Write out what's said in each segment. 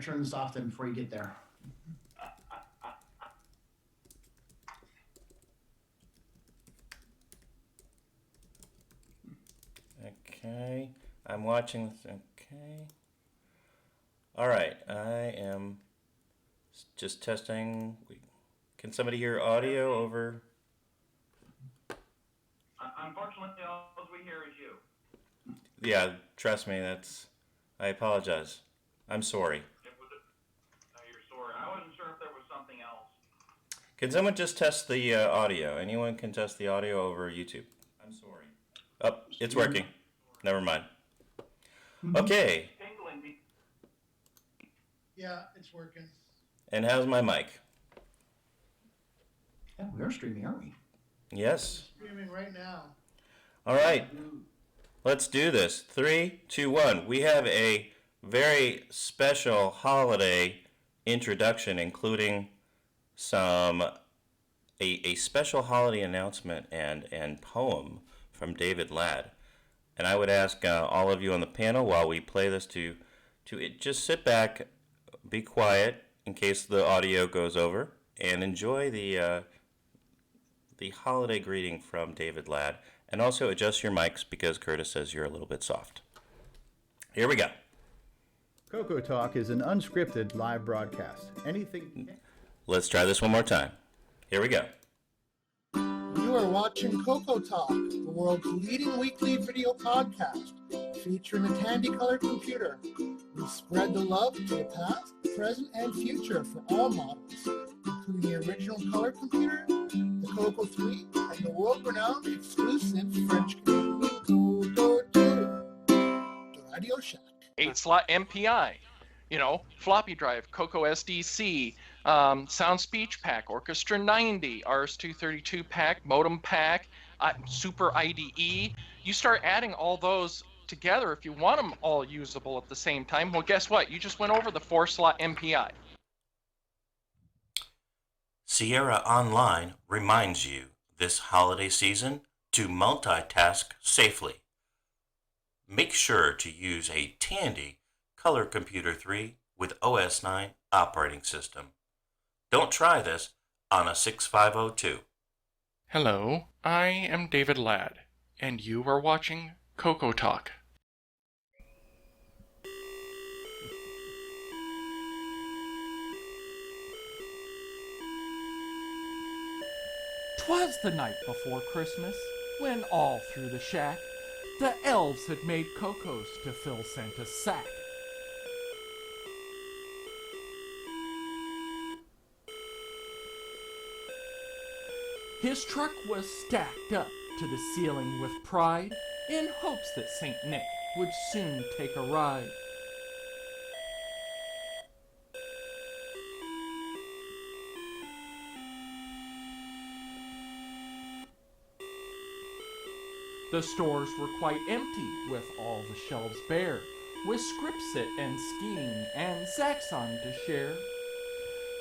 turn this off then before you get there. Okay, I'm watching this. Okay. All right, I am just testing. Can somebody hear audio over? Unfortunately, all we hear is you. Yeah, trust me, I apologize. I'm sorry. You're sorry. I wasn't sure if there was something else. Can someone just test the audio? Anyone can test the audio over YouTube. I'm sorry. Oh, it's working. Never mind. Okay. Yeah, it's working. And how's my mic? Yeah, we're streaming, aren't we? Yes. Streaming right now. All right. Let's do this. 3, 2, 1. We have a very special holiday introduction, including a special holiday announcement and poem from David Ladd. And I would ask all of you on the panel while we play this to just sit back, be quiet in case the audio goes over, and enjoy the holiday greeting from David Ladd. And also adjust your mics because Curtis says you're a little bit soft. Here we go. CoCoTALK is an unscripted live broadcast. Anything. Let's try this one more time. Here we go. You are watching CoCoTALK, the world's leading weekly video podcast, featuring a Tandy color computer. We spread the love to the past, present, and future for all models, including the original color computer, the CoCo 3, and the world-renowned exclusive French-Canadian CoCo 2. The Radio Shack. 8-slot MPI, floppy drive, CoCo SDC, Sound Speech Pack, Orchestra 90, RS-232 pack, modem pack, Super IDE. You start adding all those together if you want them all usable at the same time. Well, guess what? You just went over the 4-slot MPI. Sierra Online reminds you this holiday season to multitask safely. Make sure to use a Tandy Color Computer 3 with OS 9 operating system. Don't try this on a 6502. Hello, I am David Ladd, and you are watching CoCoTALK. 'Twas the night before Christmas, when all through the shack the elves had made cocos to fill Santa's sack. His truck was stacked up to the ceiling with pride, in hopes that Saint Nick would soon take a ride. The stores were quite empty, with all the shelves bare, with Scripsit and Skiing and Zaxxon to share.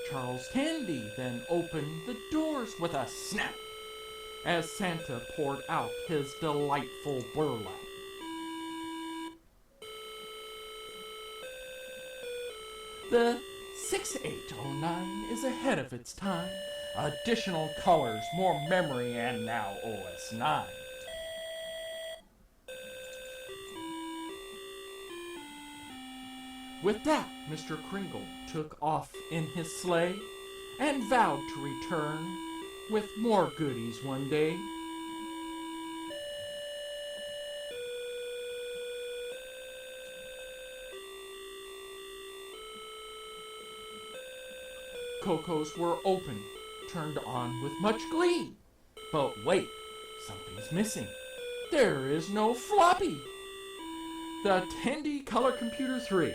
Charles Tandy then opened the doors with a snap, as Santa poured out his delightful burlap. The 6809 is ahead of its time. Additional colors, more memory, and now OS 9. With that, Mr. Kringle took off in his sleigh and vowed to return with more goodies one day. Cocos were open, turned on with much glee. But wait, something's missing. There is no floppy. The Tandy Color Computer 3.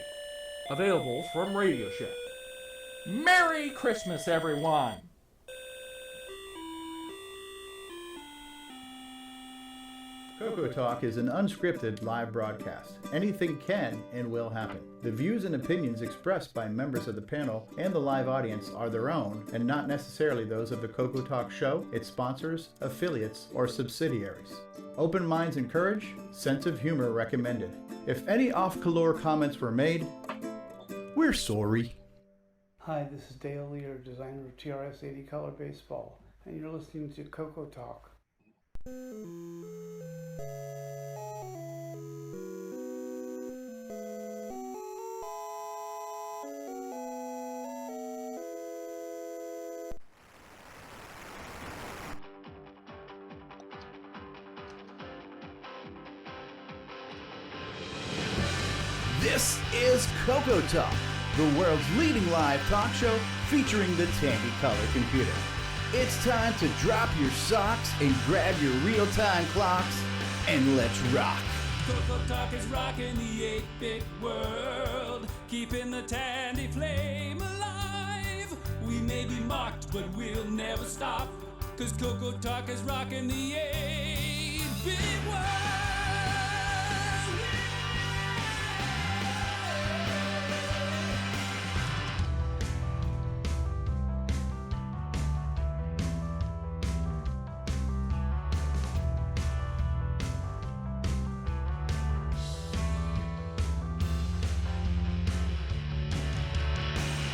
Available from Radio Shack. Merry Christmas, everyone! CoCoTALK is an unscripted live broadcast. Anything can and will happen. The views and opinions expressed by members of the panel and the live audience are their own and not necessarily those of the CoCoTALK show, its sponsors, affiliates, or subsidiaries. Open minds encouraged, sense of humor recommended. If any off-color comments were made, we're sorry. Hi, this is Dale Lear, designer of TRS 80 Color Baseball, and you're listening to CoCo Talk. This is CoCo Talk, the world's leading live talk show featuring the Tandy Color computer. It's time to drop your socks and grab your real-time clocks, and let's rock. CoCoTALK is rocking the 8-bit world, keeping the Tandy flame alive. We may be mocked, but we'll never stop, cause CoCoTALK is rocking the 8-bit world.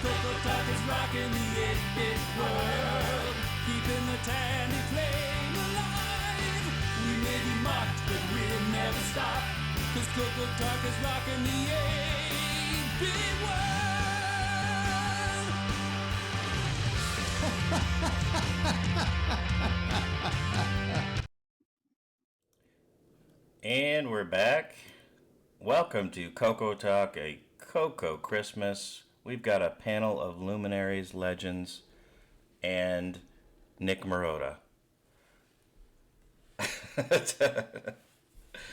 CoCoTALK is rocking the 8-bit world, keeping the Tandy flame alive. We may be mocked, but we'll never stop, cause CoCoTALK is rocking the 8-bit world. And we're back. Welcome to CoCoTALK, a CoCo Christmas. We've got a panel of luminaries, legends, and Nick Marotta.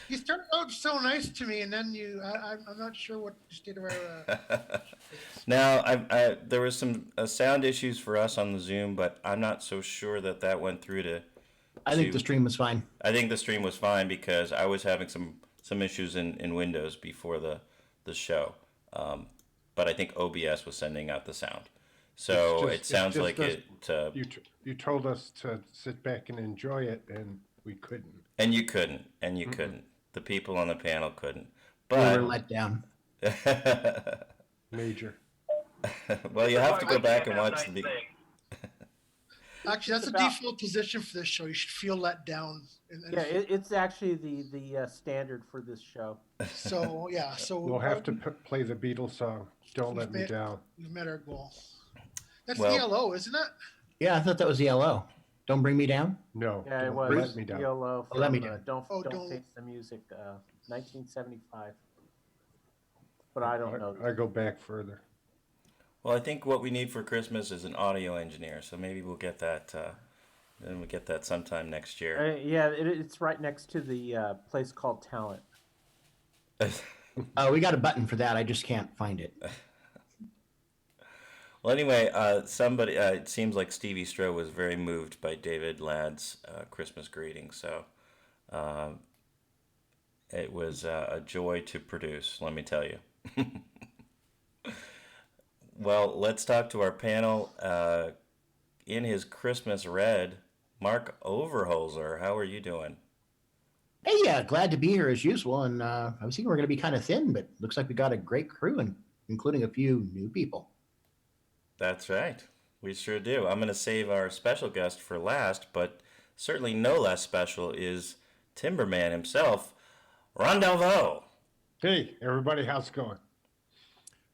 You started out so nice to me, and then I'm not sure what state of our... Now, there was some sound issues for us on the Zoom, but I'm not so sure that went through to... I think the stream was fine. I think the stream was fine because I was having some issues in Windows before the show. But I think OBS was sending out the sound. So it sounds like it... You told us to sit back and enjoy it, and we couldn't. And you couldn't. The people on the panel couldn't. We But were let down. Major. Well, you have to go back and watch the... Actually, that's the default position for this show. You should feel let down. Yeah, it's actually the standard for this show. So, yeah. So we'll have to play the Beatles song, Don't Let Me Down. We've met our goal. That's Well, ELO, isn't it? Yeah, I thought that was ELO. Don't Bring Me Down? No. Yeah, it was. Let Me Down. YOLO from, Let Me Down. Don't Don't- Face the Music, 1975. But I don't know. I go back further. Well, I think what we need for Christmas is an audio engineer. So maybe we'll get that... then we'll get that sometime next year. Yeah, it's right next to the place called Talent. Oh, we got a button for that. I just can't find it. Well, anyway, somebody... it seems like Stevie Stroh was very moved by David Ladd's Christmas greeting. So it was a joy to produce, let me tell you. Well, let's talk to our panel. In his Christmas red, Mark Overholzer. How are you doing? Hey, yeah, glad to be here as usual. And I was thinking we're going to be kind of thin, but looks like we got a great crew, and including a few new people. That's right. We sure do. I'm going to save our special guest for last, but certainly no less special is Timberman himself, Ron Delvaux. Hey, everybody, how's it going?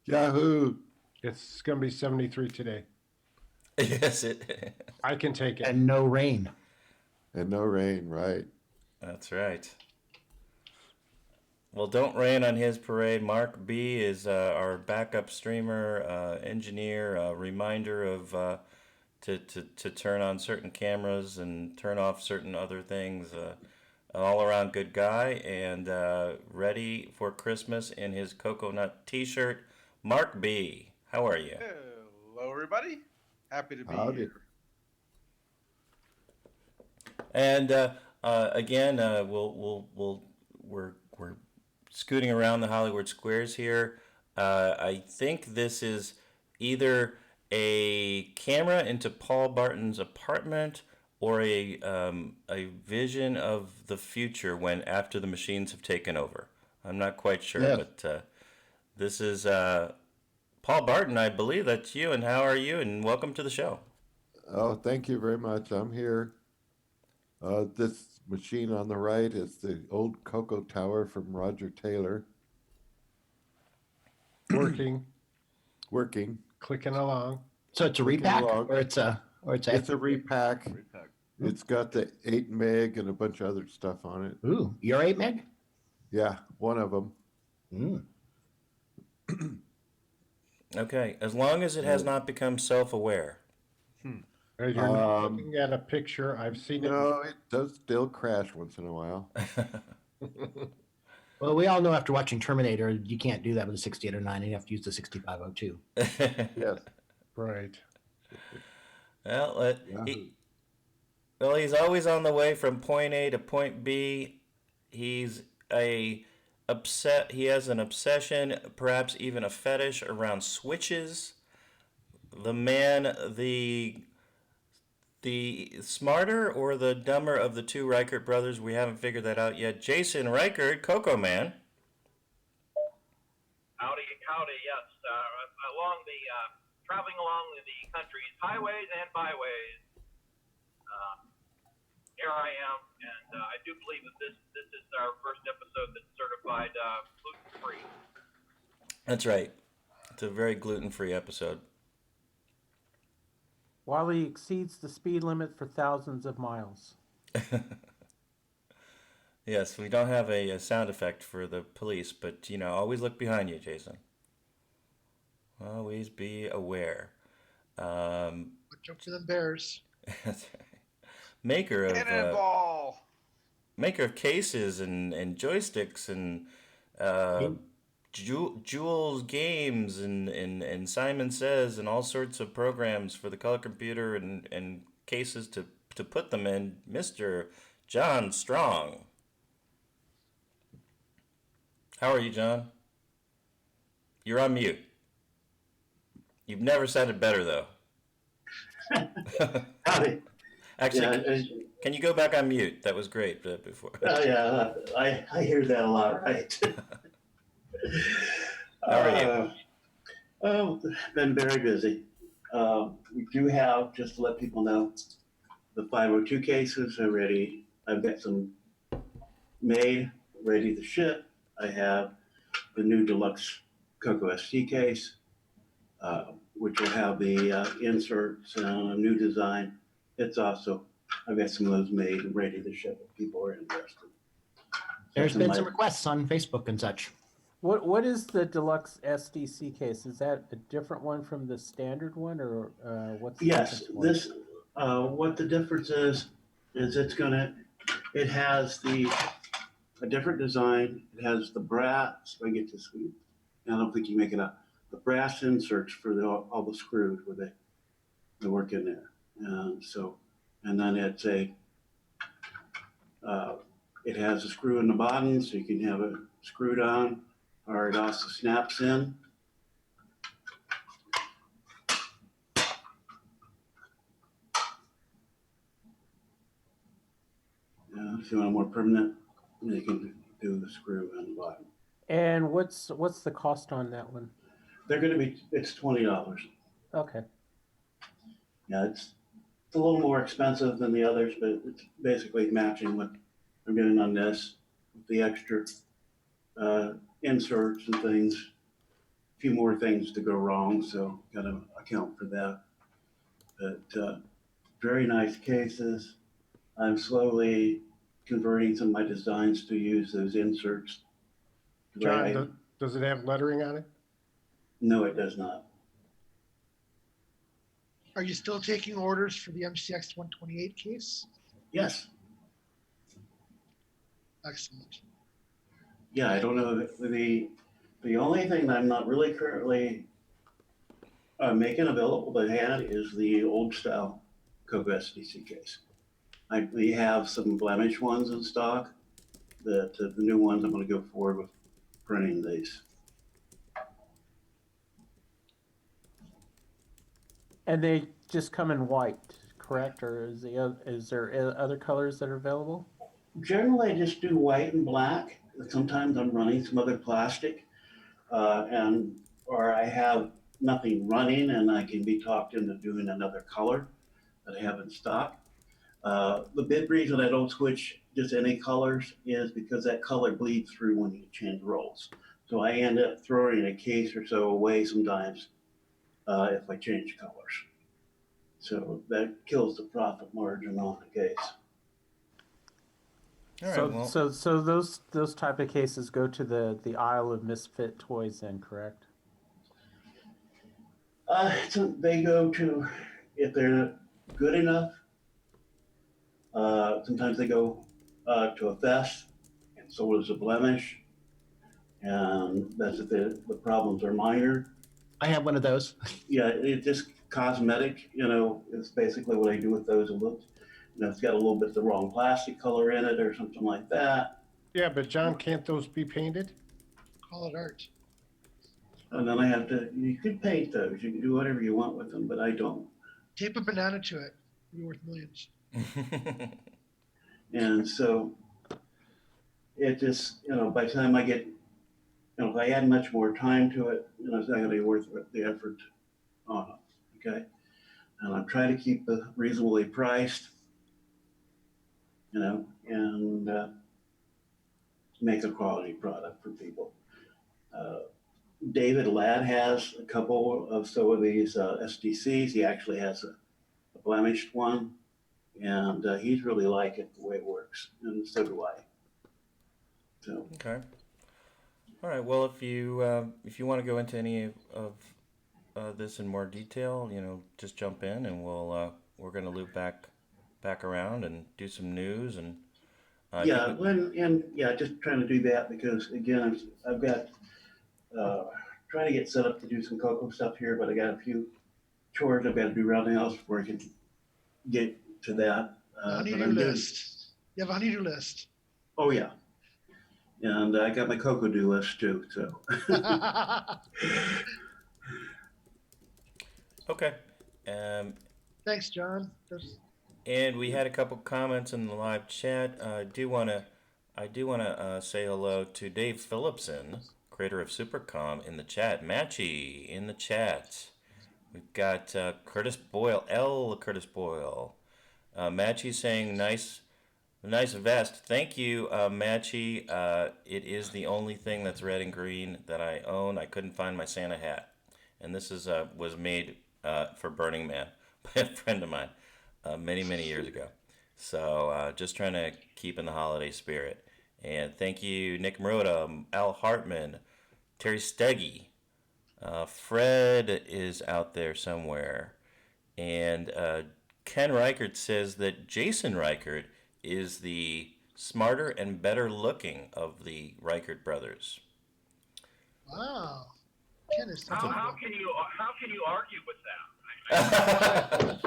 Yahoo! It's going to be 73 today. Yes, it. I can take it. And no rain. And no rain, right? That's right. Well, don't rain on his parade. Mark B is our backup streamer, engineer, reminder of to turn on certain cameras and turn off certain other things. An all-around good guy, and ready for Christmas in his coconut T-shirt. Mark B, how are you? Hello, everybody. Happy to be here. And again, we're scooting around the Hollywood squares here. I think this is either a camera into Paul Barton's apartment or a vision of the future when after the machines have taken over. I'm not quite sure, but this is Paul Barton, I believe that's you, and how are you? And welcome to the show. Oh, thank you very much. I'm here. This machine on the right is the old CoCo Tower from Roger Taylor. Working. Working. Clicking along. So it's a repack, or it's a repack. It's got the 8 meg and a bunch of other stuff on it. Ooh, your 8 meg? Yeah, one of them. Okay, as long as it has not become self-aware. You're not looking at a picture. I've seen it. No, it does still crash once in a while. Well, we all know after watching Terminator, you can't do that with a 6809. You have to use the 6502. Yes. Right. Well, he's always on the way from point A to point B. He has an obsession, perhaps even a fetish around switches. The man, the smarter or the dumber of the two Reichert brothers, we haven't figured that out yet. Jason Reichert, CoCo Man. Howdy, yes. Traveling along the country's highways and byways. Here I am, and I do believe that this is our first episode that's certified gluten-free. That's right. It's a very gluten-free episode. While he exceeds the speed limit for thousands of miles. Yes, we don't have a sound effect for the police, but, always look behind you, Jason. Always be aware. Watch out for them bears. Maker of Cannonball! Maker of cases and joysticks and Jules Games and Simon Says and all sorts of programs for the color computer and cases to put them in, Mr. John Strong. How are you, John? You're on mute. You've never sounded better, though. Howdy. Actually, can you go back on mute? That was great before. Oh, yeah, I hear that a lot, right? How are you? Been very busy. We do have, just to let people know, the 502 cases are ready. I've got some made, ready to ship. I have the new deluxe CoCo SD case, which will have the inserts and a new design. I've got some of those made and ready to ship if people are interested. There's been some requests on Facebook and such. What is the deluxe SDC case? Is that a different one from the standard one, or what's the Yes, difference? what the difference is it has a different design. It has the brass. I get this. I don't think you make it up. The brass inserts for all the screws where they work in there. And then it has a screw in the bottom, so you can have it screwed on, or it also snaps in. If you want a more permanent, you can do the screw on the bottom. And what's the cost on that one? It's $20. Okay. Yeah, it's a little more expensive than the others, but it's basically matching what I'm getting on this, with the extra inserts and things. A few more things to go wrong, so got to account for that. But very nice cases. I'm slowly converting some of my designs to use those inserts. John, does it have lettering on it? No, it does not. Are you still taking orders for the MCX 128 case? Yes. Excellent. Yeah, I don't know. The only thing that I'm not really currently making available to hand is the old style CoCo SDC case. We have some blemish ones in stock. The new ones I'm going to go forward with printing these. And they just come in white, correct? Or is there other colors that are available? Generally, I just do white and black. Sometimes I'm running some other plastic, or I have nothing running and I can be talked into doing another color that I have in stock. The big reason I don't switch just any colors is because that color bleeds through when you change rolls. So I end up throwing a case or so away sometimes if I change colors. So that kills the profit margin on the case. So those type of cases go to the aisle of misfit toys then, correct? So they go to, if they're good enough, sometimes they go to a vest, and so is a blemish, and that's if the problems are minor. I have one of those. Yeah, it's just cosmetic, it's basically what I do with those. It's got a little bit the wrong plastic color in it or something like that. Yeah, but John, can't those be painted? Call it art. And then you could paint those, you can do whatever you want with them, but I don't. Tape a banana to it. You're worth millions. And so it just, by the time I get, if I add much more time to it, it's not going to be worth the effort on it, okay? And I'm trying to keep it reasonably priced, and make a quality product for people. David Ladd has a couple of these SDCs. He actually has a blemished one, and he's really like it the way it works, and so do I. So. Okay. All right. Well, if you want to go into any of this in more detail, just jump in, and we're going to loop back around and do some news and. Just trying to do that because again, I've got trying to get set up to do some CoCo stuff here, but I got a few chores I've got to do around the house before I can get to that. Honey-do list. You have a honey-do list. Oh yeah, and I got my CoCo-do list too. So. Okay. Thanks, John. And we had a couple comments in the live chat. I do want to say hello to Dave Phillipson, creator of Supercom, in the chat. Matchy in the chat. We've got Curtis Boyle, Curtis Boyle. Matchy saying nice vest. Thank you, Matchy. It is the only thing that's red and green that I own. I couldn't find my Santa hat, and this was made for Burning Man by a friend of mine. Many years ago. So just trying to keep in the holiday spirit. And thank you, Nick Marotta, Al Hartman, Terry Steggy. Fred is out there somewhere. And Ken Reichert says that Jason Reichert is the smarter and better looking of the Reichert brothers. Wow. Ken is how can you argue with that?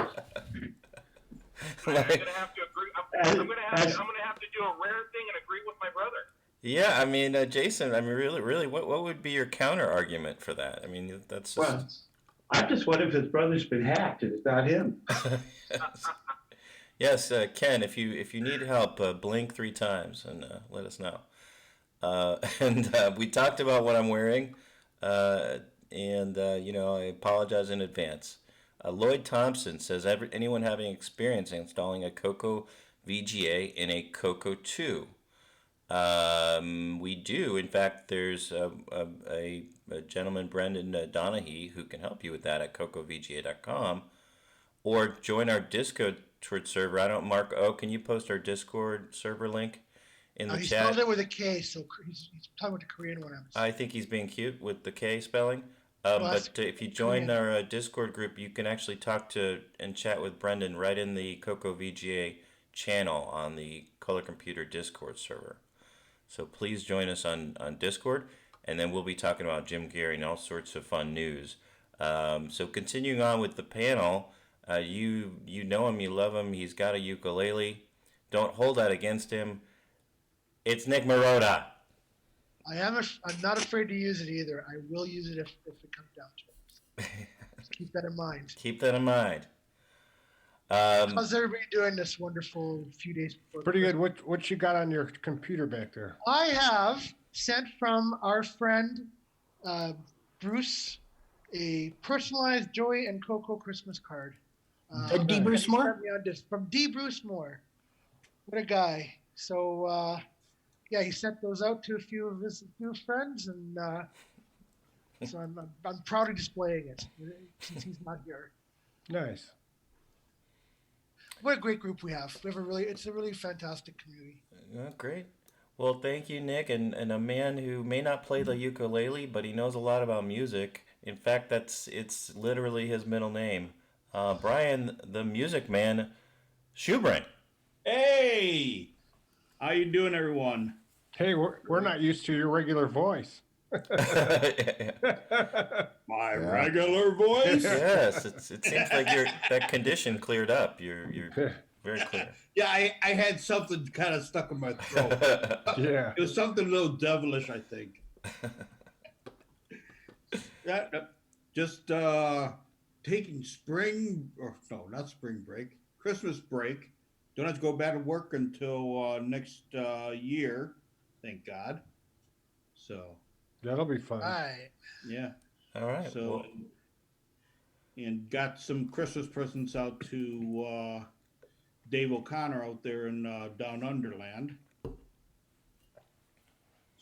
I'm gonna have to agree. I'm gonna have to do a rare thing and agree with my brother. Yeah, I mean, Jason. I mean, really, what would be your counter argument for that? I mean, that's just. Well, I just wonder if his brother's been hacked and it's not him. Yes, Ken. If you need help, blink 3 times and let us know. And we talked about what I'm wearing, and I apologize in advance. Lloyd Thompson says, anyone having experience installing a CoCo VGA in a CoCo 2? We do. In fact, there's a gentleman, Brendan Donahue, who can help you with that at CoCoVGA.com. Or join our Discord server. I don't, Mark O, can you post our Discord server link in the he chat? He spelled it with a K, so he's talking about the Korean one. I think he's being cute with the K spelling. But if you join our Discord group, you can actually talk to and chat with Brendan right in the CoCo VGA channel on the Color Computer Discord server. So please join us on Discord, and then we'll be talking about Jim Gary and all sorts of fun news. So continuing on with the panel, you know him, you love him. He's got a ukulele. Don't hold that against him. It's Nick Marotta. I'm not afraid to use it either. I will use it if it comes down to it. Just keep that in mind. Keep that in mind. How's everybody doing this wonderful few days before? Pretty good. What you got on your computer back there? I have sent from our friend Bruce a personalized Joey and CoCo Christmas card. D. Bruce Moore? From D. Bruce Moore. What a guy. So, yeah, he sent those out to a few of his new friends, and so I'm proud of displaying it since he's not here. Nice. What a great group we have. It's a really fantastic community. Great. Well, thank you, Nick, and a man who may not play the ukulele, but he knows a lot about music. In fact, it's literally his middle name. Brian, the Music Man, Shoebrain. Hey! How you doing, everyone? Hey, we're not used to your regular voice. My regular voice? Yes, it seems like that condition cleared up. You're very clear. Yeah, I had something kind of stuck in my throat. Yeah. It was something a little devilish, I think. Yeah, just taking not spring break, Christmas break. Don't have to go back to work until next year, thank God. So that'll be fun. All right. Yeah. All right. So, and got some Christmas presents out to Dave O'Connor out there in Down Underland.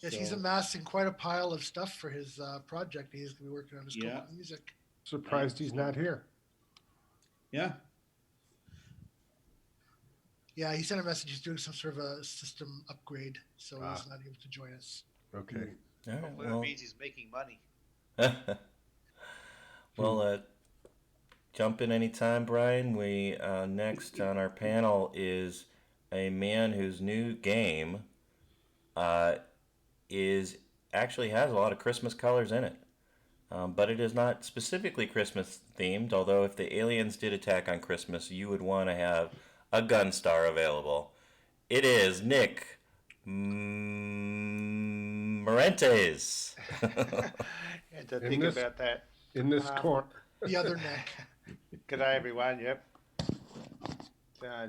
Yes, he's amassing quite a pile of stuff for his project. He's going to be working on his music. Surprised he's not here. Yeah. Yeah, he sent a message. He's doing some sort of a system upgrade, so he's not able to join us. Okay. Hopefully that means he's making money. Well, jump in anytime, Brian. We next on our panel is a man whose new game actually has a lot of Christmas colors in it. But it is not specifically Christmas themed, although if the aliens did attack on Christmas, you would want to have a Gunstar available. It is Nick Marentes. Had to think about that. In this corner. The other Nick. G'day, everyone. Yep.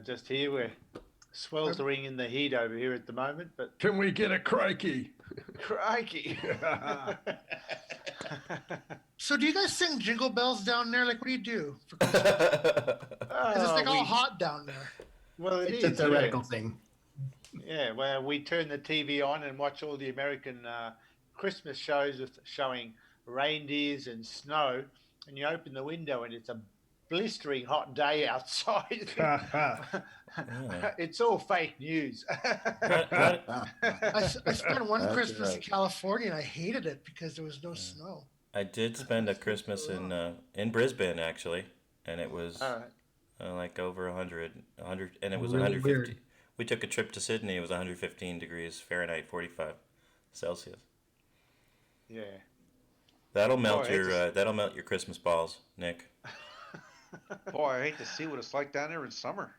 Just here. We're sweltering in the heat over here at the moment, but can we get a crikey? Crikey. So do you guys sing Jingle Bells down there? Like, what do you do for Christmas? Is it all hot down there? Well, it's a theoretical thing. Yeah, well, we turn the TV on and watch all the American Christmas shows showing reindeers and snow, and you open the window and it's a blistering hot day outside. It's all fake news. I spent one Christmas in California and I hated it because there was no snow. I did spend a Christmas in Brisbane actually, and it was like over 100, and it was really 150. Weird. We took a trip to Sydney. It was 115 degrees Fahrenheit, 45 Celsius. Yeah. That'll melt your Christmas balls, Nick. Boy, I hate to see what it's like down there in summer.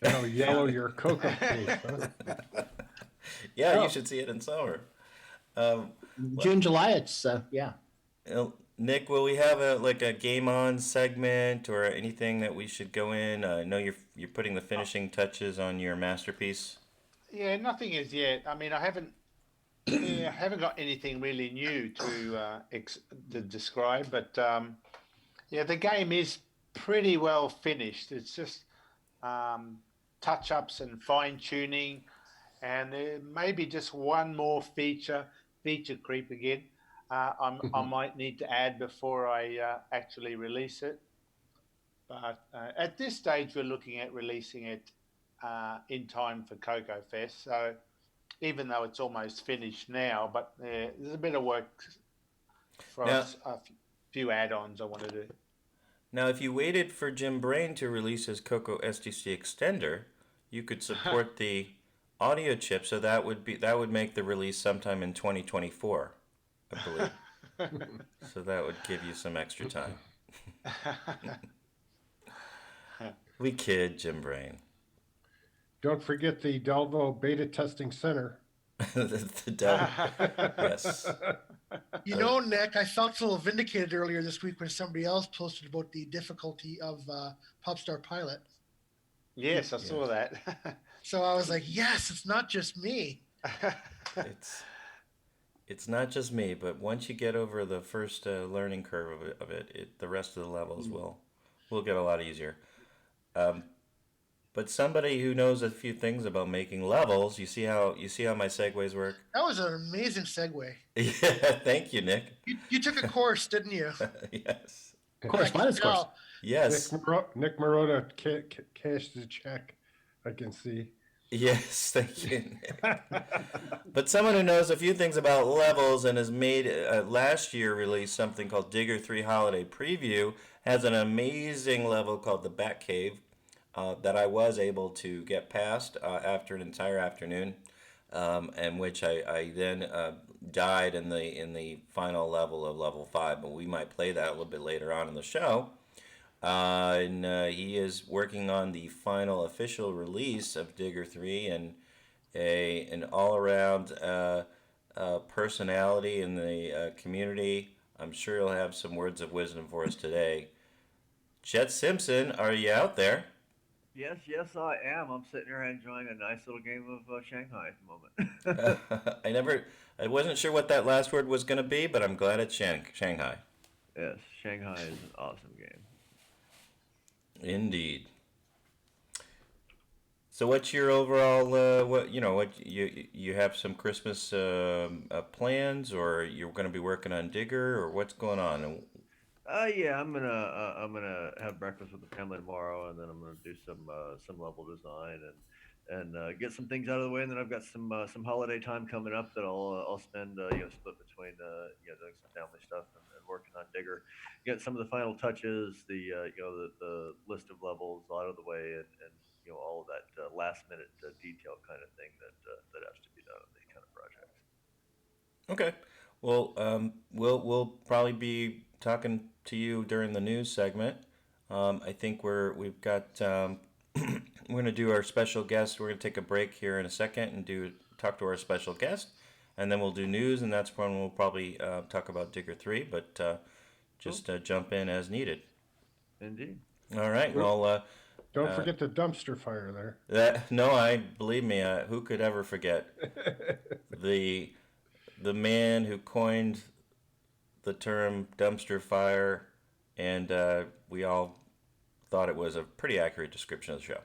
That'll yellow your cocoa face, huh? Yeah, you should see it in summer. June, July, it's yeah. Nick, will we have a game on segment or anything that we should go in? I know you're putting the finishing touches on your masterpiece. Yeah, nothing as yet. I mean, I haven't got anything really new to describe, but yeah, the game is pretty well finished. It's just touch-ups and fine-tuning, and there may be just one more feature creep again. I might need to add before I actually release it. But at this stage, we're looking at releasing it in time for CoCo Fest. So even though it's almost finished now, but there's a bit of work for us, a few add-ons I want to do. Now, if you waited for Jim Brain to release his CoCo SDC extender, you could support the audio chip, so that would make the release sometime in 2024, I believe. So that would give you some extra time. We kid, Jim Brain. Don't forget the Delvo Beta Testing Center. Yes. You know, Nick, I felt a little vindicated earlier this week when somebody else posted about the difficulty of Popstar Pilot. Yes, I saw that. So I was like, yes, it's not just me. It's not just me, but once you get over the first learning curve of it, the rest of the levels will get a lot easier. But somebody who knows a few things about making levels, you see how my segues work? That was an amazing segue. Yeah, thank you, Nick. You took a course, didn't you? Yes. Correspondence course. Yes. Nick Marotta cashed the check, I can see. Yes, thank you. But someone who knows a few things about levels and has made last year released something called Digger 3 Holiday Preview, has an amazing level called the Bat Cave that I was able to get past after an entire afternoon, and which I then died in the final level of level 5. But we might play that a little bit later on in the show. And he is working on the final official release of Digger 3 and an all-around personality in the community. I'm sure he'll have some words of wisdom for us today. Chet Simpson, are you out there? Yes, I am. I'm sitting here enjoying a nice little game of Shanghai at the moment. I wasn't sure what that last word was going to be, but I'm glad it's Shanghai. Yes, Shanghai is an awesome game. Indeed. So, what's your overall? What you have some Christmas plans, or you're going to be working on Digger, or what's going on? Yeah, I'm gonna have breakfast with the family tomorrow, and then I'm gonna do some level design and get some things out of the way, and then I've got some holiday time coming up that I'll spend split between doing some family stuff and working on Digger, get some of the final touches, the list of levels out of the way, and all of that last minute detail kind of thing that has to be done on these kind of projects. Okay, well, we'll probably be talking to you during the news segment. I think we've got we're going to do our special guest. We're going to take a break here in a second and talk to our special guest, and then we'll do news, and that's when we'll probably talk about Digger 3, but just jump in as needed. Indeed. All right. Well, don't forget the dumpster fire there. Believe me, who could ever forget the man who coined the term dumpster fire, and we all thought it was a pretty accurate description of the show.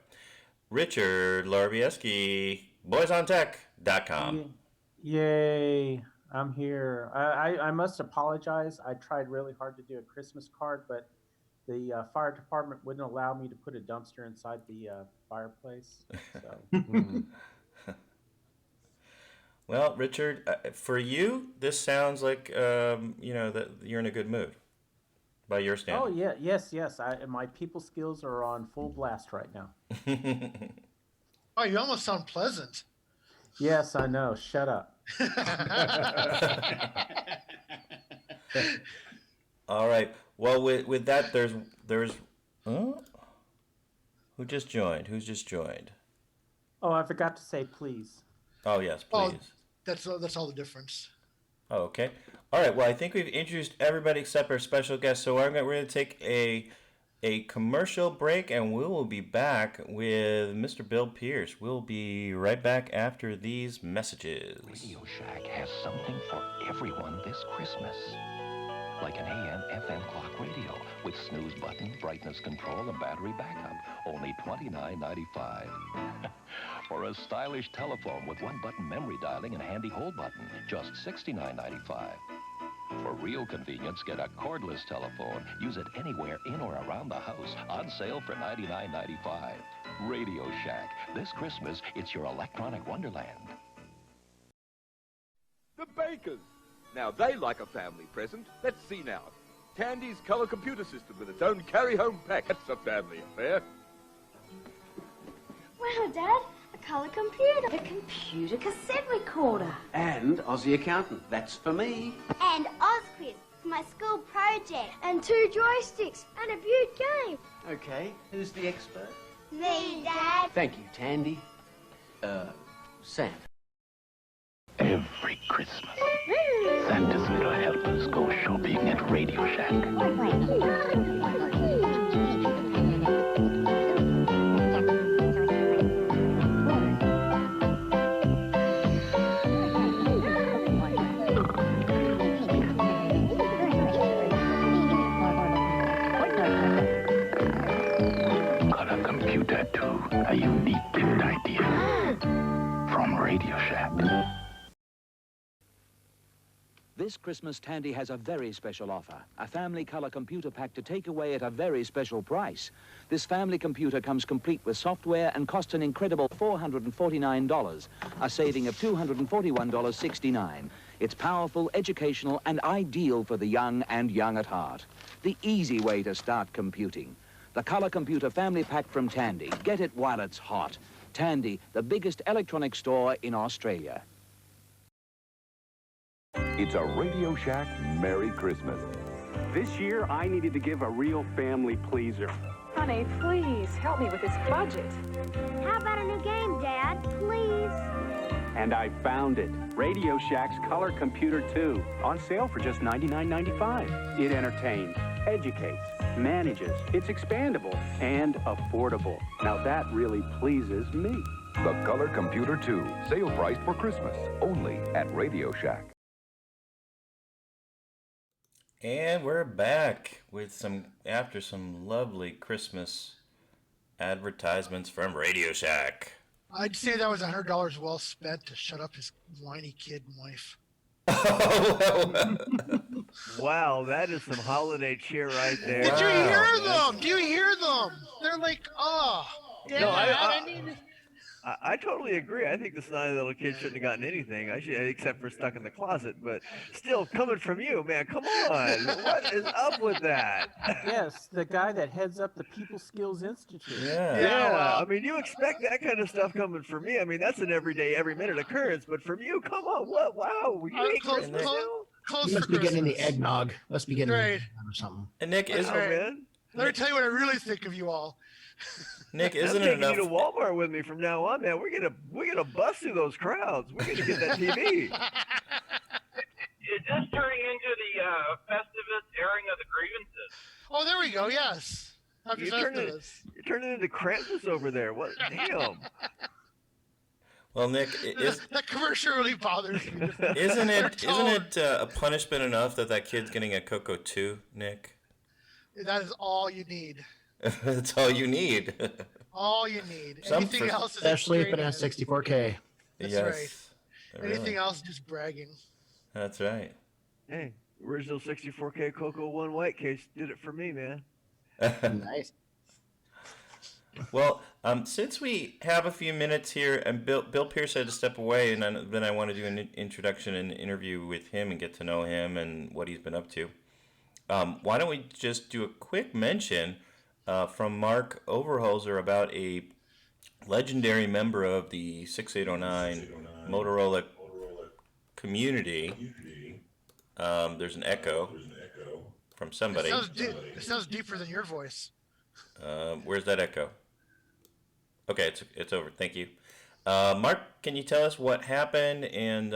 Richard Larbieski, boysontech.com. Yay, I'm here. I must apologize. I tried really hard to do a Christmas card, but the fire department wouldn't allow me to put a dumpster inside the fireplace. So. Well, Richard, for you, this sounds like that you're in a good mood, by your standards. Oh yeah, yes. My people skills are on full blast right now. Oh, you almost sound pleasant. Yes, I know. Shut up. All right. Well, with that, there's who just joined? Who's just joined? Oh, I forgot to say please. Oh yes, please. Oh, that's all the difference. Oh, okay. All right. Well, I think we've introduced everybody except our special guest. So we're going to take a commercial break, and we will be back with Mr. Bill Pierce. We'll be right back after these messages. Radio Shack has something for everyone this Christmas. Like an AM/FM clock radio with snooze button, brightness control, and battery backup. Only $29.95. Or a stylish telephone with one-button memory dialing and handy hold button. Just $69.95. For real convenience, get a cordless telephone. Use it anywhere in or around the house. On sale for $99.95. Radio Shack. This Christmas, it's your electronic wonderland. The Bakers. Now they like a family present. Let's see now. Tandy's color computer system with its own carry-home pack. That's a family affair. Wow, Dad, a color computer. A computer cassette recorder. And Aussie Accountant. That's for me. And OzQuiz for my school project. And 2 joysticks and a Butte game. Okay, who's the expert? Me, Dad. Thank you, Tandy. Santa. Every Christmas, Santa's little helpers go shopping at Radio Shack. you tattoo a unique pinned idea from Radio Shack. This Christmas, Tandy has a very special offer. A family color computer pack to take away at a very special price. This family computer comes complete with software and costs an incredible $449, a saving of $241.69. It's powerful, educational, and ideal for the young and young at heart. The easy way to start computing. The Color Computer Family Pack from Tandy. Get it while it's hot. Tandy, the biggest electronic store in Australia. It's a Radio Shack Merry Christmas. This year, I needed to give a real family pleaser. Honey, please, help me with this budget. How about a new game, Dad? Please. And I found it. Radio Shack's Color Computer 2. On sale for just $99.95. It entertains, educates, manages, it's expandable, and affordable. Now that really pleases me. The Color Computer 2. Sale priced for Christmas. Only at Radio Shack. And we're back with some lovely Christmas advertisements from Radio Shack. I'd say that was $100 well spent to shut up his whiny kid and wife. Wow, that is some holiday cheer right there. Did you hear them? Do you hear them? They're like, oh, Dad, No, I need. I totally agree. I think the snotty little kid shouldn't have gotten anything, except for stuck in the closet. But still, coming from you, man, come on. What is up with that? Yes, the guy that heads up the People Skills Institute. Yeah. I mean, you expect that kind of stuff coming from me. I mean, that's an everyday, every minute occurrence. But from you, come on. What? Wow. You hate Christmas now? You must be getting the eggnog. Must be getting Right. or something. And Nick, isn't Let me tell you what I really think of you all. Nick, I'm isn't it taking enough? you to Walmart with me from now on, man. We're gonna bust through those crowds. We're gonna get that TV. It's just turning into the Festivus airing of the grievances. Oh, there we go. Yes. Happy You're Festivus. turning into Krampus over there. What? Damn. Well, Nick, That commercial really bothers me. isn't it a punishment enough that kid's getting a CoCo 2, Nick? That is all you need. That's all you need. All you need. Anything else is Especially if it extraneous. has 64K. That's Yes. right. Really. Anything else is just bragging. That's right. Hey, original 64K CoCo 1 white case did it for me, man. Nice. Well, since we have a few minutes here, and Bill Pierce had to step away, and then I want to do an introduction and interview with him and get to know him and what he's been up to. Why don't we just do a quick mention from Mark Overholzer about a legendary member of the 6809 Motorola community. There's an echo from somebody. It sounds deeper than your voice. Where's that echo? Okay, it's over. Thank you. Mark, can you tell us what happened and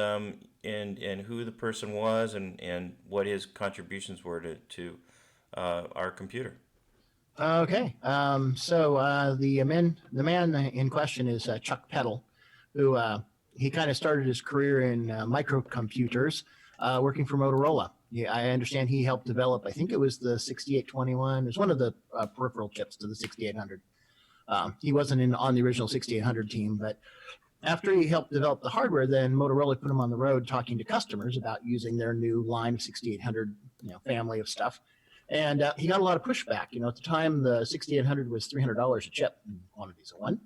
who the person was and what his contributions were to our computer? Okay. So the man in question is Chuck Peddle, who he kind of started his career in microcomputers, working for Motorola. Yeah, I understand he helped develop, I think it was the 6821. It was one of the peripheral chips to the 6800. He wasn't on the original 6800 team, but after he helped develop the hardware, then Motorola put him on the road talking to customers about using their new line of 6800 family of stuff. And he got a lot of pushback. At the time, the 6800 was $300 a chip in quantities of one.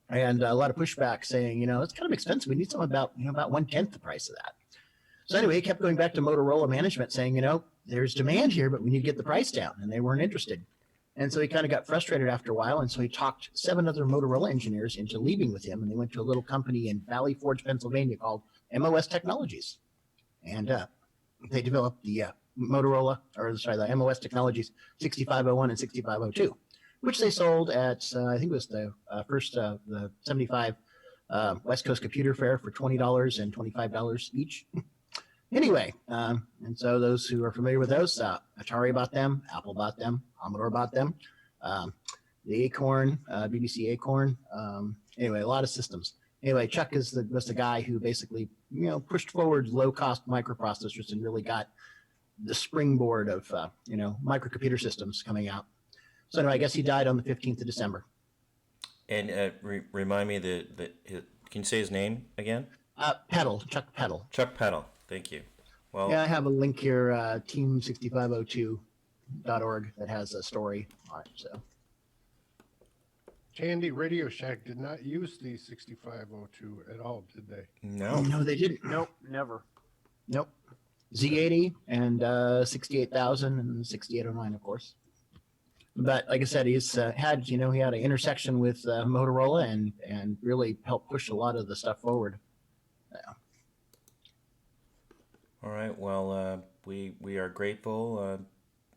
And a lot of pushback saying, it's kind of expensive. We need something about 1/10 the price of that. So anyway, he kept going back to Motorola management saying, there's demand here, but we need to get the price down. And they weren't interested. And so he kind of got frustrated after a while. And so he talked 7 other Motorola engineers into leaving with him. And they went to a little company in Valley Forge, Pennsylvania called MOS Technologies. And they developed the the MOS Technologies 6501 and 6502, which they sold at, I think it was the first, the 75 West Coast Computer Fair for $20 and $25 each. Anyway, and so those who are familiar with those, Atari bought them, Apple bought them, Commodore bought them, the Acorn, BBC Acorn. Anyway, a lot of systems. Anyway, Chuck was the guy who basically, pushed forward low-cost microprocessors and really got the springboard of, microcomputer systems coming out. So anyway, I guess he died on the 15th of December. And remind me can you say his name again? Chuck Peddle. Chuck Peddle. Thank you. Well, Yeah, I have a link here, team6502.org, that has a story on it. So, Tandy Radio Shack did not use the 6502 at all, did they? No, they didn't. Nope, never. Nope. Z80 and 68,000 and 6809, of course. But like I said, he's he had an intersection with Motorola and really helped push a lot of the stuff forward. Yeah. All right. Well, we are grateful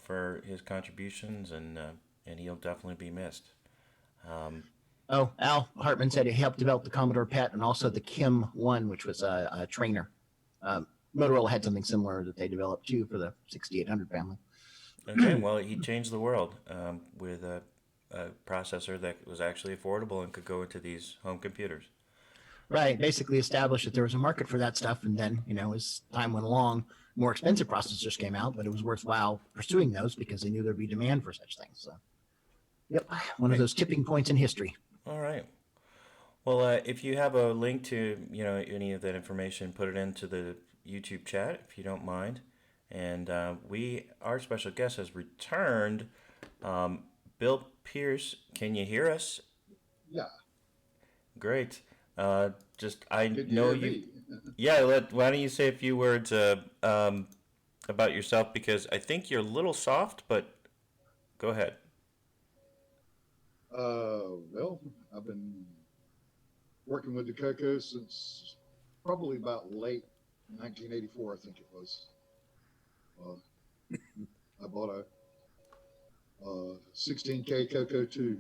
for his contributions, and he'll definitely be missed. Al Hartman said he helped develop the Commodore PET and also the Kim 1, which was a trainer. Motorola had something similar that they developed too for the 6800 family. Okay, well, he changed the world with a processor that was actually affordable and could go into these home computers. Right, basically established that there was a market for that stuff, and then, as time went along, more expensive processors came out, but it was worthwhile pursuing those because they knew there'd be demand for such things. So, yep, one of those tipping points in history. All right. Well, if you have a link to, any of that information, put it into the YouTube chat if you don't mind. And our special guest has returned. Bill Pierce, can you hear us? Yeah. Great. I know you. Yeah. Why don't you say a few words about yourself, because I think you're a little soft, but go ahead. Well, I've been working with the CoCo since probably about late 1984, I think it was. I bought a 16K CoCo 2,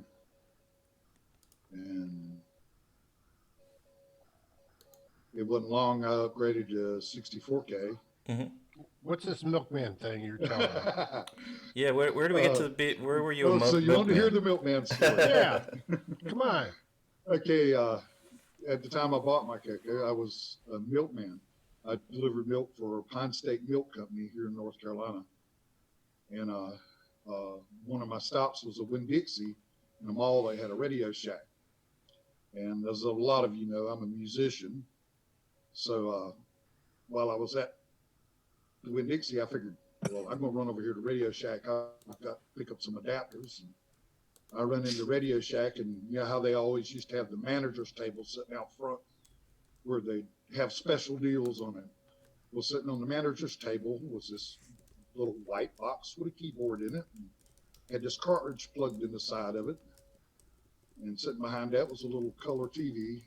and it wasn't long I upgraded to 64K. Mm-hmm. What's this milkman thing you're telling me? Yeah, where do we get to the bit? Where were you? So you want to hear the milkman story? Yeah, come on. Okay, at the time I bought my CoCo, I was a milkman. I delivered milk for Pine State Milk Company here in North Carolina. And one of my stops was a Winn-Dixie in a mall. They had a Radio Shack. And as a lot of you know, I'm a musician. So while I was at the Winn-Dixie, I figured, well, I'm going to run over here to Radio Shack. I've got to pick up some adapters. And I run into Radio Shack, and you know how they always used to have the manager's table sitting out front where they have special deals on it. Well, sitting on the manager's table was this little white box with a keyboard in it, and had this cartridge plugged in the side of it. And sitting behind that was a little color TV.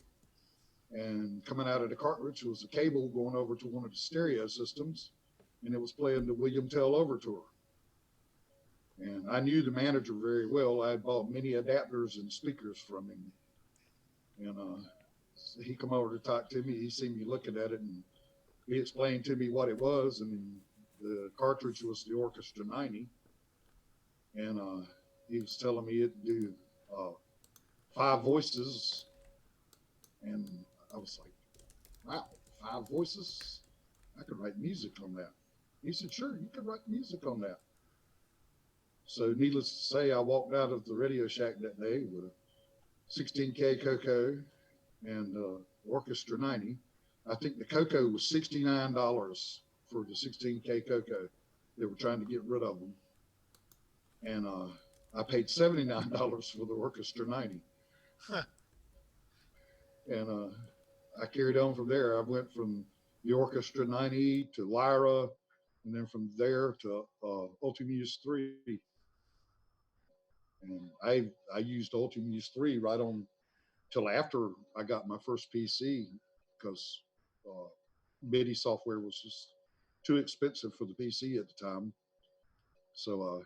And coming out of the cartridge was a cable going over to one of the stereo systems, and it was playing the William Tell Overture. And I knew the manager very well. I had bought many adapters and speakers from him. And so he come over to talk to me. He seen me looking at it, and he explained to me what it was. And the cartridge was the Orchestra 90. And he was telling me it do 5 voices. And I was like, wow, 5 voices? I could write music on that. He said, sure, you could write music on that. So needless to say, I walked out of the Radio Shack that day with a 16K CoCo and Orchestra 90. I think the CoCo was $69 for the 16K CoCo. They were trying to get rid of them. And I paid $79 for the Orchestra 90. Huh. And I carried on from there. I went from the Orchestra 90 to Lyra, and then from there to Ultimuse 3. And I used Ultimuse 3 right on till after I got my first PC, because MIDI software was just too expensive for the PC at the time. So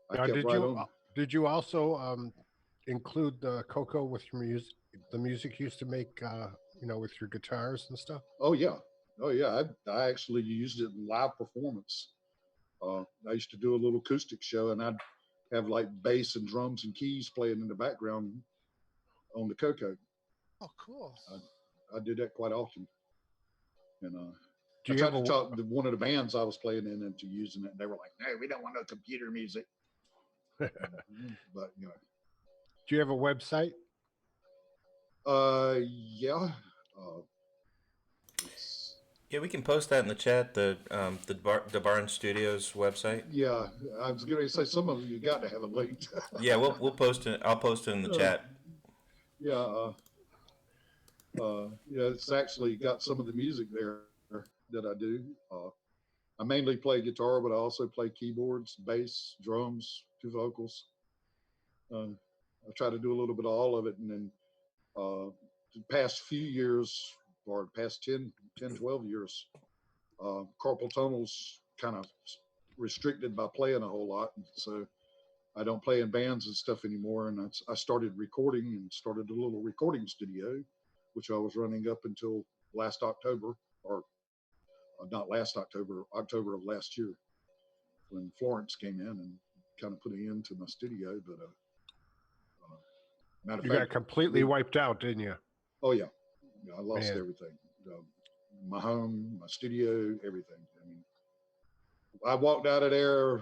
I Now, kept right on. Did you also include the CoCo with your music? The music you used to make, with your guitars and stuff. Oh yeah. I actually used it in live performance. I used to do a little acoustic show, and I'd have like bass and drums and keys playing in the background on the CoCo. Oh, cool. I did that quite often. And Do I you tried have to talk to one of the bands I was playing in into using it, and they were like, no, we don't want no computer music. But Do you have a website? Yeah. Yeah, we can post that in the chat. The Barn Studios website. Yeah, I was going to say some of you got to have it linked. Yeah, we'll post it. I'll post it in the chat. Yeah. Yeah, it's actually got some of the music there that I do. I mainly play guitar, but I also play keyboards, bass, drums, two vocals. I try to do a little bit of all of it. And then the past few years, or past 10, 12 years, carpal tunnel's kind of restricted by playing a whole lot. And so I don't play in bands and stuff anymore. And I started recording and started a little recording studio, which I was running up until last October, or not last October, October of last year, when Florence came in and kind of put an end to my studio. But matter of You fact, got completely wiped out, didn't you? Oh yeah, I lost Man. everything. My home, my studio, everything. I mean, I walked out of there.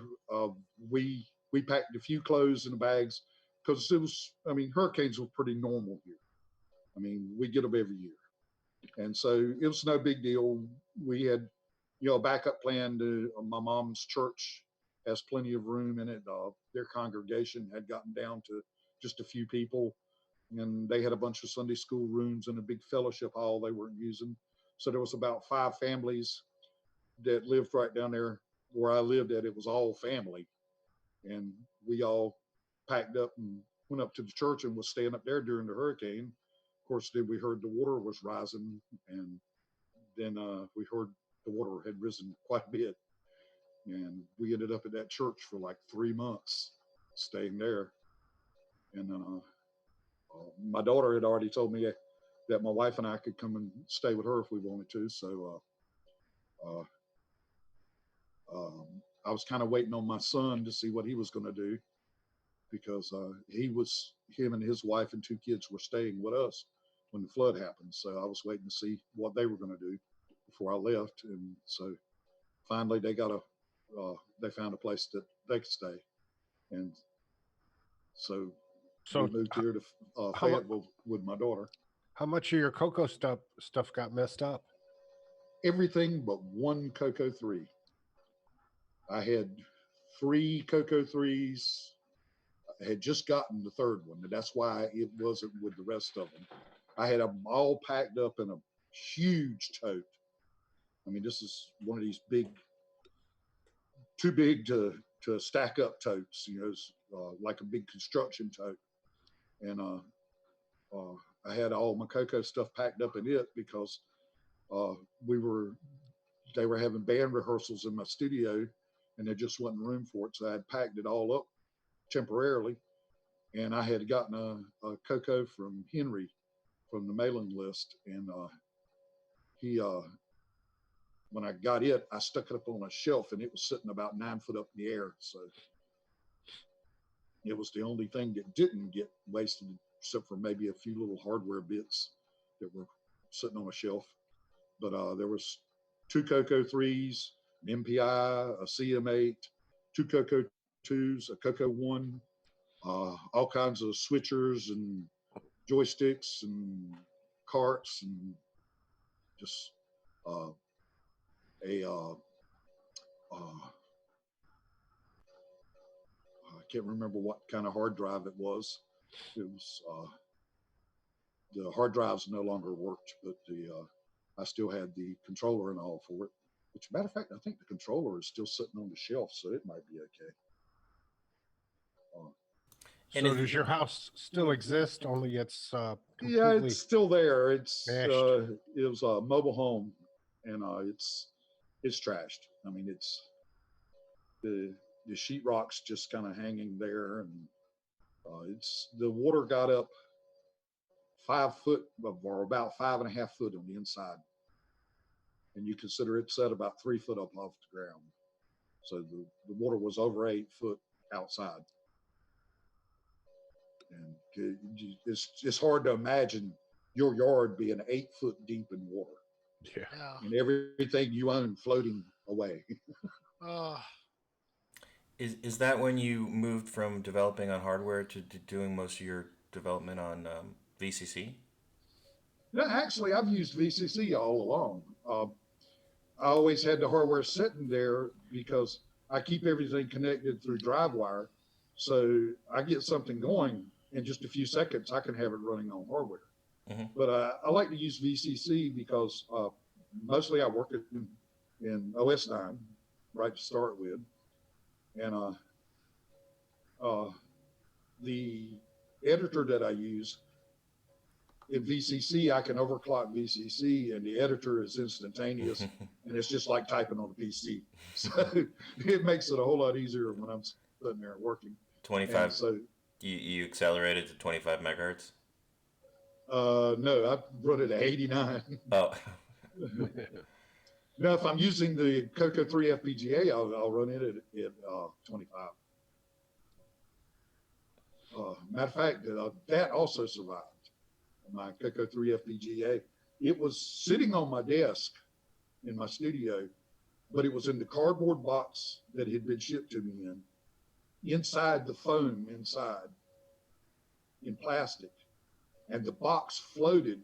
We packed a few clothes in the bags because it was. I mean, hurricanes were pretty normal here. I mean, we get them every year, and so it was no big deal. We had, a backup plan. To my mom's church has plenty of room in it. Their congregation had gotten down to just a few people, and they had a bunch of Sunday school rooms and a big fellowship hall they weren't using. So there was about 5 families that lived right down there where I lived at. It was all family, and we all packed up and went up to the church and was staying up there during the hurricane. Of course, then we heard the water was rising, and then we heard the water had risen quite a bit, and we ended up at that church for like 3 months, staying there. And then my daughter had already told me that my wife and I could come and stay with her if we wanted to. So I was kind of waiting on my son to see what he was going to do, because him and his wife and 2 kids were staying with us when the flood happened. So I was waiting to see what they were going to do before I left. And so finally they found a place that they could stay. And so we moved here to Fayetteville with my daughter. How much of your CoCo stuff got messed up? Everything but one CoCo 3. I had 3 CoCo 3s. I had just gotten the 3rd one, and that's why it wasn't with the rest of them. I had them all packed up in a huge tote. I mean, this is one of these too big to stack up totes. It's like a big construction tote. And I had all my CoCo stuff packed up in it because they were having band rehearsals in my studio, and there just wasn't room for it. So I had packed it all up temporarily. And I had gotten a CoCo from Henry from the mailing list. And he, when I got it, I stuck it up on a shelf, and it was sitting about 9 foot up in the air. So it was the only thing that didn't get wasted, except for maybe a few little hardware bits that were sitting on a shelf. But there was 2 CoCo 3s, an MPI, a CM8, 2 CoCo 2s, a CoCo 1, all kinds of switchers and joysticks and carts, and just I can't remember what kind of hard drive it was. It was the hard drives no longer worked, but I still had the controller and all for it. Which, matter of fact, I think the controller is still sitting on the shelf, so it might be okay. So does your house still exist? Only it's completely... Yeah, it's still there. It was a mobile home, and it's trashed. I mean, it's the sheetrock's just kind of hanging there, and the water got up 5 foot, or about 5.5 foot on the inside, and you consider it set about 3 foot up off the ground. So the water was over 8 foot outside. And it's hard to imagine your yard being 8 foot deep in water. Yeah. And everything you own floating away. Is that when you moved from developing on hardware to doing most of your development on VCC? No, actually, I've used VCC all along. I always had the hardware sitting there because I keep everything connected through DriveWire. So I get something going in just a few seconds, I can have it running on hardware. But I like to use VCC because mostly I work in OS 9 right to start with. And the editor that I use in VCC, I can overclock VCC and the editor is instantaneous and it's just like typing on a PC. So it makes it a whole lot easier when I'm sitting there working. 25. And so you accelerated to 25 megahertz? no, I run it at 89. Oh. Now, if I'm using the CoCo 3 FPGA, I'll run it at 25. Matter of fact, that also survived. My CoCo 3 FPGA. It was sitting on my desk in my studio, but it was in the cardboard box that had been shipped to me inside the foam inside, in plastic. And the box floated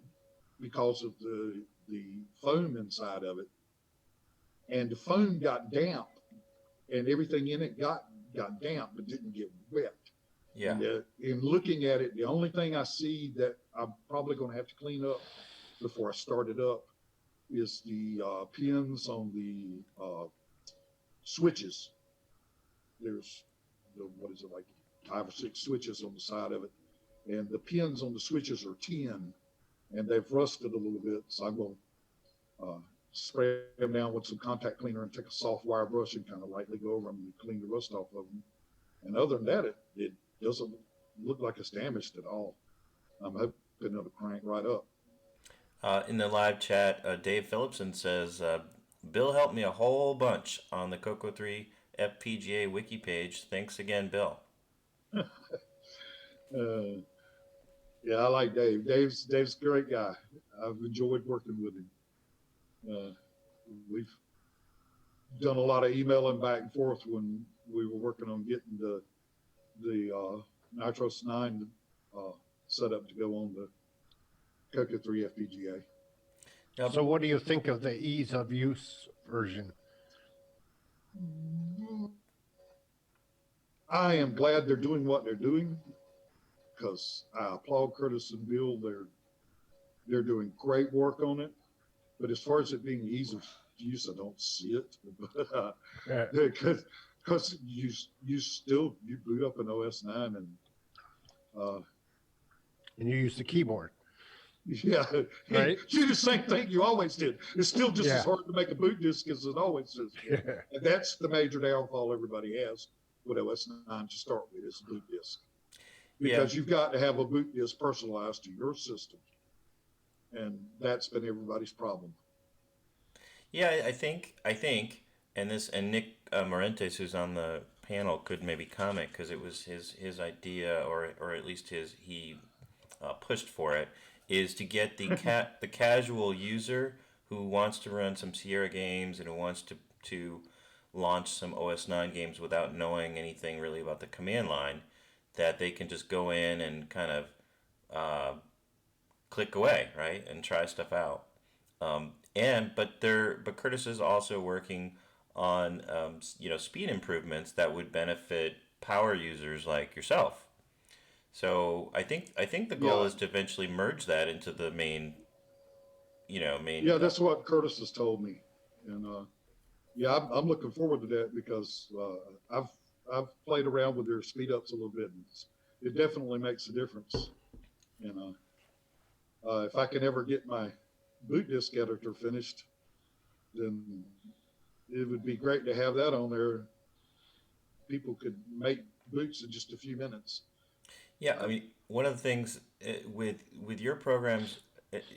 because of the foam inside of it. And the foam got damp and everything in it got damp but didn't get wet. Yeah. And, in looking at it, the only thing I see that I'm probably going to have to clean up before I start it up is the pins on the switches. There's what is it, like 5 or 6 switches on the side of it, and the pins on the switches are tin, and they've rusted a little bit. So I'm going to spray them down with some contact cleaner and take a soft wire brush and kind of lightly go over them and clean the rust off of them. And other than that, it doesn't look like it's damaged at all. I'm hoping it'll crank right up. In the live chat, Dave Phillipson says, Bill helped me a whole bunch on the CoCo 3 FPGA wiki page. Thanks again, Bill. Yeah, I like Dave. Dave's a great guy. I've enjoyed working with him. We've done a lot of emailing back and forth when we were working on getting the Nitros 9 set up to go on the CoCo 3 FPGA. So what do you think of the ease of use version? I am glad they're doing what they're doing because I applaud Curtis and Bill. They're doing great work on it. But as far as it being easy of use, I don't see it. Because you boot up an OS 9 and you use the keyboard. Yeah, right. You do the same thing you always did. It's still just as hard to make a boot disk as it always is. And that's the major downfall everybody has with OS 9 to start with, is boot disk. Because you've got to have a boot disk personalized to your system. And that's been everybody's problem. Yeah, I think, and Nick Morentes, who's on the panel, could maybe comment because it was his idea, or at least he pushed for it, is to get the casual user who wants to run some Sierra games and who wants to launch some OS 9 games without knowing anything really about the command line, that they can just go in and kind of click away, right, and try stuff out. But Curtis is also working on speed improvements that would benefit power users like yourself. So I think the goal is to eventually merge that into the main. Yeah, that's what Curtis has told me, and I'm looking forward to that because I've played around with their speed ups a little bit, and it definitely makes a difference. And if I can ever get my boot disk editor finished, then it would be great to have that on there. People could make boots in just a few minutes. Yeah, I mean, one of the things with your programs,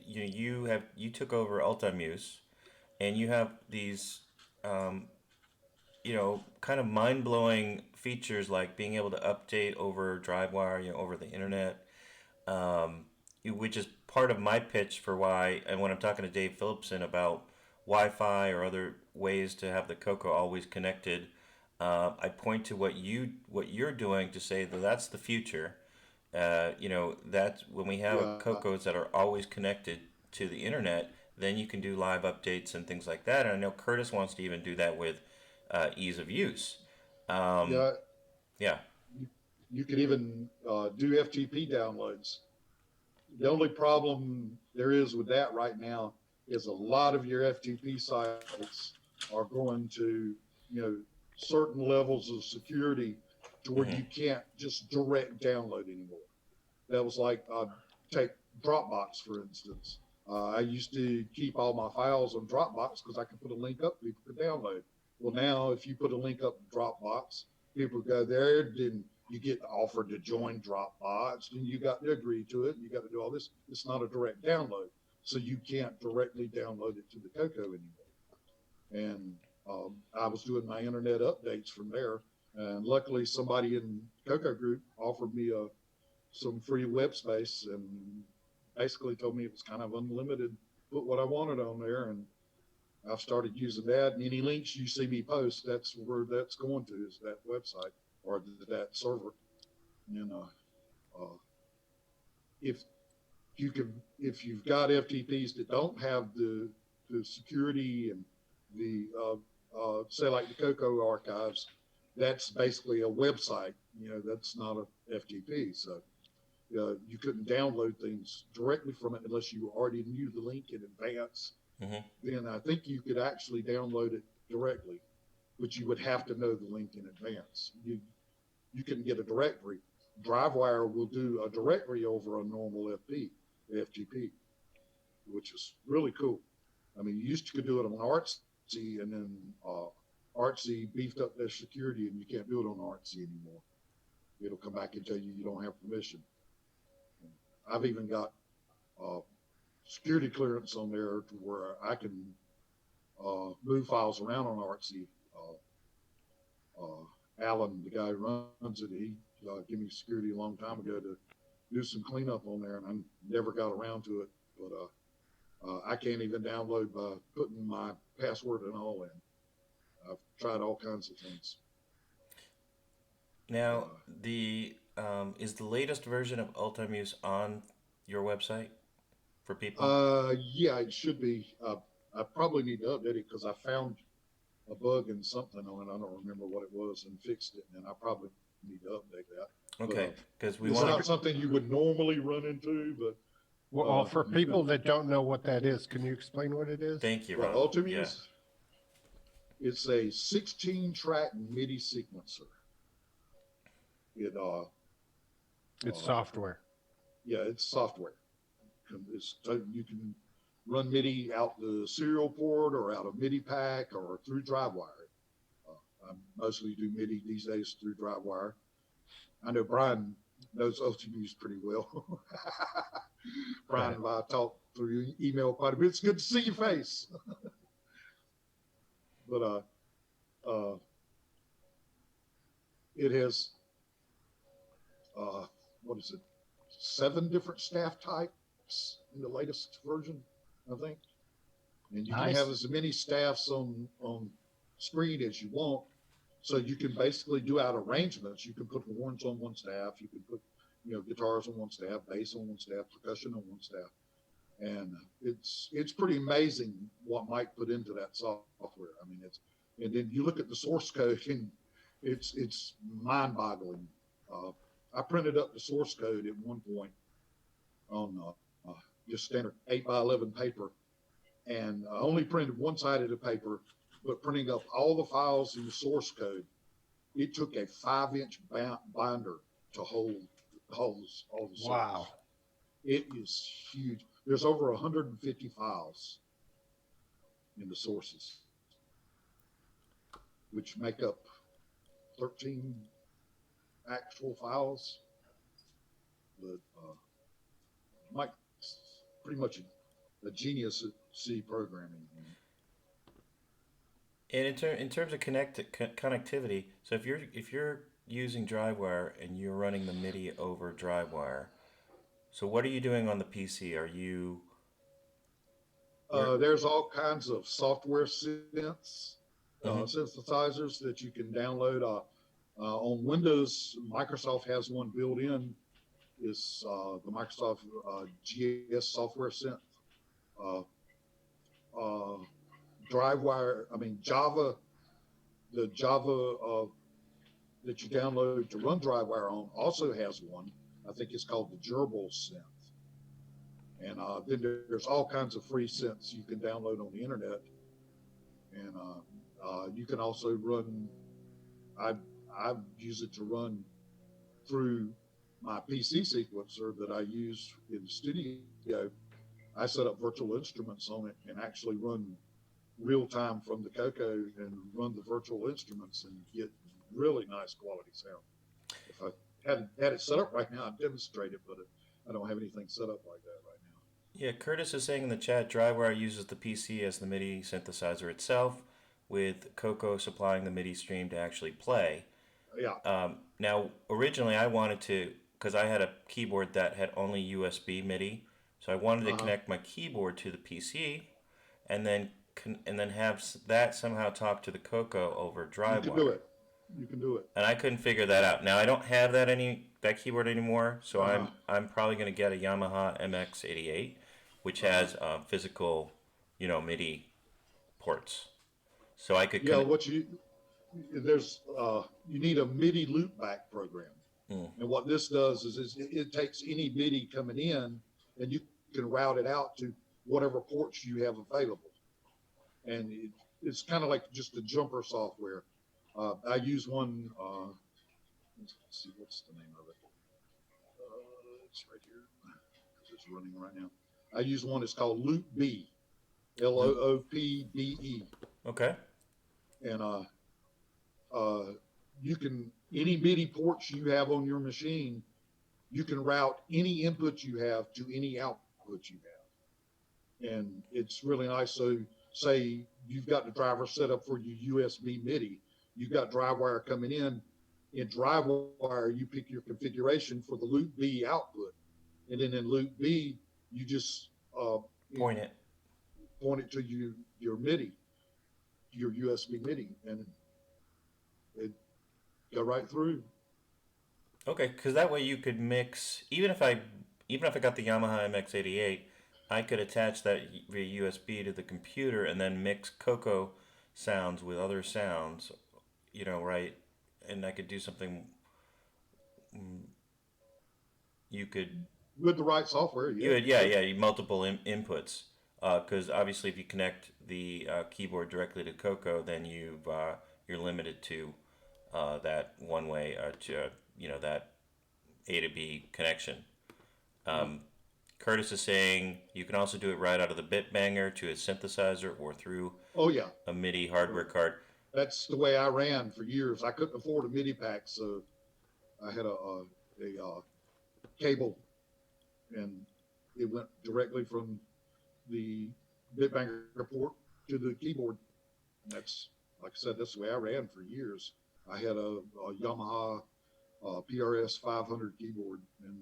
you took over Ultimuse, and you have these, kind of mind-blowing features like being able to update over DriveWire, over the internet, which is part of my pitch for why, and when I'm talking to Dave Phillipson about Wi-Fi or other ways to have the CoCo always connected, I point to what you're doing to say that that's the future. That's when we have CoCos that are always connected to the internet, then you can do live updates and things like that. And I know Curtis wants to even do that with ease of use. Yeah, Yeah. you could even do FTP downloads. The only problem there is with that right now is a lot of your FTP sites are going to, certain levels of security to where you can't just direct download anymore. That was like, take Dropbox, for instance. I used to keep all my files on Dropbox because I could put a link up, people could download. Well, now if you put a link up in Dropbox, people go there, then you get offered to join Dropbox, and you got to agree to it. You got to do all this. It's not a direct download, so you can't directly download it to the CoCo anymore. And I was doing my internet updates from there, and luckily somebody in CoCo group offered me some free web space and basically told me it was kind of unlimited, put what I wanted on there, and I've started using that. And any links you see me post, that's where that's going to, is that website or that server. And if you've got FTPs that don't have the security and the say like the CoCo archives, that's basically a website. That's not a FTP. So you couldn't download things directly from it unless you already knew the link in advance. Then I think you could actually download it directly, but you would have to know the link in advance. You couldn't get a directory. DriveWire will do a directory over a normal FTP, which is really cool. I mean, you used to could do it on Artsy, and then Artsy beefed up their security, and you can't do it on Artsy anymore. It'll come back and tell you you don't have permission. I've even got security clearance on there to where I can move files around on Artsy. Alan, the guy who runs it, he gave me security a long time ago to do some cleanup on there, and I never got around to it. But I can't even download by putting my password and all in. I've tried all kinds of things. Now, is the latest version of Ultimuse on your website for people? Yeah, it should be. I probably need to update it because I found a bug in something on it. I don't remember what it was, and fixed it, and I probably need to update that. Okay, because it's not something you would normally run into, but well, for people that don't know what that is, can you explain what it is? Thank you, Ron. Ron. Ultimuse, it's a 16-track MIDI sequencer. It's software. Yeah, it's software. You can run MIDI out the serial port or out of MIDI pack or through DriveWire. I mostly do MIDI these days through DriveWire. I know Brian knows Ultimuse pretty well. Brian and I talk through email quite a bit. It's good to see your face. But it has what is it? 7 different staff types in the latest version, I think. And you can have as many staffs on screen as you want. So you can basically do out arrangements. You can put horns on one staff. You can put, guitars on one staff, bass on one staff, percussion on one staff. And it's pretty amazing what Mike put into that software. I mean, and then you look at the source code and it's mind-boggling. I printed up the source code at one point on just standard 8x11 paper, and I only printed one side of the paper, but printing up all the files in the source code, it took a 5-inch binder to hold all the sources. Wow. It is huge. There's over 150 files in the sources, which make up 13 actual files. But Mike's pretty much a genius at C programming. And in terms of connectivity, so if you're using DriveWire and you're running the MIDI over DriveWire, so what are you doing on the PC? Are you? There's all kinds of software synthesizers that you can download. On Windows, Microsoft has one built in. Is the Microsoft GS software synth, uh, uh, DriveWire. I mean Java. The Java that you download to run DriveWire on also has one. I think it's called the Gerbil synth. And then there's all kinds of free synths you can download on the internet. And you can also run. I use it to run through my PC sequencer that I use in the studio. I set up virtual instruments on it and actually run real time from the CoCo and run the virtual instruments and get really nice quality sound. If I hadn't had it set up right now, I'd demonstrate it, but I don't have anything set up like that right now. Yeah, Curtis is saying in the chat, DriveWire uses the PC as the MIDI synthesizer itself, with CoCo supplying the MIDI stream to actually play. Yeah. Now, originally I wanted to, because I had a keyboard that had only USB MIDI, so I wanted to connect my keyboard to the PC, and then have that somehow talk to the CoCo over DriveWire. You can do it. You can do it. And I couldn't figure that out. Now I don't have that keyboard anymore, so I'm probably going to get a Yamaha MX88, which has physical, MIDI ports. So I could. You need a MIDI loopback program, and what this does is it takes any MIDI coming in, and you can route it out to whatever ports you have available, and it's kind of like just a jumper software. I use one. Let's see, what's the name of it? It's right here. It's running right now. I use one. It's called Loop B, LOOPBE. Okay. And you can, any MIDI ports you have on your machine, you can route any input you have to any output you have, and it's really nice. So, say you've got the driver set up for your USB MIDI. You've got DriveWire coming in. In DriveWire, you pick your configuration for the Loop B output. And then in Loop B, you just point it to your MIDI, your USB MIDI, and it go right through. Okay, because that way you could mix, even if I got the Yamaha MX88, I could attach that via USB to the computer and then mix CoCo sounds with other sounds, right? And I could do something. You could with the right software. Multiple inputs. Because obviously, if you connect the keyboard directly to CoCo, then you're limited to that one way, that A to B connection. Curtis is saying you can also do it right out of the Bitbanger to a synthesizer or through a MIDI hardware card. That's the way I ran for years. I couldn't afford a MIDI pack, so I had a cable, and it went directly from the Bitbanger port to the keyboard. And that's, like I said, that's the way I ran for years. I had a Yamaha PRS 500 keyboard, and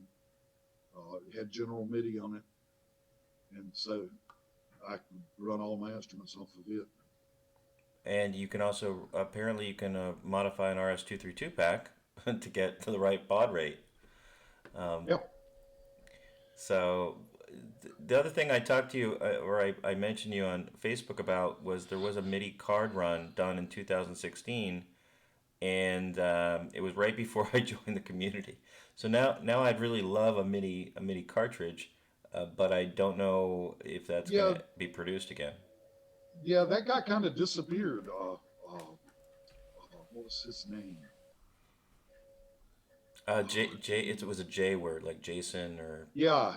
it had general MIDI on it, and so I could run all my instruments off of it. And you can also, apparently you can modify an RS-232 pack to get to the right baud rate. So the other thing I talked to you, or I mentioned you on Facebook about, was there was a MIDI card run done in 2016, and it was right before I joined the community. So now I'd really love a MIDI cartridge, but I don't know if that's going to be produced again. Yeah, that guy kind of disappeared. What was his name? It was a J word, like Jason or. Yeah.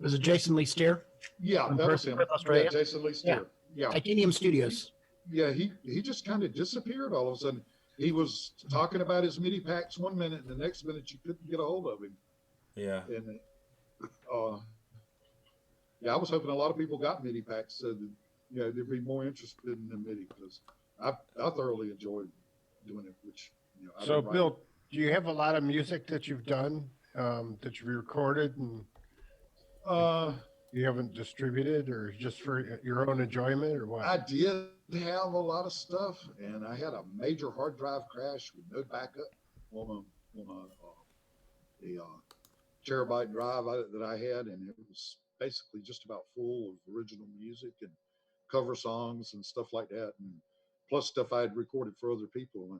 Was it Jason Lee Steer? Yeah, that was him. Australia? Yeah, Jason Lee Steer. Yeah. Titanium Studios. Yeah, he just kind of disappeared all of a sudden. He was talking about his MIDI packs one minute, and the next minute you couldn't get a hold of him. Yeah. And I was hoping a lot of people got MIDI packs so that they'd be more interested in the MIDI, because I thoroughly enjoyed doing it. Which so Bill, do you have a lot of music that you've done that you've recorded and you haven't distributed, or just for your own enjoyment, or what? I did have a lot of stuff, and I had a major hard drive crash with no backup on a terabyte drive that I had, and it was basically just about full of original music and cover songs and stuff like that, and plus stuff I had recorded for other people,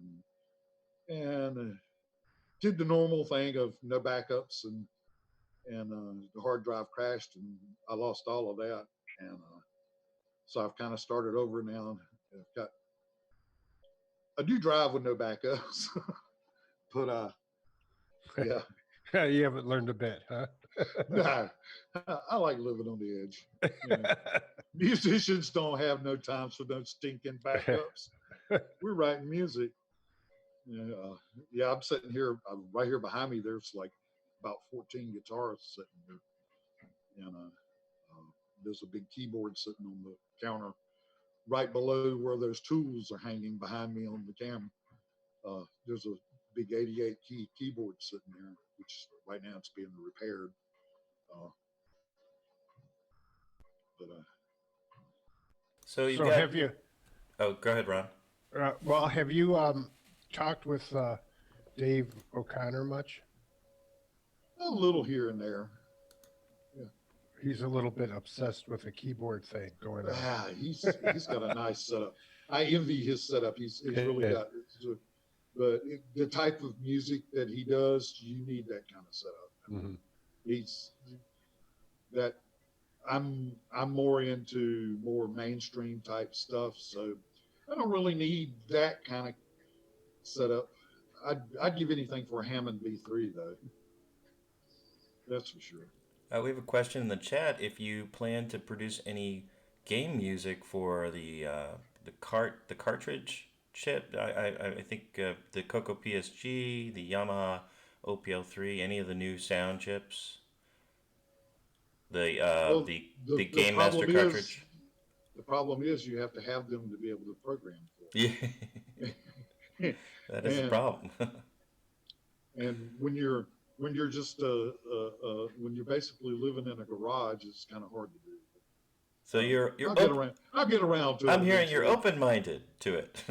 and did the normal thing of no backups, and the hard drive crashed and I lost all of that, and so I've kind of started over now. I've got a new drive with no backups, but yeah. You haven't learned a bit, huh? Nah, I like living on the edge. You know, musicians don't have no time for no stinking backups. We're writing music. Yeah, I'm sitting here, right here behind me. There's like about 14 guitars sitting here, and there's a big keyboard sitting on the counter right below where those tools are hanging behind me on the camera. There's a big 88 key keyboard sitting there, which right now it's being repaired. So you So got. have you? Oh, go ahead, Ron. Well, have you talked with Dave O'Connor much? A little here and there. He's a little bit obsessed with the keyboard thing going on. Ah, he's got a nice setup. I envy his setup. He's really got. But the type of music that he does, you need that kind of setup. Mm-hmm. He's that. I'm more into more mainstream type stuff, so I don't really need that kind of setup. I'd give anything for a Hammond B3 though. That's for sure. We have a question in the chat. If you plan to produce any game music for the cartridge chip, I think the CoCo PSG, the Yamaha OPL3, any of the new sound chips, the Game Master cartridge. The problem is you have to have them to be able to program for. Yeah, that is the problem. And when you're just when you're basically living in a garage, it's kind of hard to do. So you're I'll get around to it. I'm hearing you're open-minded to it.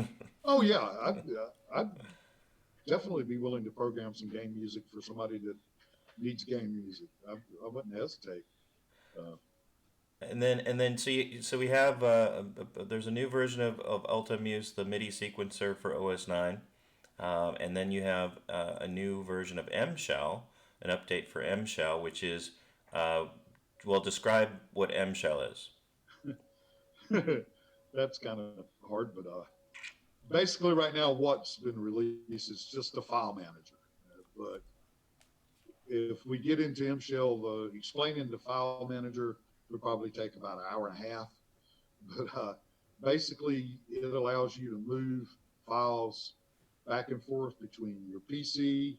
Oh yeah, I'd definitely be willing to program some game music for somebody that needs game music. I wouldn't hesitate. And then so we have there's a new version of Ultimuse, the MIDI sequencer for OS 9. And then you have a new version of M Shell, an update for M Shell, which is, describe what M Shell is. That's kind of hard, but basically right now what's been released is just a file manager. But if we get into M Shell, explaining the file manager would probably take about an hour and a half. But basically it allows you to move files back and forth between your PC,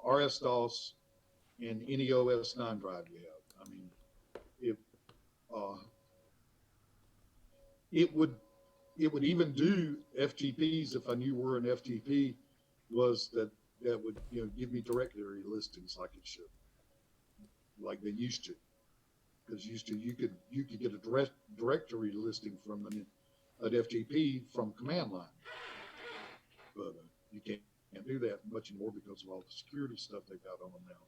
RS-DOS, and any OS 9 drive you have. I mean, it would even do FTPs if I knew where an FTP was that would give me directory listings like it should, like they used to. Because you could get a directory listing from an FTP from command line. But you can't do that much anymore because of all the security stuff they've got on them now.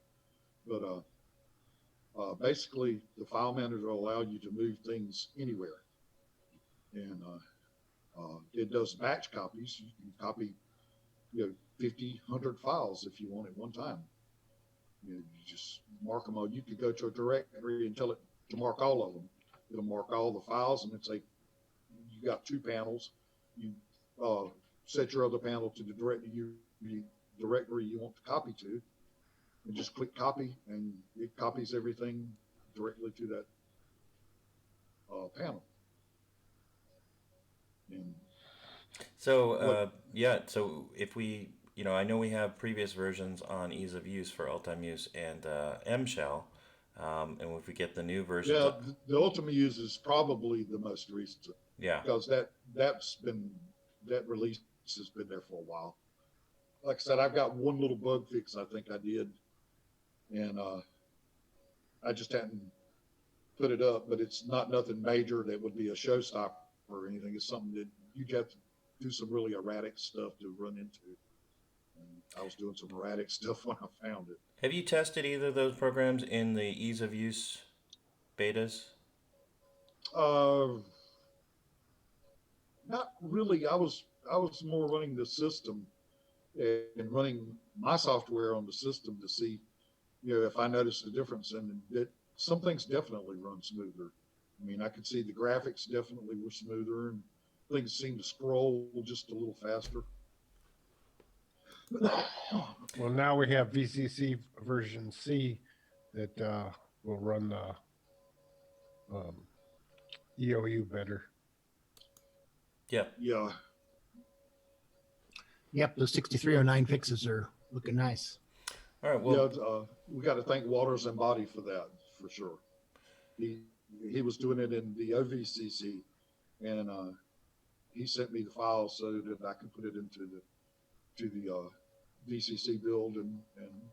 But basically, the file manager will allow you to move things anywhere, and it does batch copies. You can copy, 50, 100 files if you want at one time. You just mark them all. You could go to a directory and tell it to mark all of them. It'll mark all the files, and it's like you got 2 panels. You set your other panel to the directory you want to copy to, and just click copy, and it copies everything directly to that panel. And so so if we, I know we have previous versions on ease of use for Ultimuse and M Shell, and if we get the new version, the Ultimuse is probably the most recent. Yeah, because that release has been there for a while. Like I said, I've got one little bug fix I think I did, and I just hadn't put it up, but it's not nothing major that would be a showstopper or anything. It's something that you have to do some really erratic stuff to run into. I was doing some erratic stuff when I found it. Have you tested either of those programs in the ease of use betas? Not really. I was more running the system and running my software on the system to see, if I noticed a difference, and that some things definitely run smoother. I mean, I could see the graphics definitely were smoother, and things seemed to scroll just a little faster. Well, now we have VCC version C that will run the EOU better. Yep. Yeah. Yep, those 6309 fixes are looking nice. All right. Well, yeah, we got to thank Waters and Body for that, for sure. He was doing it in the OVCC, and he sent me the file so that I could put it into the VCC build and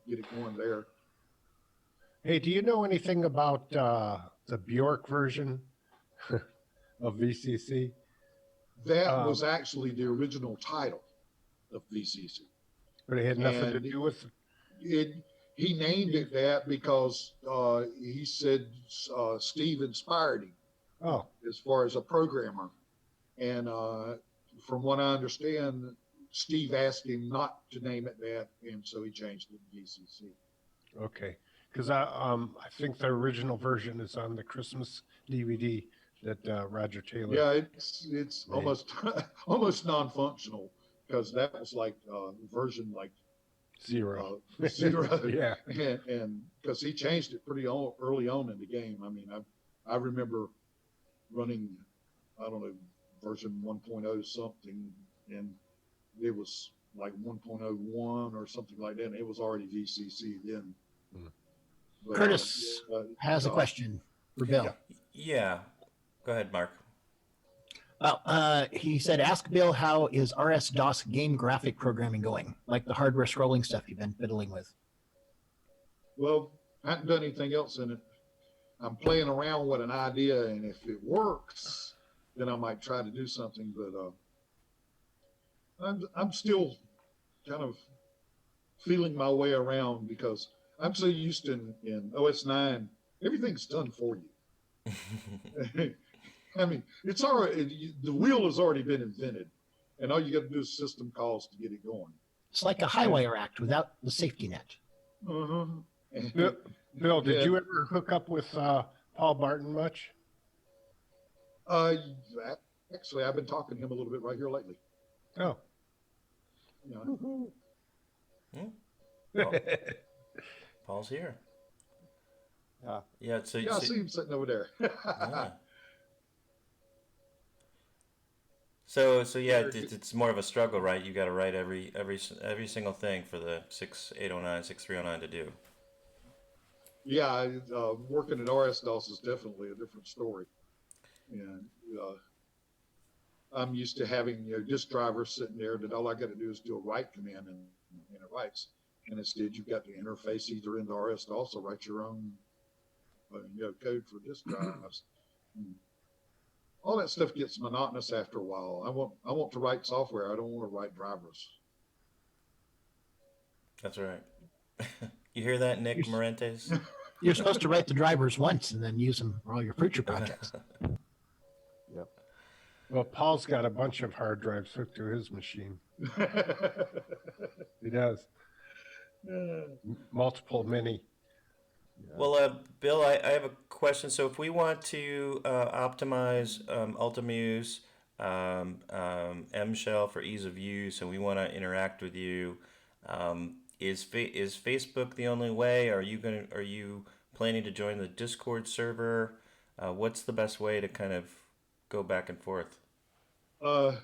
get it going there. Hey, do you know anything about the Bjork version of VCC? That was actually the original title of VCC. But it had nothing to do with it. He named it that because he said Steve inspired him. Oh. As far as a programmer. And from what I understand, Steve asked him not to name it that, and so he changed it to VCC. Okay. Because I think the original version is on the Christmas DVD that Roger Taylor. Yeah, it's almost almost non-functional, because that was like version like zero. Yeah, and because he changed it pretty early on in the game. I mean, I remember running, I don't know, version 1.0 something, and it was like 1.01 or something like that. And it was already VCC then. But, Curtis has a question for Bill. Yeah. Go ahead, Mark. Well, he said, ask Bill, how is RS-DOS game graphic programming going? Like the hardware scrolling stuff you've been fiddling with. Well, I haven't done anything else in it. I'm playing around with an idea, and if it works, then I might try to do something. But I'm still kind of feeling my way around, because I'm so used to in OS 9, everything's done for you. I mean, it's already, the wheel has already been invented, and all you got to do is system calls to get it going. It's like a high-wire act without the safety net. Bill, did you ever hook up with Paul Barton much? Actually, I've been talking to him a little bit right here lately. Oh. Paul's here. Yeah. Yeah. So I see him sitting over there. Yeah. So yeah, it's more of a struggle, right? You got to write every single thing for the 6809, 6309 to do. Yeah, working at RS-DOS is definitely a different story. And I'm used to having disk drivers sitting there that all I got to do is do a write command and it writes. And instead, you've got to interface either into RS-DOS or write your own code for disk drives. All that stuff gets monotonous after a while. I want to write software. I don't want to write drivers. That's right. You hear that, Nick Morentes? You're supposed to write the drivers once and then use them for all your future projects. Yep. Well, Paul's got a bunch of hard drives hooked to his machine. He does. Multiple mini. Yeah. Well, Bill, I have a question. So if we want to optimize Ultimuse, M-Shell for ease of use, and we want to interact with you, is Facebook the only way? Are you planning to join the Discord server? What's the best way to kind of go back and forth? I'm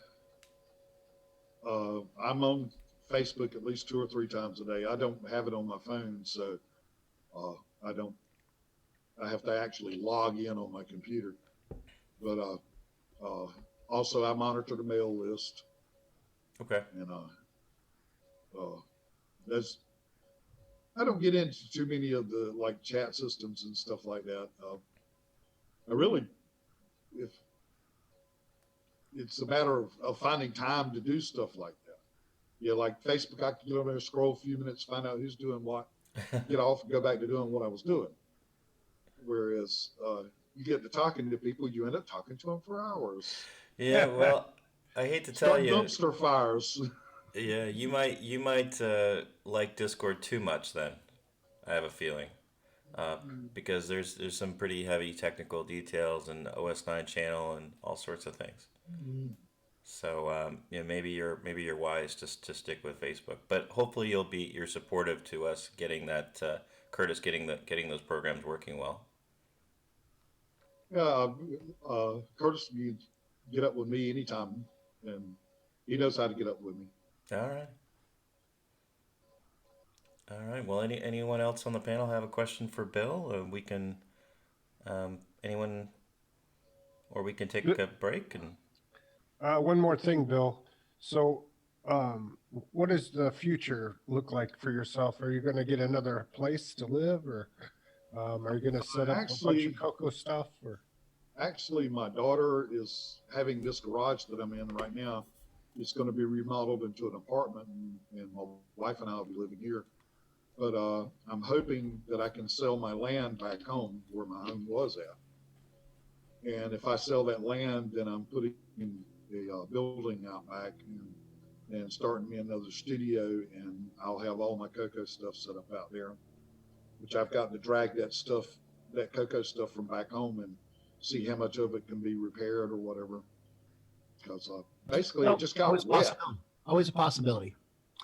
on Facebook at least 2 or 3 times a day. I don't have it on my phone, so I have to actually log in on my computer. But also I monitor the mail list. Okay. And I don't get into too many of the like chat systems and stuff like that. If it's a matter of finding time to do stuff like that. Yeah, like Facebook, I could get over there, scroll a few minutes, find out who's doing what, get off and go back to doing what I was doing. Whereas you get to talking to people, you end up talking to them for hours. Yeah, well, I hate to tell Start you. dumpster fires. Yeah, you might like Discord too much then. I have a feeling. Because there's some pretty heavy technical details and OS 9 channel and all sorts of things. So maybe you're wise to stick with Facebook, but hopefully you're supportive to us getting that Curtis getting those programs working well. Yeah, Curtis, you get up with me anytime, and he knows how to get up with me. All right. Well, anyone else on the panel have a question for Bill? We can anyone, or we can take a break and. One more thing, Bill. So, what does the future look like for yourself? Are you going to get another place to live, or are you going to set up a bunch of CoCo stuff? Or actually, my daughter is having this garage that I'm in right now. It's going to be remodeled into an apartment, and my wife and I will be living here. But I'm hoping that I can sell my land back home where my home was at. And if I sell that land, then I'm putting a building out back and starting me another studio, and I'll have all my CoCo stuff set up out there, which I've got to drag that CoCo stuff from back home and see how much of it can be repaired or whatever. Because basically it just got wet. Always a possibility.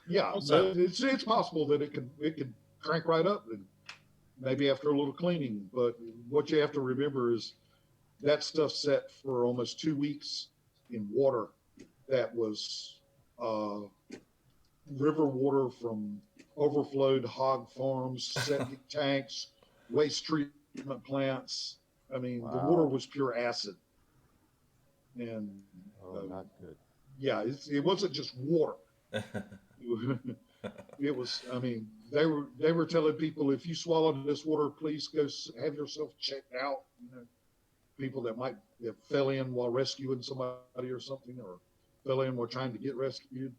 Yeah, Also, it's possible that it could crank right up, and maybe after a little cleaning. But what you have to remember is that stuff set for almost 2 weeks in water that was river water from overflowed hog farms, septic tanks, waste treatment plants. I mean, the water was pure acid. And not good. Yeah, it wasn't just water. It was, I mean, they were telling people, if you swallowed this water, please go have yourself checked out. People that might have fell in while rescuing somebody or something, or fell in while trying to get rescued.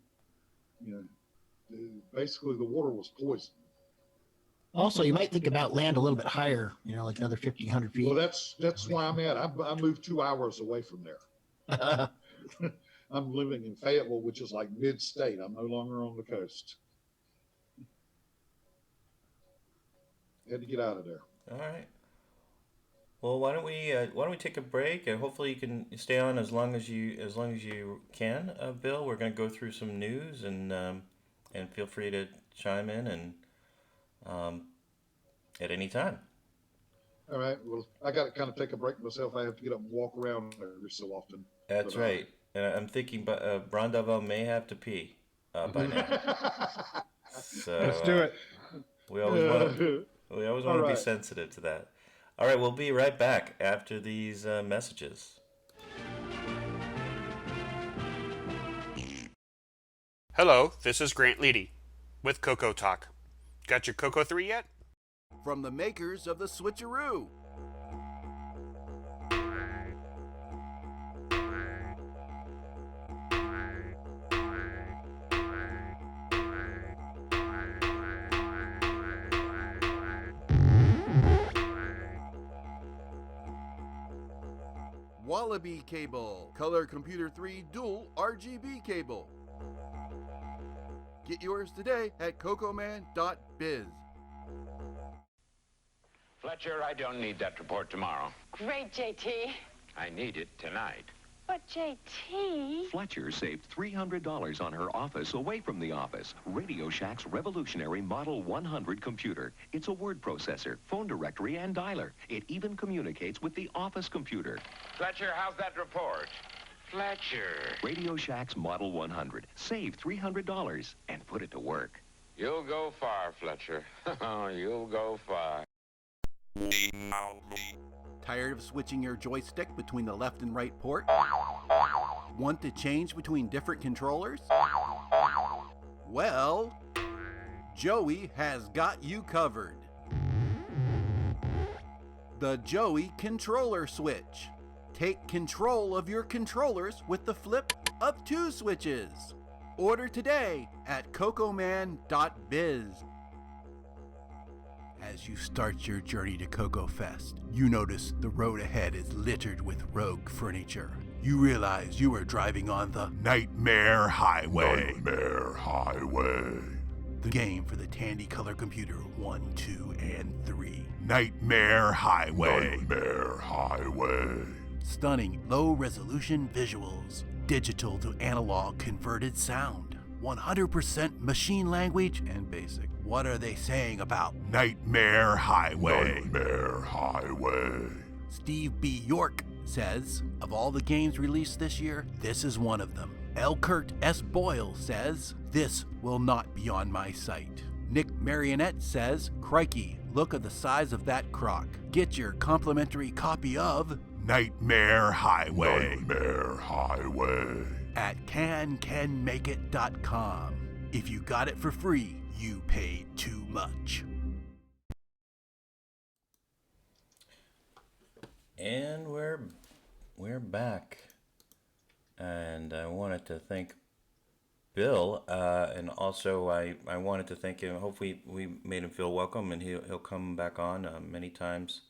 Basically the water was poison. also, you might think about land a little bit higher, like another 1,500 feet. Well, that's why I'm at. I moved 2 hours away from there. I'm living in Fayetteville, which is like mid-state. I'm no longer on the coast. Had to get out of there. All right. Well, why don't we take a break, and hopefully you can stay on as long as you can, Bill. We're going to go through some news, and feel free to chime in and at any time. All right. Well, I got to kind of take a break myself. I have to get up and walk around every so often. That's right. And I'm thinking, Brandavo may have to pee by now. So let's do it. We always want to be sensitive to that. All right, we'll be right back after these messages. Hello, this is Grant Leedy with CoCoTALK. Got your Coco 3 yet? From the makers of the Switcheroo. Wallaby cable, Color Computer 3 dual RGB cable. Get yours today at cocoman.biz. Fletcher, I don't need that report tomorrow. Great, JT. I need it tonight. But JT... Fletcher saved $300 on her office away from the office. Radio Shack's revolutionary Model 100 computer. It's a word processor, phone directory, and dialer. It even communicates with the office computer. Fletcher, how's that report? Fletcher. Radio Shack's Model 100. Save $300 and put it to work. You'll go far, Fletcher. You'll go far. Tired of switching your joystick between the left and right port? Want to change between different controllers? Well, Joey has got you covered. The Joey Controller Switch. Take control of your controllers with the flip of 2 switches. Order today at cocoman.biz. As you start your journey to Coco Fest, you notice the road ahead is littered with rogue furniture. You realize you are driving on the Nightmare Highway. Nightmare Highway. The game for the Tandy Color Computer 1, 2, and 3. Nightmare Highway. Nightmare Highway. Stunning low-resolution visuals. Digital to analog converted sound. 100% machine language and basic. What are they saying about Nightmare Highway? Nightmare Highway. Steve B. York says, of all the games released this year, this is one of them. L. Kurt S. Boyle says, this will not be on my site. Nick Marionette says, crikey, look at the size of that crock. Get your complimentary copy of Nightmare Highway. Nightmare Highway. At cancanmakeit.com. If you got it for free, you paid too much. And we're back. And I wanted to thank Bill, and also I wanted to thank him. Hopefully we made him feel welcome, and he'll come back on many times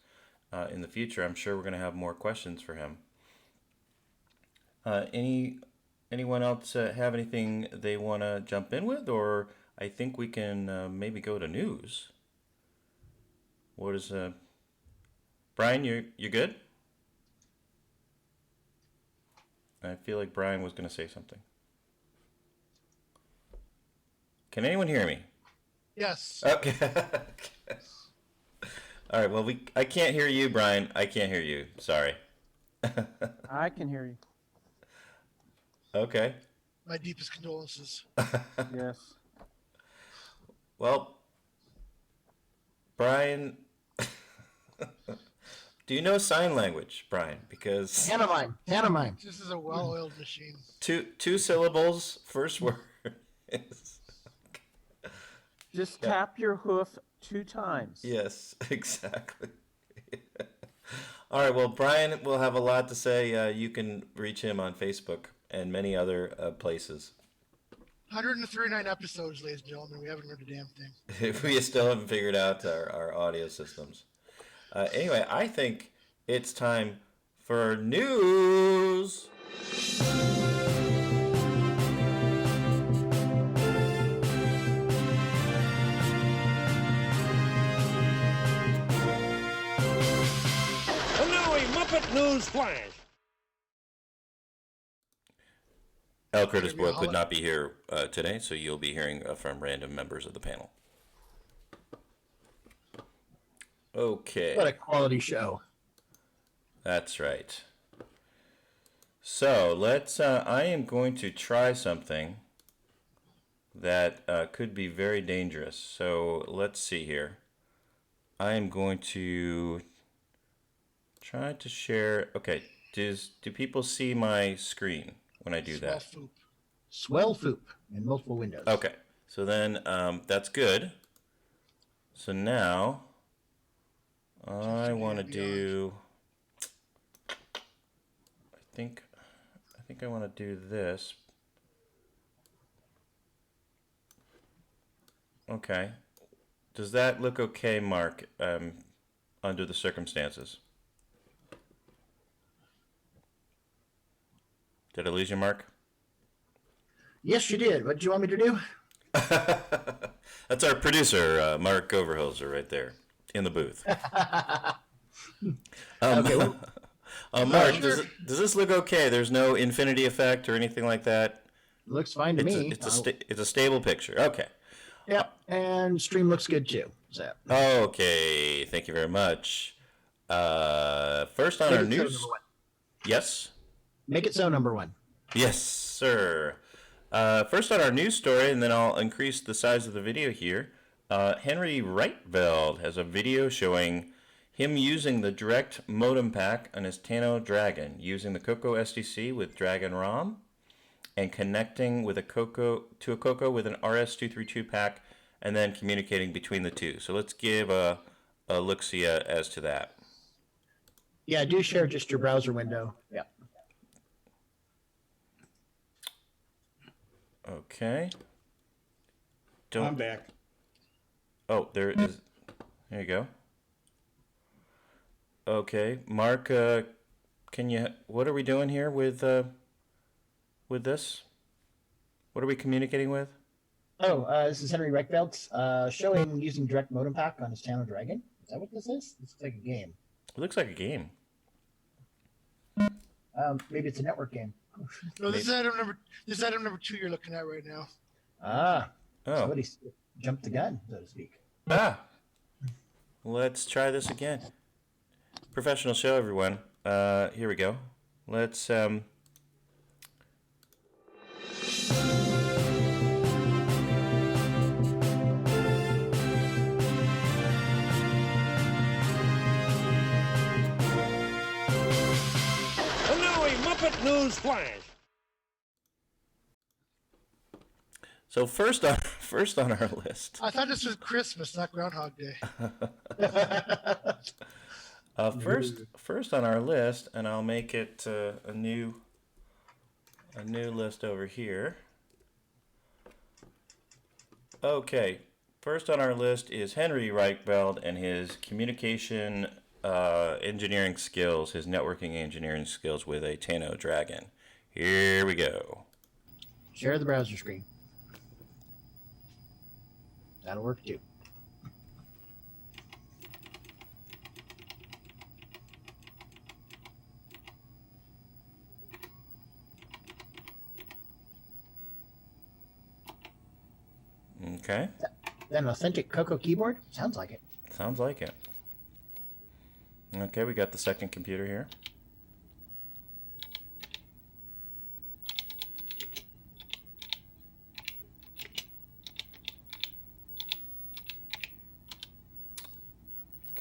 in the future. I'm sure we're going to have more questions for him. Anyone else have anything they want to jump in with, or I think we can maybe go to news. What is Brian? You good? I feel like Brian was going to say something. Can anyone hear me? Yes. Okay. All right. Well, I can't hear you, Brian. I can't hear you. Sorry. I can hear you. Okay. My deepest condolences. Yes. Well, Brian, do you know sign language, Brian? Because Pantomime. This is a well-oiled machine. Two syllables, first word. Just tap your hoof 2 times. Yes, exactly. All right. Well, Brian will have a lot to say. You can reach him on Facebook and many other places. 139 episodes, ladies and gentlemen. We haven't heard a damn thing. We still haven't figured out our audio systems. Anyway, I think it's time for news. And now a Muppet News Flash. L. Curtis Boyle could not be here today, so you'll be hearing from random members of the panel. Okay. What a quality show. That's right. So let's. I am going to try something that could be very dangerous. So let's see here. I am going to try to share. Okay. Do people see my screen when I do that? Swell foop in multiple windows. Okay. So then that's good. So now I want to do. I think I want to do this. Okay. Does that look okay, Mark, under the circumstances? Did I lose you, Mark? Yes, you did. What did you want me to do? That's our producer, Mark Overholzer, right there in the booth. Okay, well, Mark, does this look okay? There's no infinity effect or anything like that? Looks fine to me. It's a stable picture. Okay. Yep, and stream looks good too. So. Okay, thank you very much. First on our news. Yes? Make it so, number one. Yes, sir. First on our news story, and then I'll increase the size of the video here. Henry Reitveld has a video showing him using the direct modem pack on his Tano Dragon, using the CoCo SDC with Dragon ROM, and connecting with a CoCo with an RS-232 pack, and then communicating between the two. So let's give a look-see as to that. Yeah, do share just your browser window. Yeah. Okay. I'm back. Oh, there is. There you go. Okay, Mark. Can you? What are we doing here with this? What are we communicating with? Oh, this is Henry Reichbelt, showing using direct modem pack on his Channel Dragon. Is that what this is? This looks like a game. It looks like a game. Maybe it's a network game. No, this is item number. This is item number 2 you're looking at right now. Ah. Oh. Somebody jumped the gun, so to speak. Ah. Let's try this again. Professional show, everyone. Here we go. Let's And now a Muppet News Flash. So first on our list. I thought this was Christmas, not Groundhog Day. First on our list, and I'll make it a new list over here. Okay, first on our list is Henry Reichbeld and his communication engineering skills, his networking engineering skills with a Tano Dragon. Here we go. Share the browser screen. That'll work too. Okay. An authentic CoCo keyboard? Sounds like it. Sounds like it. Okay, we got the second computer here.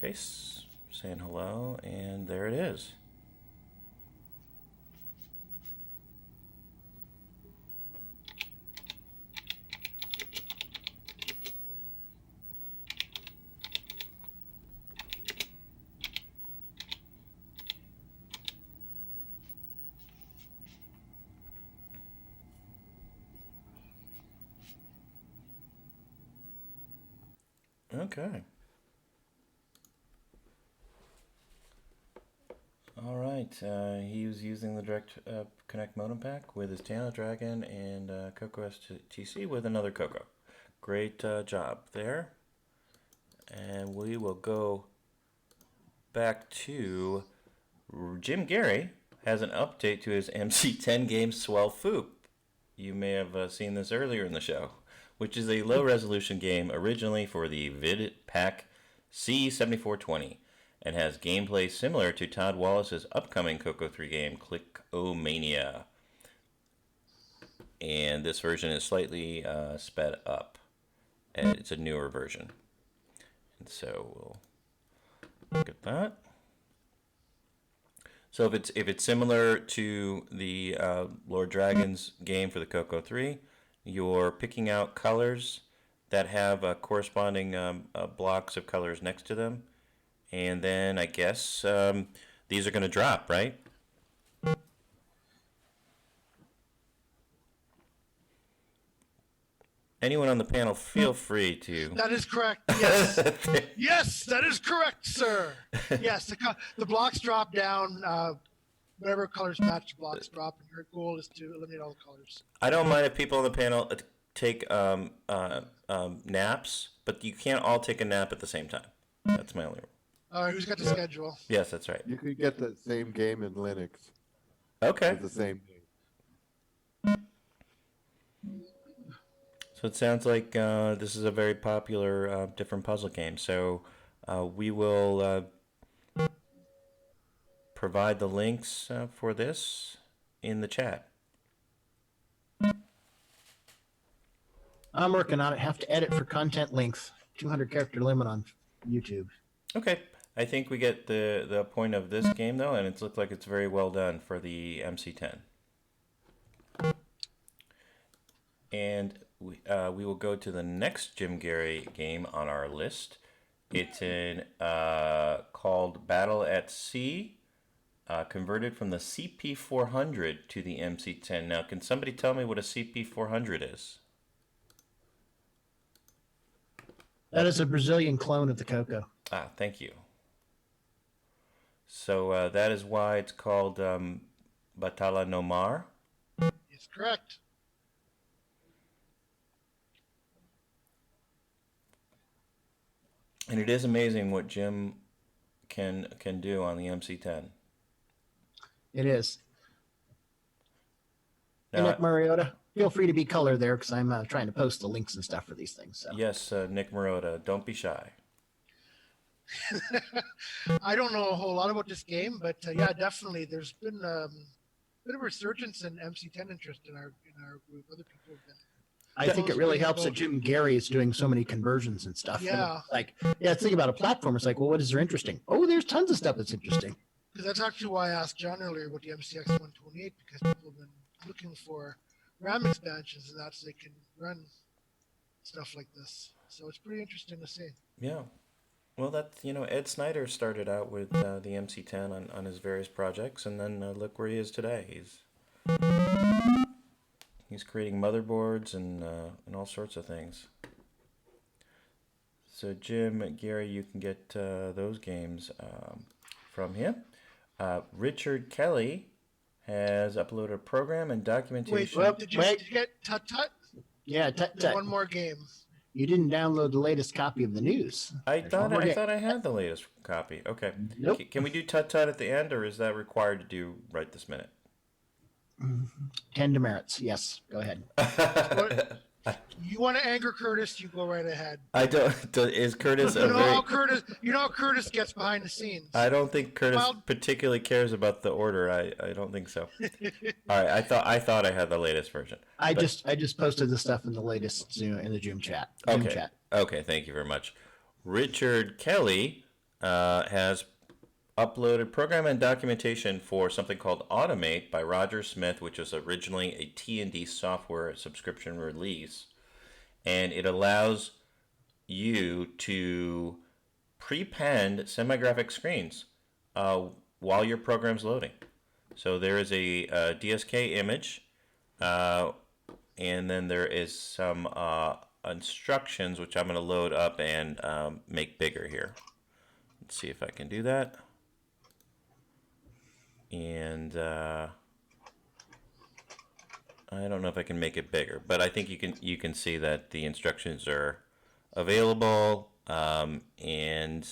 Okay, saying hello, and there it is. Okay. All right. He was using the Direct Connect modem pack with his Tano Dragon and CoCo STC with another CoCo. Great job there. And we will go back to Jim Gary has an update to his MC10 game Swell Foop. You may have seen this earlier in the show, which is a low-resolution game originally for the VidPack C7420 and has gameplay similar to Todd Wallace's upcoming CoCo 3 game, Click-O-Mania. And this version is slightly sped up, and it's a newer version. And so we'll look at that. So if it's similar to the Lord Dragon's game for the CoCo 3, you're picking out colors that have corresponding blocks of colors next to them. And then I guess these are going to drop, right? Anyone on the panel, feel free to... That is correct, yes. Yes, that is correct, sir. Yes, the blocks drop down. Whatever colors match, the blocks drop. And your goal is to eliminate all the colors. I don't mind if people on the panel take naps, but you can't all take a nap at the same time. That's my only rule. All right, who's got the schedule? Yes, that's right. You could get the same game in Linux. Okay. It's the same game. So it sounds like this is a very popular different puzzle game. So we will provide the links for this in the chat. I'm working on it. Have to edit for content length. 200 character limit on YouTube. Okay. I think we get the point of this game, though, and it looks like it's very well done for the MC10. And we will go to the next Jim Gary game on our list. It's called Battle at Sea. converted from the CP400 to the MC10. Now, can somebody tell me what a CP400 is? That is a Brazilian clone of the CoCo. Ah, thank you. So that is why it's called Batalha no Mar. It's correct. And it is amazing what Jim can do on the MC10. It is. Now, Hey, Nick Mariota, feel free to be color there because I'm trying to post the links and stuff for these things. So. Yes, Nick Marotta, don't be shy. I don't know a whole lot about this game, but yeah, definitely. There's been a bit of resurgence in MC10 interest in our group. Other people have been. I think it really helps that Jim Gary is doing so many conversions and stuff. Yeah. Think about a platform. It's like, well, what is there interesting? Oh, there's tons of stuff that's interesting. Because that's actually why I asked John earlier about the MCX 128, because people have been looking for RAM expansions and that so they can run stuff like this. So it's pretty interesting to see. Yeah. Well, Ed Snyder started out with the MC10 on his various projects, and then look where he is today. He's creating motherboards and all sorts of things. So Jim, Gary, you can get those games from him. Richard Kelly has uploaded a program and documentation. Wait, did you get Tut Tut? Yeah, Tut Tut. One more game. You didn't download the latest copy of the news. I thought I had the latest copy. Okay. Nope. Can we do Tut Tut at the end, or is that required to do right this minute? 10 demerits. Yes, go ahead. You want to anger Curtis? You go right ahead. I don't. Is Curtis you know how Curtis gets behind the scenes. I don't think Curtis particularly cares about the order. I don't think so. All right. I thought I had the latest version. I just posted the stuff in the latest Zoom in the Zoom chat. Okay. Thank you very much. Richard Kelly has uploaded program and documentation for something called Automate by Roger Smith, which was originally a T&D software subscription release. And it allows you to prepend semi-graphic screens while your program's loading. So there is a DSK image, and then there is some instructions, which I'm going to load up and make bigger here. Let's see if I can do that. And I don't know if I can make it bigger, but I think you can see that the instructions are available, and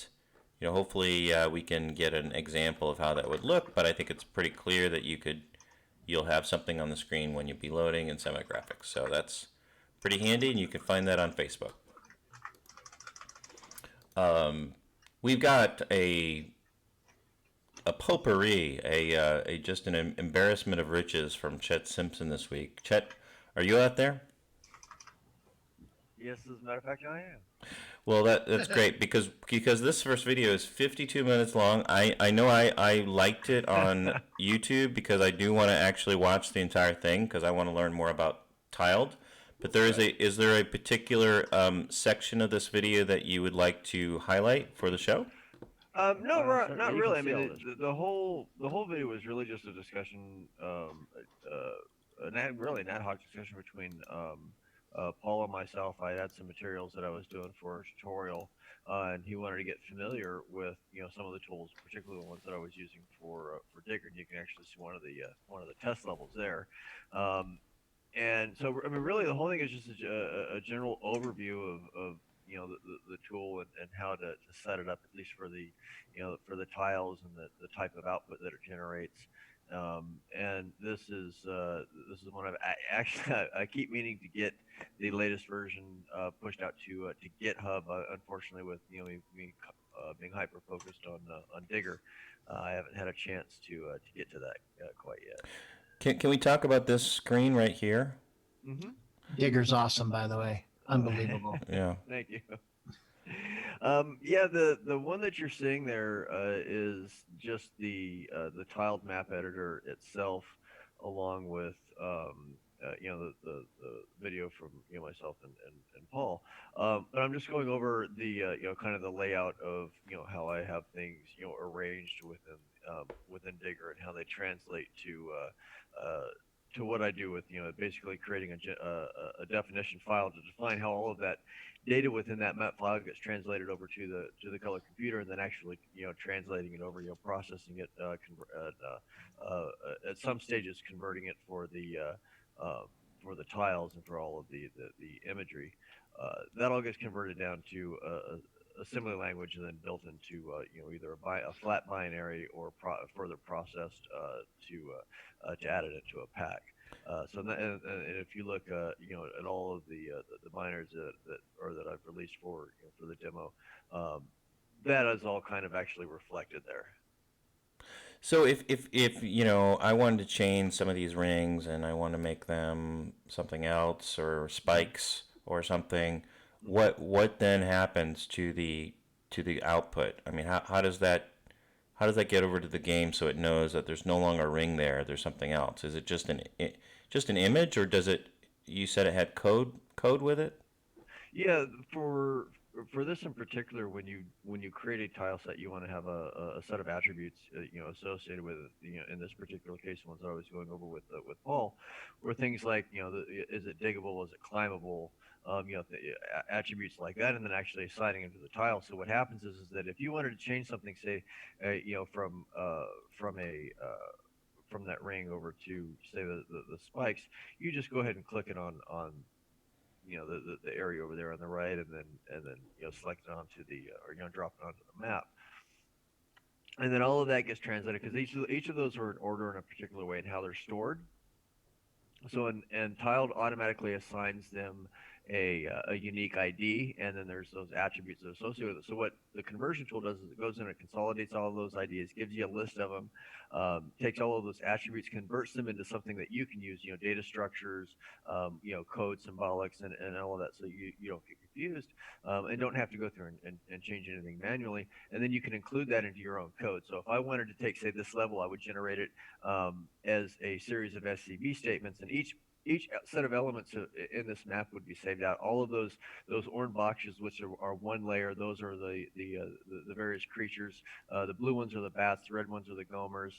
hopefully we can get an example of how that would look. But I think it's pretty clear that you'll have something on the screen when you be loading in semi-graphics. So that's pretty handy, and you can find that on Facebook. We've got a potpourri, just an embarrassment of riches from Chet Simpson this week. Chet, are you out there? Yes, as a matter of fact, I am. Well, that's great because this first video is 52 minutes long. I know I liked it on YouTube because I do want to actually watch the entire thing because I want to learn more about tiled. But is there a particular section of this video that you would like to highlight for the show? No, not really. I mean, the whole video was really just a discussion, really an ad hoc discussion between Paul and myself. I had some materials that I was doing for a tutorial, and he wanted to get familiar with some of the tools, particularly the ones that I was using for Digger. And you can actually see one of the test levels there. And so, I mean, really, the whole thing is just a general overview of the tool and how to set it up, at least for the tiles and the type of output that it generates. And this is one of I keep meaning to get the latest version pushed out to GitHub. Unfortunately, with me being hyper focused on Digger, I haven't had a chance to get to that quite yet. Can we talk about this screen right here? Mm-hmm. Digger's awesome, by the way. Unbelievable. Yeah. Thank you. The one that you're seeing there is just the tiled map editor itself, along with the video from myself and Paul. But I'm just going over the kind of the layout of how I have things arranged within Digger and how they translate to what I do with basically creating a definition file to define how all of that data within that map file gets translated over to the color computer, and then actually translating it over, processing it, at some stages converting it for the tiles and for all of the imagery. That all gets converted down to a similar language and then built into either a flat binary or further processed to add it into a pack. And if you look at all of the binaries that I've released for the demo, that is all kind of actually reflected there. So if I wanted to change some of these rings and I want to make them something else or spikes or something, what then happens to the output? I mean, how does that get over to the game so it knows that there's no longer a ring there, there's something else? Is it just an image, or does it? You said it had code with it? Yeah, for this in particular, when you create a tile set, you want to have a set of attributes associated with it. In this particular case, the ones I was going over with Paul, were things like is it diggable, is it climbable, attributes like that, and then actually assigning them to the tile. So what happens is that if you wanted to change something, say, from that ring over to say the spikes, you just go ahead and click it on the area over there on the right, and then select it onto or drop it onto the map. And then all of that gets translated because each of those are in order in a particular way and how they're stored. So and Tiled automatically assigns them a unique ID, and then there's those attributes that are associated with it. So what the conversion tool does is it goes in and consolidates all of those IDs, gives you a list of them, takes all of those attributes, converts them into something that you can use, data structures, code, symbolics, and all of that, so you don't get confused and don't have to go through and change anything manually. And then you can include that into your own code. So if I wanted to take, say, this level, I would generate it as a series of SCB statements, and each set of elements in this map would be saved out. All of those orange boxes, which are one layer, those are the various creatures. The blue ones are the bats. The red ones are the gomers.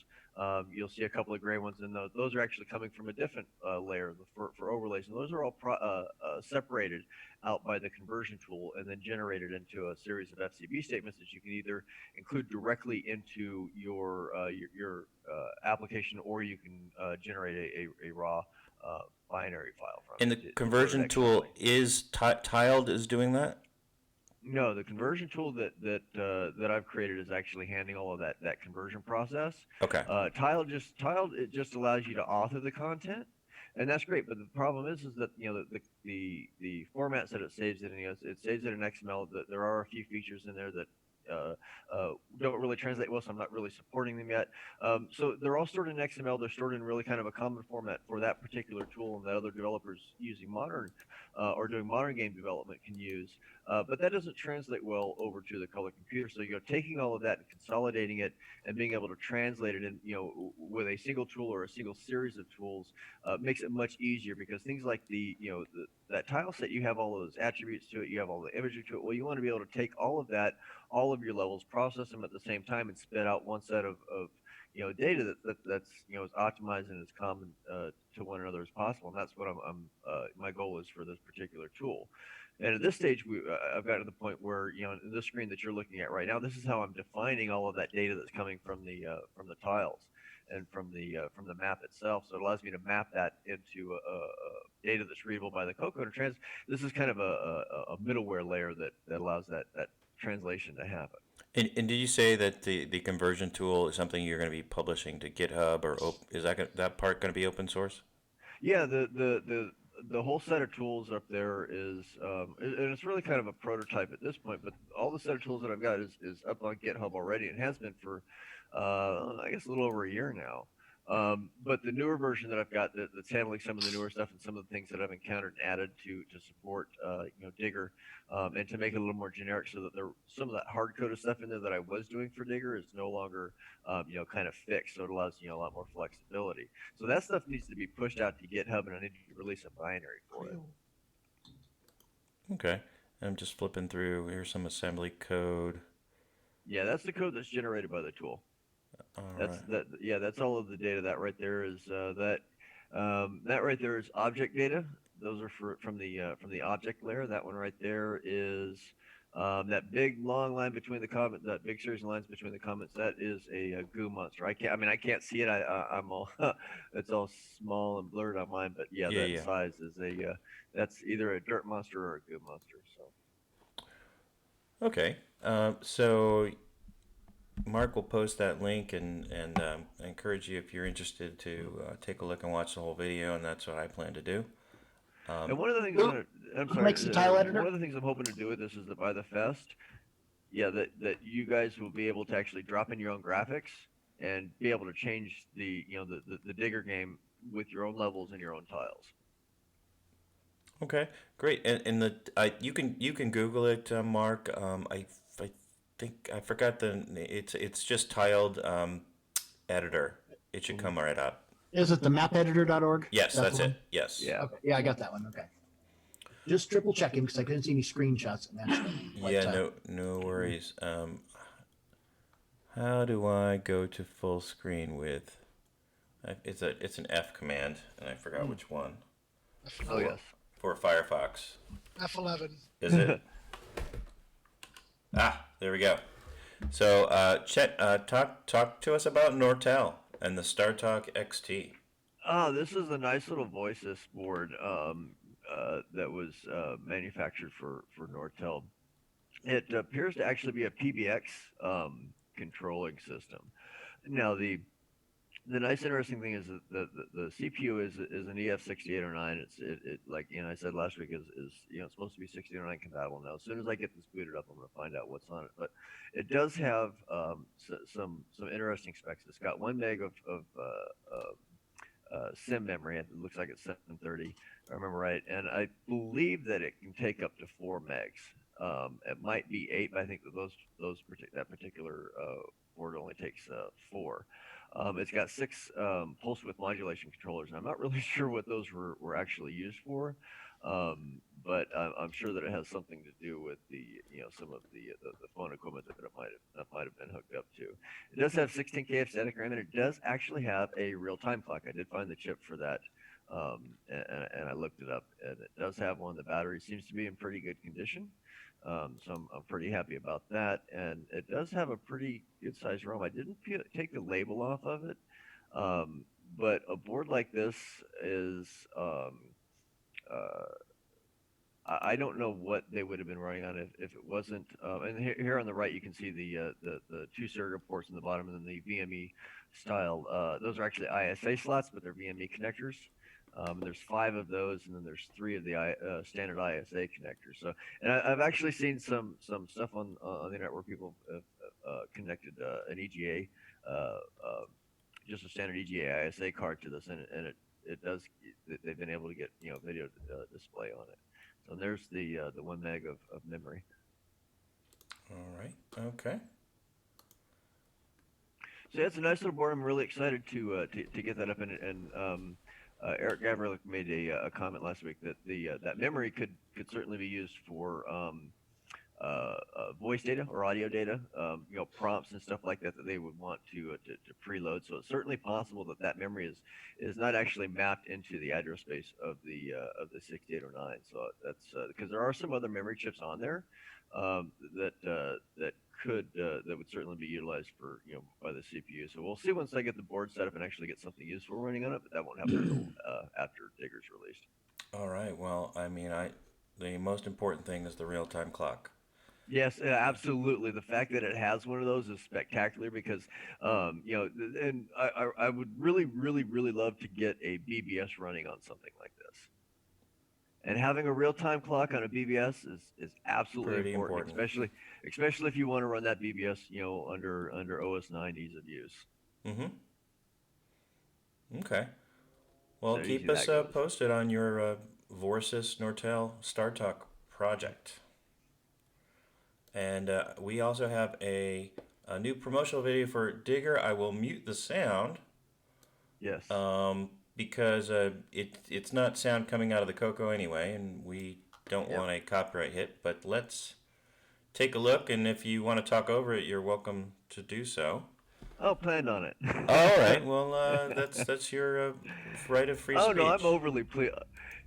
You'll see a couple of gray ones, and those are actually coming from a different layer for overlays. And those are all separated out by the conversion tool and then generated into a series of FCB statements that you can either include directly into your application, or you can generate a raw binary file from. And the conversion tool is Tiled is doing that? No, the conversion tool that I've created is actually handling all of that conversion process. Okay. Tiled it just allows you to author the content, and that's great. But the problem is that the formats that it saves it in, it saves it in XML. That there are a few features in there that don't really translate well, so I'm not really supporting them yet. So they're all stored in XML. They're stored in really kind of a common format for that particular tool, and that other developers using modern or doing modern game development can use. But that doesn't translate well over to the color computer. So taking all of that and consolidating it and being able to translate it in, with a single tool or a single series of tools makes it much easier, because things like that tile set, you have all of those attributes to it, you have all the imagery to it. Well, you want to be able to take all of that, all of your levels, process them at the same time, and spit out one set of data that's as optimized and as common to one another as possible. And that's what my goal is for this particular tool. And at this stage, I've gotten to the point where, in this screen that you're looking at right now, this is how I'm defining all of that data that's coming from the tiles and from the map itself. So it allows me to map that into data that's readable by the CoCo. This is kind of a middleware layer that allows that translation to happen. And did you say that the conversion tool is something you're going to be publishing to GitHub, or is that part going to be open source? Yeah, the whole set of tools up there is, and it's really kind of a prototype at this point, but all the set of tools that I've got is up on GitHub already, and has been for, I guess, a little over a year now. But the newer version that I've got that's handling some of the newer stuff and some of the things that I've encountered and added to support Digger, and to make it a little more generic, so that some of that hard coded stuff in there that I was doing for Digger is no longer kind of fixed, so it allows a lot more flexibility. So that stuff needs to be pushed out to GitHub, and I need to release a binary for it. Okay. I'm just flipping through. Here's some assembly code. Yeah, that's the code that's generated by the tool. Right. That's all of the data. That right there is that right there is object data. Those are from the object layer. That one right there is that big long line between the comments. That big series of lines between the comments. That is a goo monster. I can't see it. I'm all it's all small and blurred on mine. But that size is that's either a dirt monster or a goo monster. So. Okay. So Mark will post that link, and I encourage you, if you're interested, to take a look and watch the whole video, and that's what I plan to do. And one of the things one of the things I'm hoping to do with this is that by the fest, that you guys will be able to actually drop in your own graphics and be able to change the Digger game with your own levels and your own tiles. Okay, great. And you can Google it, Mark. I think I forgot it's just tiled editor. It should come right up. Is it the mapeditor.org? Yes, that's it. Yes. Yeah. Okay. Yeah, I got that one. Okay. Just triple checking because I couldn't see any screenshots that matched them. No worries. How do I go to full screen with? It's an F command, and I forgot which one. Oh yes. For Firefox. F11. Is it? There we go. So, Chet, talk to us about Nortel and the StarTalk XT. This is a nice little voice board that was manufactured for Nortel. It appears to actually be a PBX controlling system. Now, the nice interesting thing is that the CPU is an EF6809. It like I said last week is it's supposed to be 6809 compatible now. As soon as I get this booted up, I'm going to find out what's on it. But it does have some interesting specs. It's got 1 meg of SIM memory. It looks like it's 730, if I remember right. And I believe that it can take up to 4 megs. It might be 8, but I think that that particular board only takes 4. It's got 6 pulse width modulation controllers, and I'm not really sure what those were actually used for, but I'm sure that it has something to do with some of the phone equipment that it might have been hooked up to. It does have 16K of static RAM, and it does actually have a real-time clock. I did find the chip for that, and I looked it up, and it does have one. The battery seems to be in pretty good condition. So I'm pretty happy about that, and it does have a pretty good size ROM. I didn't take the label off of it, but a board like this is I don't know what they would have been running on if it wasn't. And here on the right you can see the 2 serial ports in the bottom, and then the VME style. Those are actually ISA slots, but they're VME connectors. There's 5 of those, and then there's 3 of the standard ISA connectors. So, and I've actually seen some stuff on the internet where people have connected an EGA, just a standard EGA ISA card to this, and it does. They've been able to get video display on it. So there's the 1 meg of memory. All right. Okay. So it's a nice little board. I'm really excited to get that up, and Eric Gavrilic made a comment last week that that memory could certainly be used for voice data or audio data, prompts and stuff like that they would want to preload. So it's certainly possible that memory is not actually mapped into the address space of the 6809. So that's because there are some other memory chips on there that would certainly be utilized for by the CPU. So we'll see once I get the board set up and actually get something useful running on it, but that won't happen until after Digger's released. All right. Well, the most important thing is the real-time clock. Yes, absolutely. The fact that it has one of those is spectacular because, and I would really, really, really love to get a BBS running on something like this. And having a real-time clock on a BBS is absolutely important, especially if you want to run that BBS, under OS 9 ease of use. Mm-hmm. Okay. Well, So keep easy us that goes. posted on your Vorsis Nortel Star Talk project. And we also have a new promotional video for Digger. I will mute the sound. Yes. Because it's not sound coming out of the CoCo anyway, and we don't want a copyright hit. But let's take a look, and if you want to talk over it, you're welcome to do so. Oh, planned on it. All right. Well, that's your right of free speech. Oh no, I'm overly pleased.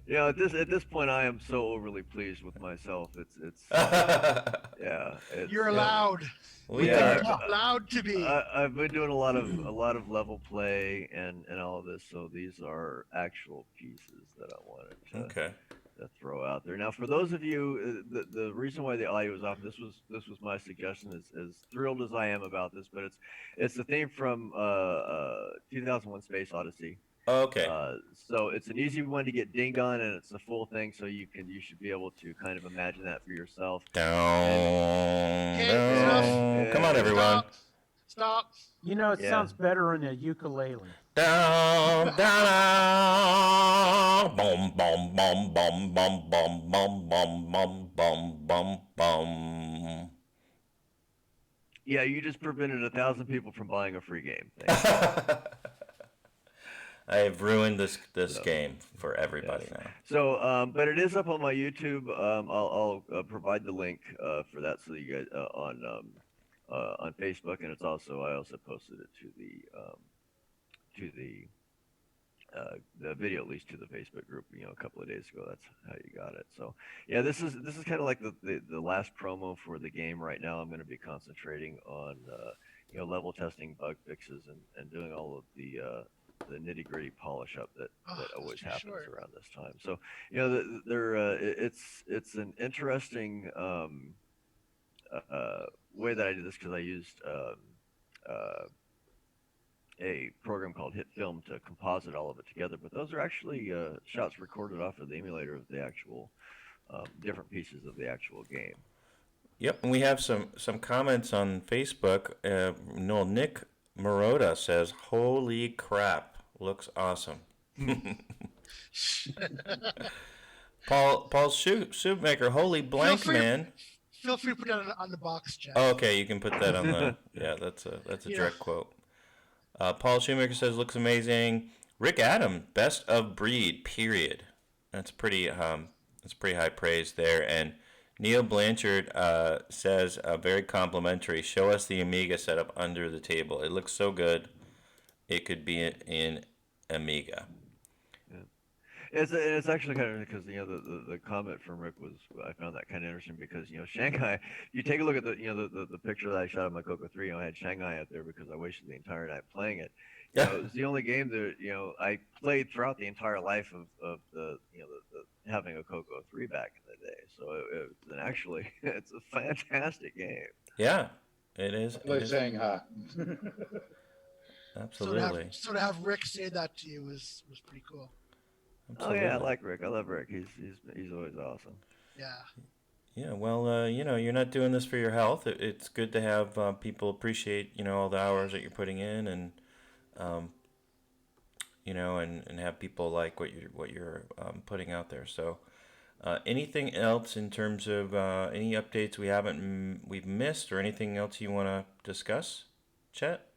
You know, at this point, I am so overly pleased with myself. It's yeah. You're allowed. We are are allowed to be. I've been doing a lot of level play and all of this, so these are actual pieces that I wanted to throw out there. Now, for those of you, the reason why the audio is off, this was my suggestion. As thrilled as I am about this, but it's the theme from 2001: Space Odyssey. Okay. So it's an easy one to get dinged on, and it's a full thing, so you should be able to kind of imagine that for yourself. Down. Come on, everyone. Stop. You know, it sounds better on a ukulele. Down, down, bum, bum, bum, bum, bum, bum, bum, bum, bum, bum, bum, bum. Yeah, you just prevented 1,000 people from buying a free game. I have ruined this game for everybody now. So, but it is up on my YouTube. I'll provide the link for that so you guys on Facebook, and I also posted it to the video, at least to the Facebook group, a couple of days ago. That's how you got it. So yeah, this is kind of like the last promo for the game right now. I'm going to be concentrating on level testing, bug fixes, and doing all of the nitty gritty polish up that always happens around this time. So it's an interesting way that I did this, because I used a program called Hit Film to composite all of it together. But those are actually shots recorded off of the emulator of the actual different pieces of the actual game. Yep, and we have some comments on Facebook. Nick Marotta says, "Holy crap, looks awesome." Paul Shoemaker, "Holy blank, man." Feel free to put that on the box, Jack. Oh, okay, you can put that on the. Yeah, that's a direct quote. Paul Shoemaker says, "Looks amazing." Rick Adam, "Best of breed, period." That's pretty high praise there. And Neil Blanchard says, very complimentary, "Show us the Amiga setup under the table. It looks so good. It could be in Amiga." It's actually kind of because the comment from Rick was, I found that kind of interesting, because Shanghai, you take a look at the picture that I shot of my CoCo 3, I had Shanghai out there because I wasted the entire night playing it. It was the only game that I played throughout the entire life of the having a CoCo 3 back in the day. So it's a fantastic game. Yeah, it is. Play Shanghai. Absolutely. So to have Rick say that to you was pretty cool. Absolutely. Oh yeah, I like Rick. I love Rick. He's always awesome. Yeah. Yeah. Well, you're not doing this for your health. It's good to have people appreciate all the hours that you're putting in, and and have people like what you're putting out there. So, anything else in terms of any updates we've missed, or anything else you want to discuss, Chet?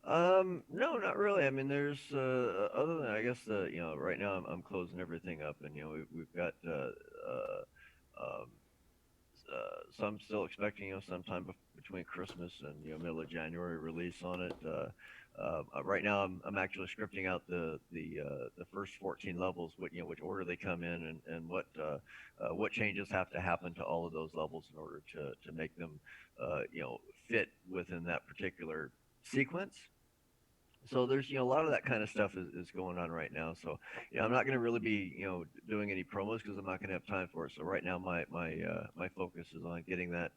No, not really. I mean, there's other than, I guess, right now I'm closing everything up, and we've got so I'm still expecting sometime between Christmas and middle of January release on it. Right now I'm actually scripting out the first 14 levels, which order they come in, and what changes have to happen to all of those levels in order to make them fit within that particular sequence. So there's a lot of that kind of stuff is going on right now. So I'm not going to really be doing any promos, because I'm not going to have time for it. So right now my focus is on getting that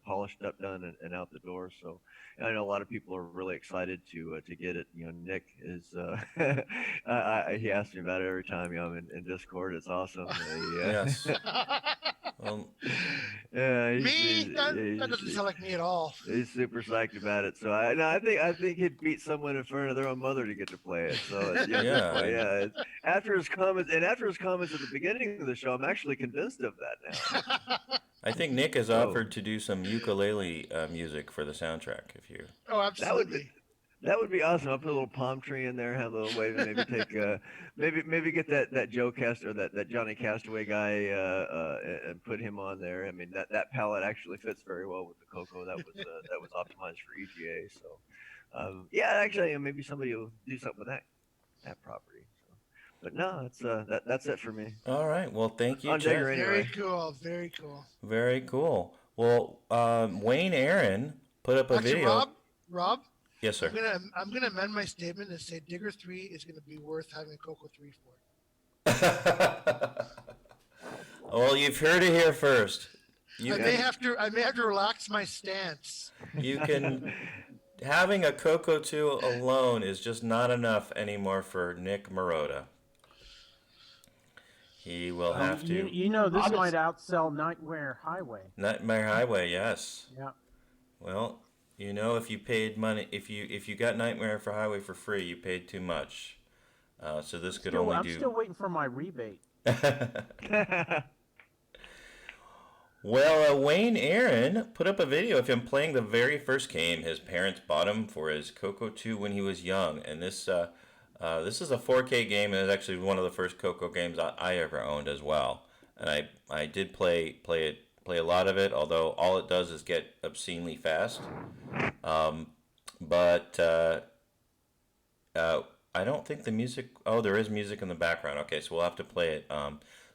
polished up, done, and out the door. So I know a lot of people are really excited to get it. Nick is he asks me about it every time I'm in Discord. It's awesome. Yes. Well, Yeah, Me? That doesn't sound like me at all. he's super psyched about it. So I think he'd beat someone in front of their own mother to get to play it. So it's, yeah, at this point, yeah. After his comments at the beginning of the show, I'm actually convinced of that now. I think Nick has offered to do some ukulele music for the soundtrack. If you. Oh, absolutely. That would be awesome. I'll put a little palm tree in there, have a little wave, and maybe take maybe get that Joe Cast or that Johnny Castaway guy and put him on there. I mean that palette actually fits very well with the CoCo. That was optimized for EGA. So yeah, actually maybe somebody will do something with that property. So, but no, that's it for me. All right. Well, thank you, On Jeff. Digger, anyway. Very cool. Very cool. Very cool. Well, Wayne Aaron put up a Actually, video. Rob. Yes, sir. I'm gonna amend my statement and say Digger 3 is gonna be worth having a CoCo 3 for. Well, you've heard it here first. I may have to relax my stance. You can. Having a CoCo 2 alone is just not enough anymore for Nick Marotta. He will have to. You know, this might outsell Nightmare Highway. Nightmare Highway, yes. Yeah. Well, you know, if you paid money, if you got Nightmare for Highway for free, you paid too much. So this could only do. I'm still waiting for my rebate. Well, Wayne Aaron put up a video of him playing the very first game his parents bought him for his CoCo 2 when he was young, and this is a 4K game, and it's actually one of the first CoCo games I ever owned as well. And I did play a lot of it, although all it does is get obscenely fast. But I don't think the music. Oh, there is music in the background. Okay, so we'll have to play it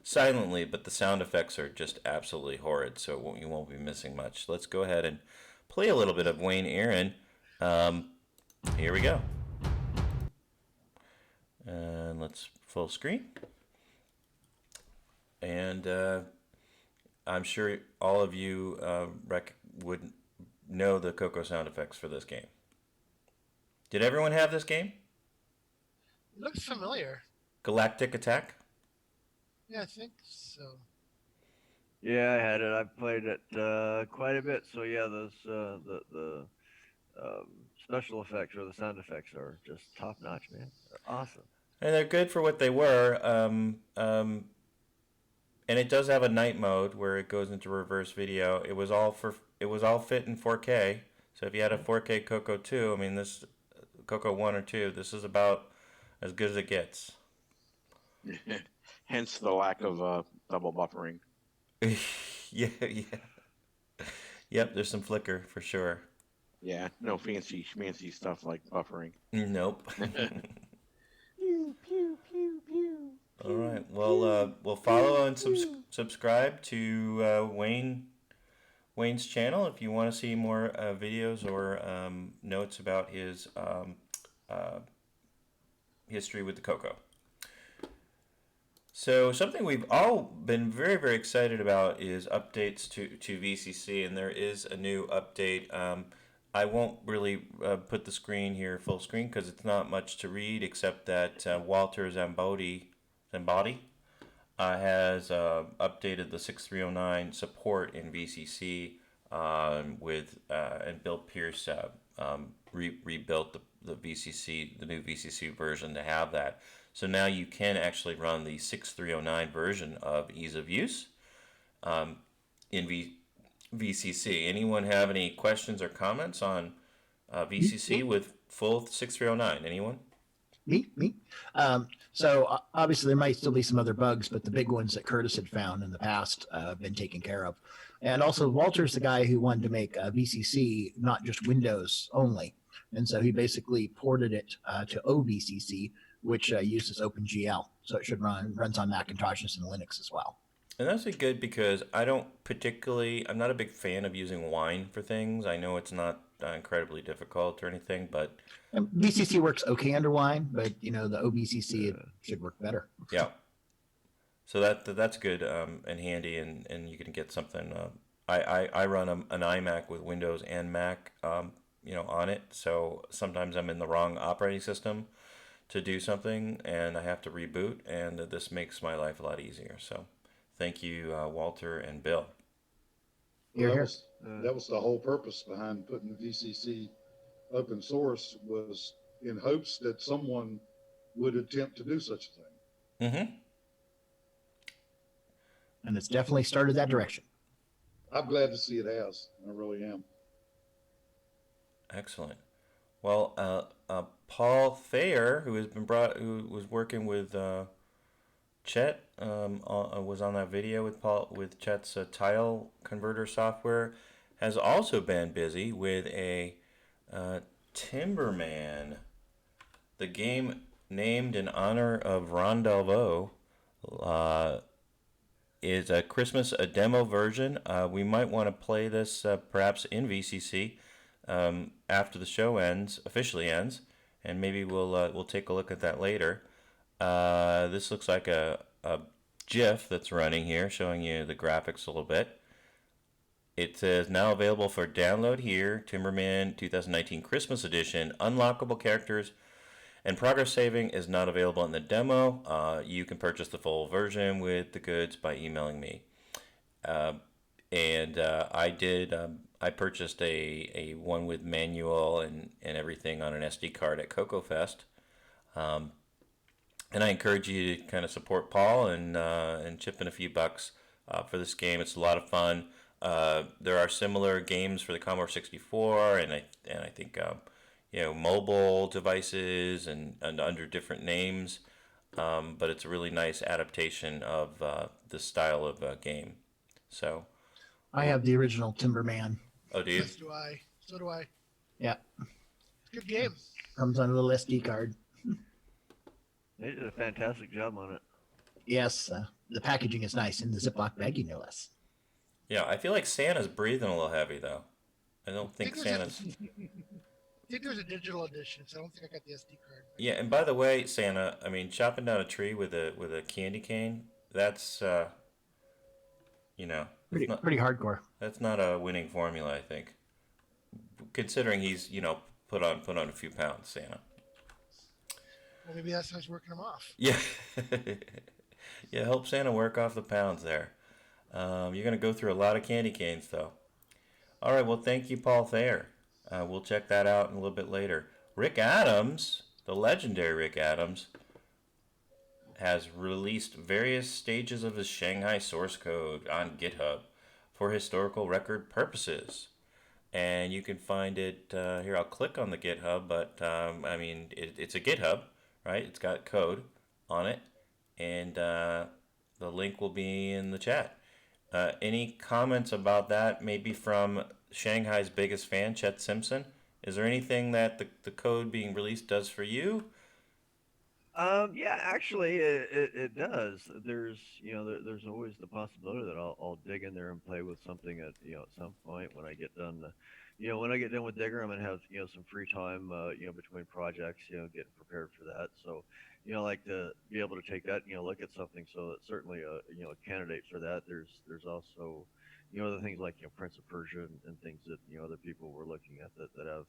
silently, but the sound effects are just absolutely horrid, so you won't be missing much. Let's go ahead and play a little bit of Wayne Aaron. Here we go. And let's full screen. And I'm sure all of you would know the CoCo sound effects for this game. Did everyone have this game? It looks familiar. Galactic Attack? Yeah, I think so. Yeah, I had it. I've played it quite a bit. So yeah, those the special effects or the sound effects are just top notch, man. They're awesome. And they're good for what they were. And it does have a night mode where it goes into reverse video. It was all fit in 4K. So if you had a 4K CoCo 2, I mean this CoCo 1 or 2, this is about as good as it gets. Hence the lack of double buffering. yeah. Yep, there's some flicker for sure. Yeah, no fancy schmancy stuff like buffering. Nope. Pew, pew, pew, pew. All right. Well, we'll follow and subscribe to Wayne's channel if you want to see more videos or notes about his history with the CoCo. So something we've all been very, very excited about is updates to VCC, and there is a new update. I won't really put the screen here full screen because it's not much to read except that Walter Zambodi has updated the 6309 support in VCC and Bill Pierce rebuilt the VCC, the new VCC version to have that. So now you can actually run the 6309 version of Ease of Use in VCC. Anyone have any questions or comments on VCC with full 6309? Anyone? Me. So obviously there might still be some other bugs, but the big ones that Curtis had found in the past have been taken care of. And also Walter's the guy who wanted to make VCC not just Windows only. And so he basically ported it to OVCC, which uses OpenGL. So it should runs on Macintoshes and Linux as well. And that's good because I'm not a big fan of using Wine for things. I know it's not incredibly difficult or anything, but VCC works okay under Wine, but the OVCC it should work better. Yeah. So that's good and handy, and you can get something. I run an iMac with Windows and Mac, on it. So sometimes I'm in the wrong operating system to do something, and I have to reboot, and this makes my life a lot easier. So Thank you, Walter and Bill. You're here. That was the whole purpose behind putting the VCC open source, was in hopes that someone would attempt to do such a thing. Mm-hmm. And it's definitely started that direction. I'm glad to see it has. I really am. Excellent. Well, Paul Thayer, who was working with Chet, was on that video with Chet's tile converter software, has also been busy with a Timberman, the game named in honor of Ron Delvaux. Is a Christmas a demo version. We might want to play this perhaps in VCC after the show officially ends, and maybe we'll take a look at that later. This looks like a GIF that's running here, showing you the graphics a little bit. It says now available for download here, Timberman 2019 Christmas Edition, unlockable characters, and progress saving is not available in the demo. You can purchase the full version with the goods by emailing me. I purchased a one with manual and everything on an SD card at CoCo Fest. And I encourage you to kind of support Paul and chip in a few bucks for this game. It's a lot of fun. There are similar games for the Commodore 64, and I think mobile devices and under different names, but it's a really nice adaptation of this style of game. So, I have the original Timberman. Oh, do you? Yes, do I. So do I. Yeah. Good game. Comes on a little SD card. They did a fantastic job on it. Yes, the packaging is nice in the Ziploc baggie, no less. Yeah, I feel like Santa's breathing a little heavy though. I don't think Santa's. I think there's a digital edition, so I don't think I got the SD card. Yeah, and by the way, Santa, I mean, chopping down a tree with a candy cane, that's pretty hardcore. That's not a winning formula, I think. Considering he's put on a few pounds, Santa. Well, maybe that's how he's working them off. Yeah, yeah. Help Santa work off the pounds there. You're gonna go through a lot of candy canes, though. All right. Well, thank you, Paul Thayer. We'll check that out in a little bit later. Rick Adams, the legendary Rick Adams, has released various stages of his Shanghai source code on GitHub for historical record purposes. And you can find it here. I'll click on the GitHub, but it's a GitHub, right? It's got code on it, and the link will be in the chat. Any comments about that, maybe from Shanghai's biggest fan, Chet Simpson? Is there anything that the code being released does for you? Yeah, actually, it does. There's there's always the possibility that I'll dig in there and play with something at some point when I get done. When I get done with Digger, I'm gonna have some free time between projects, getting prepared for that. So I like to be able to take that look at something. So that's certainly a candidate for that. There's also other things like Prince of Persia and things that other people were looking at that have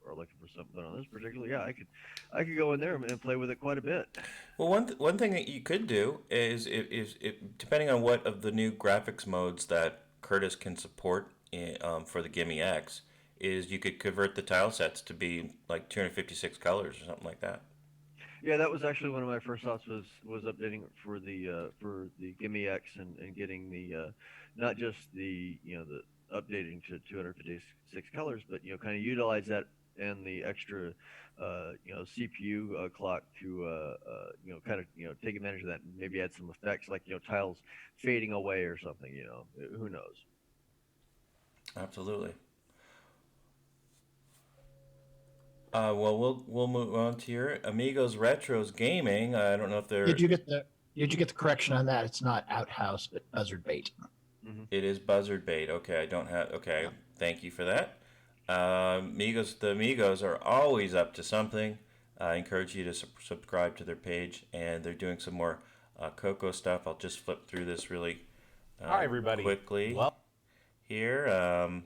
are looking for something on this particular. Yeah, I could go in there and play with it quite a bit. Well, one thing that you could do is if depending on what of the new graphics modes that Curtis can support for the Gimme X, is you could convert the tile sets to be like 256 colors or something like that. Yeah, that was actually one of my first thoughts was updating for the Gimme X and getting the not just the the updating to 256 colors, but kind of utilize that and the extra CPU clock to kind of take advantage of that and maybe add some effects like tiles fading away or something. Who knows? Absolutely. Well, we'll move on to your Amigos Retros Gaming. I don't know if they're. Did you get the correction on that? It's not Outhouse, but Buzzard Bait. Mm-hmm. It is Buzzard Bait. Okay, I don't have. Okay, thank you for that. The Amigos are always up to something. I encourage you to subscribe to their page, and they're doing some more CoCo stuff. I'll just flip through this really Hi, everybody. Quickly. Well, here,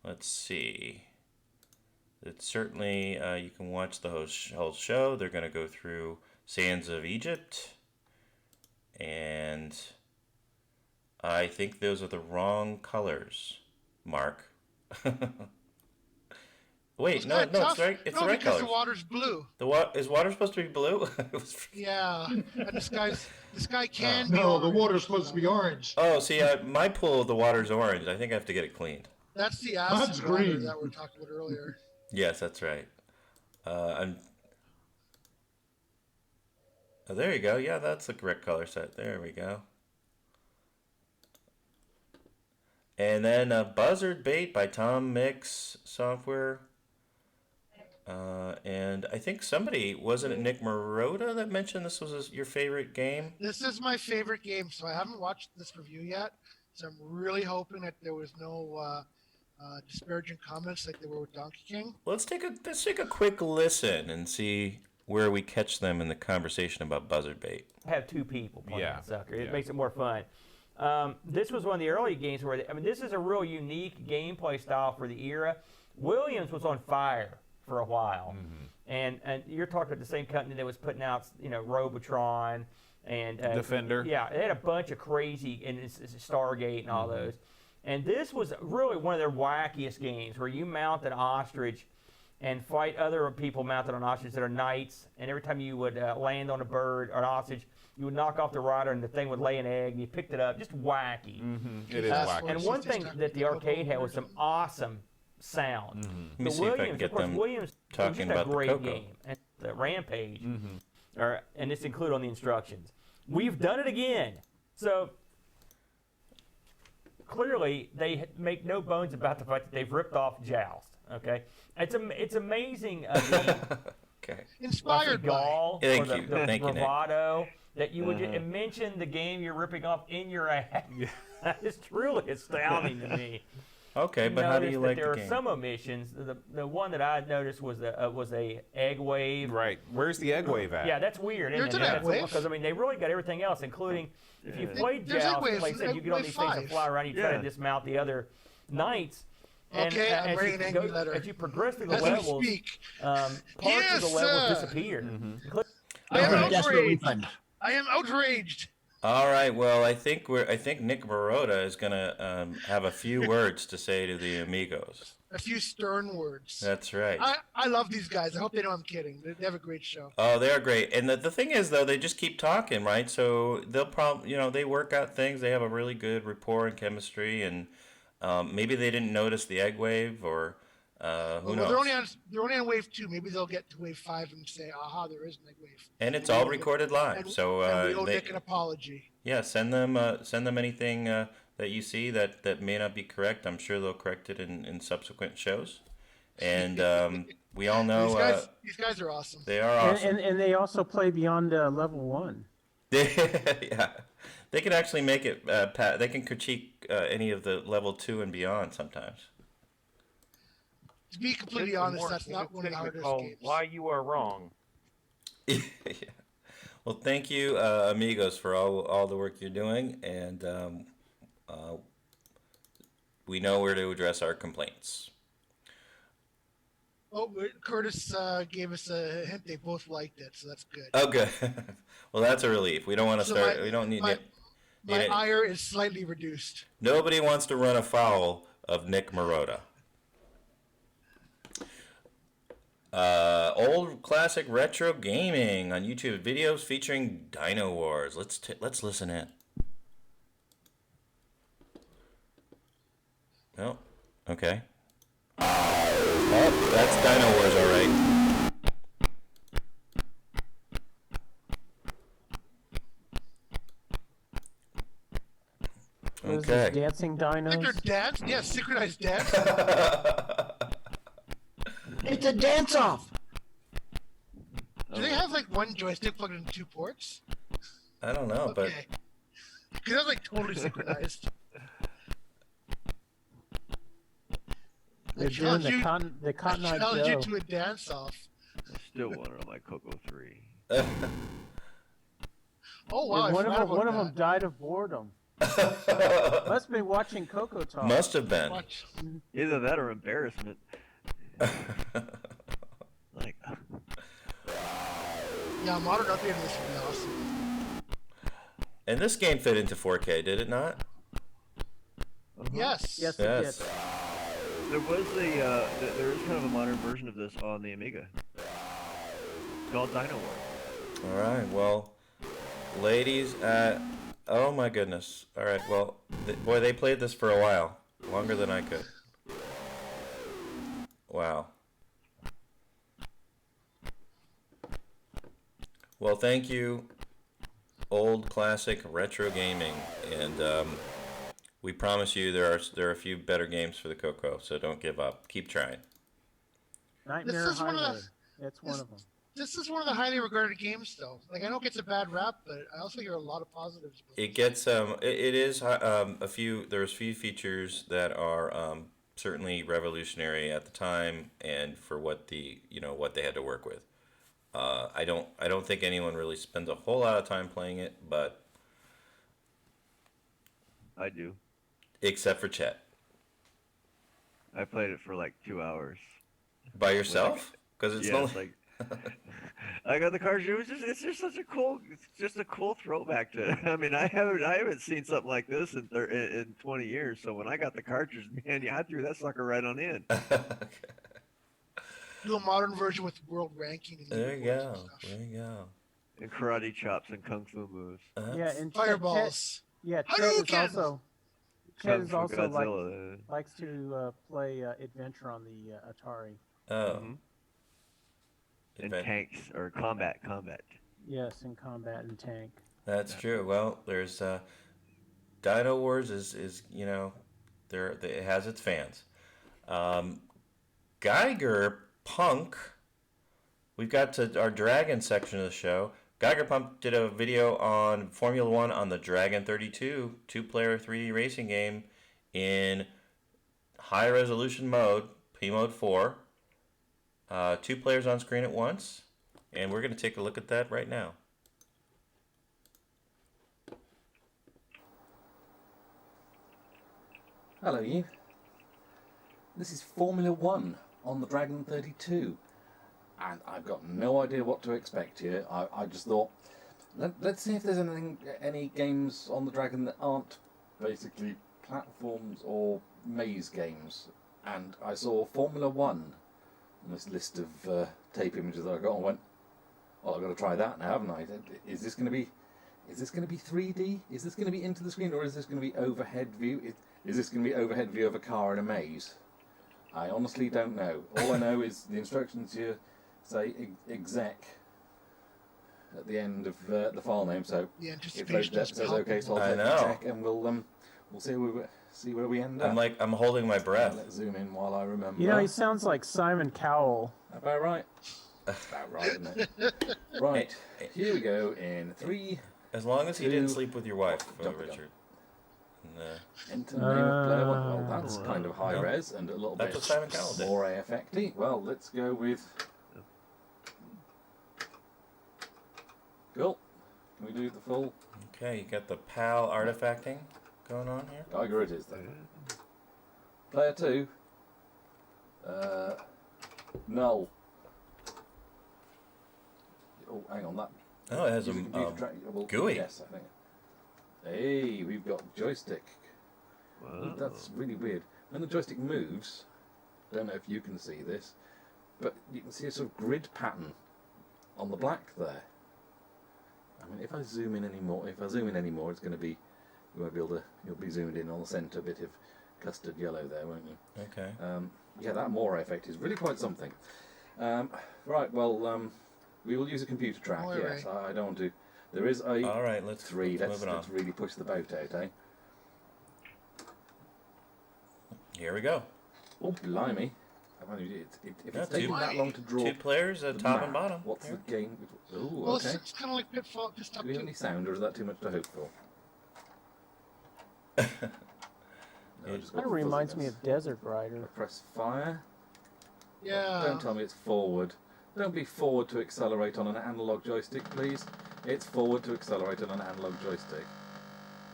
let's see. It's certainly you can watch the whole show. They're going to go through Sands of Egypt, And I think those are the wrong colors, Mark. Wait, no, it's right. It's the right because colors. the water's blue. Is water supposed to be blue? Yeah, and the sky can be No, orange. the water's supposed to be orange. Oh, see, my pool, the water's orange. I think I have to get it cleaned. That's the Mine's acid water green. that we were talking about earlier. Yes, that's right. Oh, there you go. Yeah, that's the correct color set. There we go. And then Buzzard Bait by Tom Mix Software. And I think somebody, wasn't it Nick Marotta that mentioned this was your favorite game? This is my favorite game, so I haven't watched this review yet. So I'm really hoping that there was no disparaging comments like there were with Donkey King. Let's take a quick listen and see where we catch them in the conversation about Buzzard Bait. Have two people playing that sucker. It Yeah. makes it more fun. This was one of the early games where, this is a real unique gameplay style for the era. Williams was on fire for a while. And you're talking about the same company that was putting out, Robotron and Defender. Yeah, they had a bunch of crazy, and it's Stargate and all those. And this was really one of their wackiest games where you mount an ostrich and fight other people mounted on ostriches that are knights. And every time you would land on a bird or an ostrich, you would knock off the rider and the thing would lay an egg and you picked it up. Just wacky. It is wacky. And one thing that the arcade had was some awesome sound. Let me see if I can get them Williams talking was just about a the great CoCo. game. And the Rampage, and it's included on the instructions. We've done it again. So clearly, they make no bones about the fact that they've ripped off Joust. Okay, it's amazing. Okay. Inspired gall by. Thank or you. the Thank you, Nick. bravado that you would mention the game you're ripping off in your ad. It's truly astounding to me. Okay, but how do you like there the are game? some omissions. The one that I noticed was a egg wave. Right. Where's the egg wave at? Yeah, that's weird. There's Isn't an it? egg wave. Because they really got everything else, including if you played There's egg Joust, waves like I in said, you get on Wave these things and 5. fly around. You try to dismount the other knights. And Okay, I'm as writing you an angry go- letter. As you progress through the As we levels, speak. parts Yes, of the levels sir. disappear. I am Desperate outraged. refund. I am outraged. All right. Well, I think Nick Marotta is gonna have a few words to say to the amigos. A few stern words. That's right. I love these guys. I hope they know I'm kidding. They have a great show. Oh, they are great. And the thing is, though, they just keep talking, right? So they'll probably, they work out things. They have a really good rapport and chemistry, and maybe they didn't notice the egg wave, or who knows? They're only on wave 2. Maybe they'll get to wave 5 and say, "Aha, there is an egg wave." And it's all recorded live. And, so and we owe Nick an apology. yeah, send them anything that you see that may not be correct. I'm sure they'll correct it in subsequent shows. And we all know these guys are awesome. They are awesome. And they also play beyond level 1. Yeah, they can actually make it. They can critique any of the level 2 and beyond sometimes. To be completely honest, that's not one of the hardest games. Why you are wrong. Yeah. Well, thank you, amigos, for all the work you're doing, and we know where to address our complaints. Oh, Curtis gave us a hint. They both liked it, so that's good. Oh, good. Well, that's a relief. We don't want to So start. We don't need. My ire is slightly reduced. Nobody wants to run afoul of Nick Marotta. Old classic retro gaming on YouTube videos featuring Dino Wars. Let's listen in. Oh, okay. Oh, that's Dino Wars, all right. What is Okay. this, dancing dinos? Like their dance? Yeah, synchronized dance. It's a dance-off. Do they have like one joystick plugged into 2 ports? I don't know, Okay. Because that's like totally synchronized. They're doing the Cotton I Eye challenge you Joe. to a dance-off. I still want it on my CoCo 3. Oh wow! I One forgot of about them that. died of boredom. Must have been watching CoCoTALK. Must have been. Either that or embarrassment. Like, Yeah, modern update of this would be awesome. And this game fit into 4K, did it not? Yes. Yes, Yes. it did. There was there is kind of a modern version of this on the Amiga. Called Dino War. All right. Well, ladies, oh my goodness. All right. Well, boy, they played this for a while, longer than I could. Wow. Well, thank you, old classic retro gaming, and we promise you there are a few better games for the CoCo, so don't give up. Keep trying. Nightmare Highway. That's one of them. This is one of the highly regarded games, though. Like, I know it gets a bad rap, but I also hear a lot of positives. It gets it is a few. There's a few features that are certainly revolutionary at the time, and for what what they had to work with. I don't think anyone really spends a whole lot of time playing it, but I do. Except for Chet. I played it for like 2 hours. By yourself? Because it's not like I got the cartridge. It's just such a cool. It's just a cool throwback to. I mean, I haven't seen something like this in 20 years. So when I got the cartridge, man, I threw that sucker right on in. Do a modern version with world ranking. And there you go. There you go. And karate chops and kung fu moves. Yeah, and fireballs. Chet is also likes to play adventure on the Atari. Oh. Mm-hmm. And tanks or combat. Yes, in combat and tank. That's true. Well, there's Dino Wars is it has its fans. Geiger Punk. We've got to our Dragon section of the show. Geiger Punk did a video on Formula One on the Dragon 32 2-player 3D racing game in high resolution mode, P mode 4. 2 players on screen at once, and we're going to take a look at that right now. Hello, you. This is Formula One on the Dragon 32, and I've got no idea what to expect here. I just thought, let's see if there's any games on the Dragon that aren't basically platforms or maze games. And I saw Formula One on this list of tape images that I got, and went, well, I've got to try that now, haven't I? Is this going to be 3D? Is this going to be into the screen, or is this going to be overhead view? Is this going to be overhead view of a car in a maze? I honestly don't know. All I know is the instructions here say exec at the end of the file name, so if that says okay, so I'll take exec, and we'll see where we end up. I'm holding my breath. Let's zoom in while I remember. You know, he sounds like Simon Cowell. About right. About right, isn't it? Right, here we go in 3. As long as he didn't sleep with your wife, Richard. Enter name of player one. Well, that's kind of high res and a little bit more AFX-y. Well, let's go with. Cool. Can we do the full? Okay, you got the PAL artifacting going on here. Geiger it is then. Player 2. Null. Oh, hang on, that. Oh, it has a GUI. Yes, I think. Hey, we've got joystick. Wow. That's really weird. When the joystick moves, I don't know if you can see this, but you can see a sort of grid pattern on the black there. I mean, if I zoom in anymore, it's going to be, you won't be able to, you'll be zoomed in on the centre bit of custard yellow there, won't you? Okay. Yeah, that more effect is really quite something. Right, well, we will use a computer track, yes. I don't want to. There is a all right, let's 3. let's really push the boat out, eh? Here we go. Oh, blimey. If it's taking that long to draw 2 players at top and bottom. What's the game? Oh, well, okay. it's kind of like Pitfall. Just Do we have any sound, or is that too much to hope for? No, It kind of reminds me of Desert Rider. Press fire. Yeah. Don't tell me it's forward. Don't be forward to accelerate on an analog joystick, please. It's forward to accelerate on an analog joystick.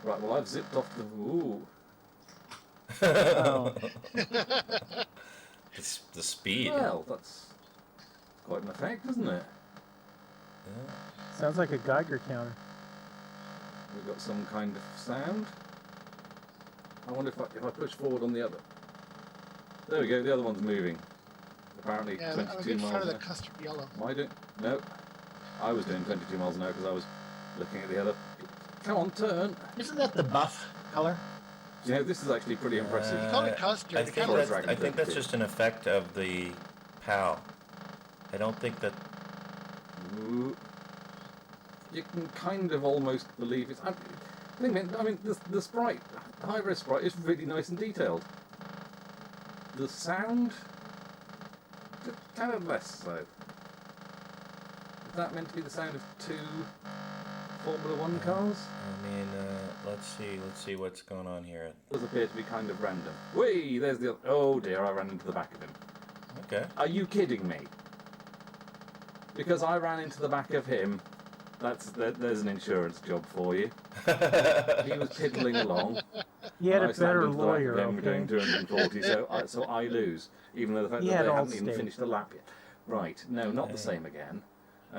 Right, well, I've zipped off the... Ooh. Oh. The speed. Well, that's quite an effect, isn't it? Sounds like a Geiger counter. we've got some kind of sound. I wonder if I push forward on the other. There we go, the other one's moving. Apparently Yeah, 22 I was in miles front of an the hour. custard yellow. Am I doing? No. I was doing 22 miles an hour because I was looking at the other. Come on, turn. Isn't that the buff color? You know, this is actually pretty impressive. Call it custard. I It think, kinda that's, I think that's just an effect of the PAL. I don't think that... Ooh. You can kind of almost believe it. I mean, the sprite, the high-res sprite is really nice and detailed. The sound, kind of less so. Is that meant to be the sound of two Formula One cars? I mean, let's see what's going on here. It does appear to be kind of random. Whee! There's the... Oh dear, I ran into the back of him. Okay. Are you kidding me? Because I ran into the back of him. There's an insurance job for you. He was piddling along. You had I a slammed better into the back of lawyer, him doing okay? 240, so I lose, even though the fact He that had they haven't Allstate. even finished the lap yet. Right, no, not the same again.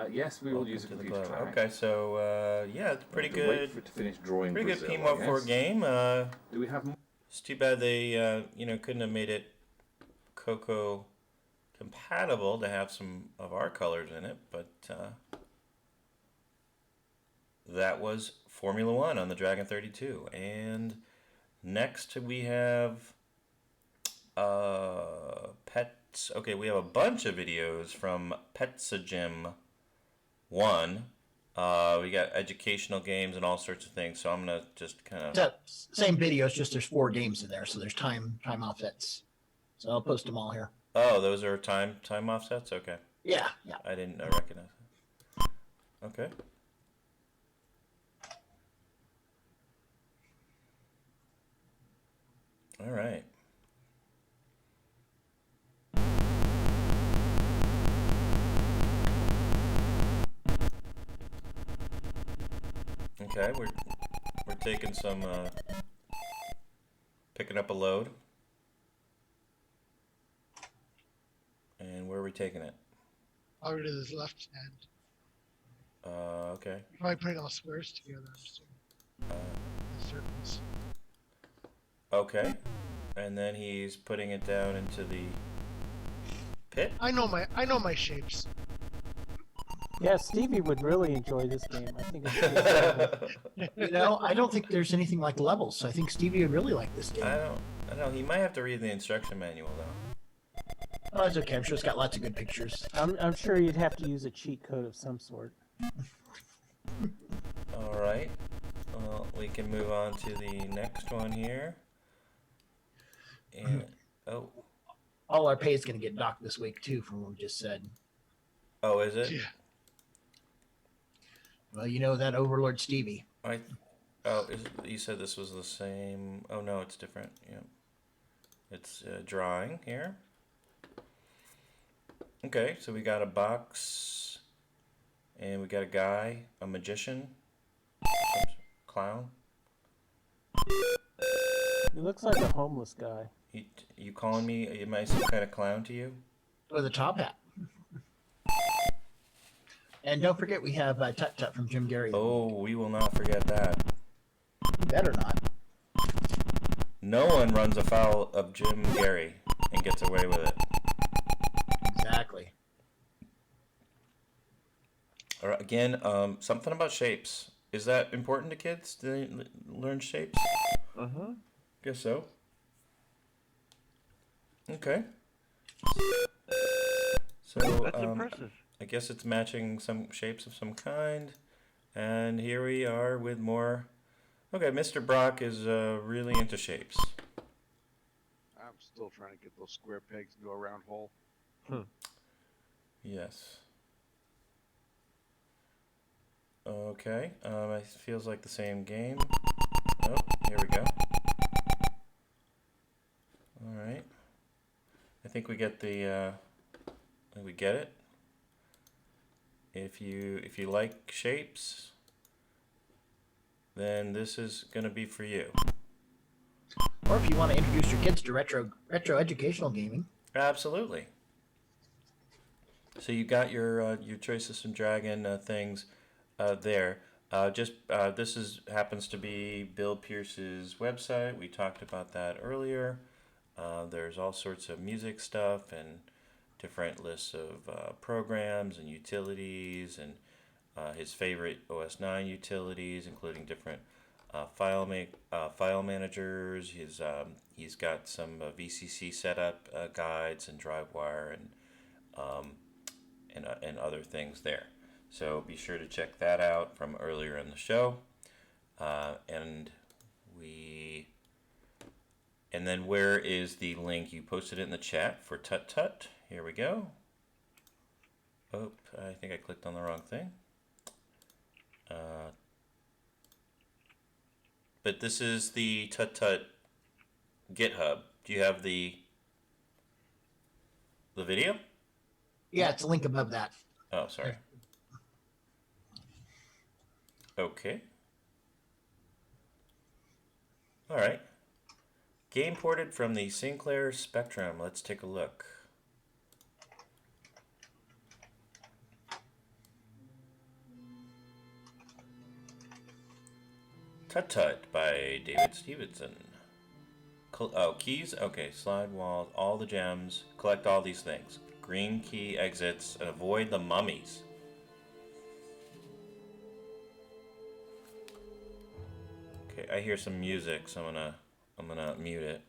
Yes, we will use a computer track. Okay, so yeah, it's pretty We'll have to wait good. for it to finish drawing Pretty Brazil, good I P-Mo 4 guess. game. Do we have more? It's too bad they couldn't have made it CoCo compatible to have some of our colors in it, but that was Formula One on the Dragon 32. And next we have Pets. Okay, we have a bunch of videos from Petsagym 1. We got educational games and all sorts of things, so I'm going to just kind of... Same videos, just there's 4 games in there, so there's time offsets. So I'll post them all here. Oh, those are time offsets? Okay. Yeah. I didn't recognize it. Okay. All right. Okay, we're taking some picking up a load. And where are we taking it? Over to the left hand. Okay. Probably putting all squares together. Circles. Okay. And then he's putting it down into the pit. I know my shapes. Yeah, Stevie would really enjoy this game. I think it's You know, I don't think there's anything like levels, so I think Stevie would really like this game. I don't know. He might have to read the instruction manual though. Oh, it's okay. I'm sure it's got lots of good pictures. I'm sure you'd have to use a cheat code of some sort. All right. Well, we can move on to the next one here. And all our pay is going to get docked this week too, from what we just said. Oh, is it? Yeah. Well, you know that Overlord Stevie. You said this was the same. Oh no, it's different. Yeah. It's drawing here. Okay, so we got a box, and we got a guy, a magician, clown. He looks like a homeless guy. You calling me? Am I some kind of clown to you? With a top hat. And don't forget, we have Tut Tut from Jim Gary. Oh, we will not forget that. You better not. No one runs afoul of Jim Gary and gets away with it. Exactly. All right, again, something about shapes. Is that important to kids? Do they learn shapes? Uh-huh. Guess so. Okay. So, That's impressive. I guess it's matching some shapes of some kind. And here we are with more. Okay, Mr. Brock is really into shapes. I'm still trying to get those square pegs into a round hole. Yes. Okay, it feels like the same game. Oh, here we go. All right. I think we get the. We get it. If you like shapes, then this is gonna be for you. Or if you want to introduce your kids to retro educational gaming. Absolutely. So you got your choice of some dragon things there. This happens to be Bill Pierce's website. We talked about that earlier. There's all sorts of music stuff and different lists of programs and utilities and his favorite OS 9 utilities, including different file managers. He's got some VCC setup guides and DriveWire and other things there. So be sure to check that out from earlier in the show. And then where is the link? You posted it in the chat for Tut Tut. Here we go. Oh, I think I clicked on the wrong thing. But this is the Tut Tut GitHub. Do you have the video? Yeah, it's a link above that. Oh, sorry. Okay. All right. Game ported from the Sinclair Spectrum. Let's take a look. Tut Tut by David Stevenson. Keys? Okay, slide walls, all the gems, collect all these things. Green key exits, and avoid the mummies. Okay, I hear some music, so I'm gonna mute it.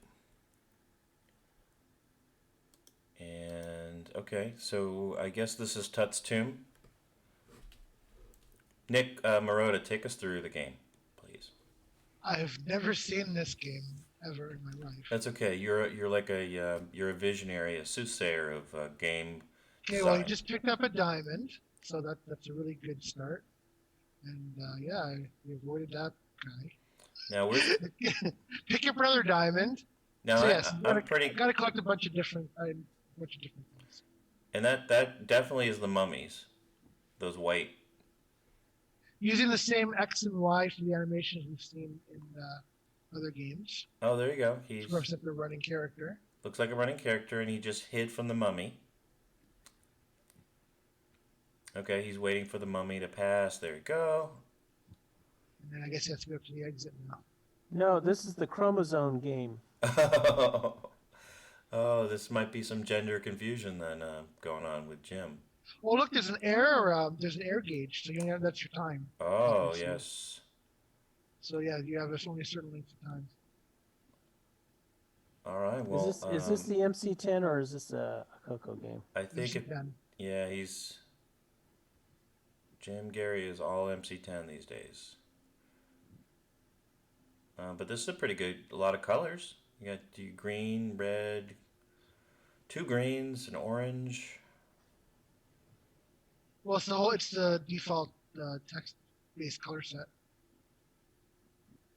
And okay, so I guess this is Tut's Tomb. Nick Marotta, take us through the game, please. I've never seen this game ever in my life. That's okay. You're like you're a visionary, a soothsayer of game. Okay, well, you just picked up a diamond, so that's a really good start. And yeah, you avoided that guy. Now we're pick your brother diamond. Now so yes, I'm pretty. Got to collect a bunch of different things. And that definitely is the mummies, those white. Using the same X and Y for the animations we've seen in other games. Oh, there you go. He's except a running character. Looks like a running character, and he just hid from the mummy. Okay, he's waiting for the mummy to pass. There you go. And then I guess he has to go up to the exit now. No, this is the chromosome game. Oh, this might be some gender confusion then going on with Jim. Well, look, there's an air gauge, so that's your time. Oh, yes. So yeah, you have only a certain length of time. All right. Well, is this the MC10 or is this a CoCo game? I think yeah, Jim Gary is all MC10 these days. But this is a pretty good. A lot of colors. You got green, red, 2 greens, an orange. Well, it's the default text-based color set.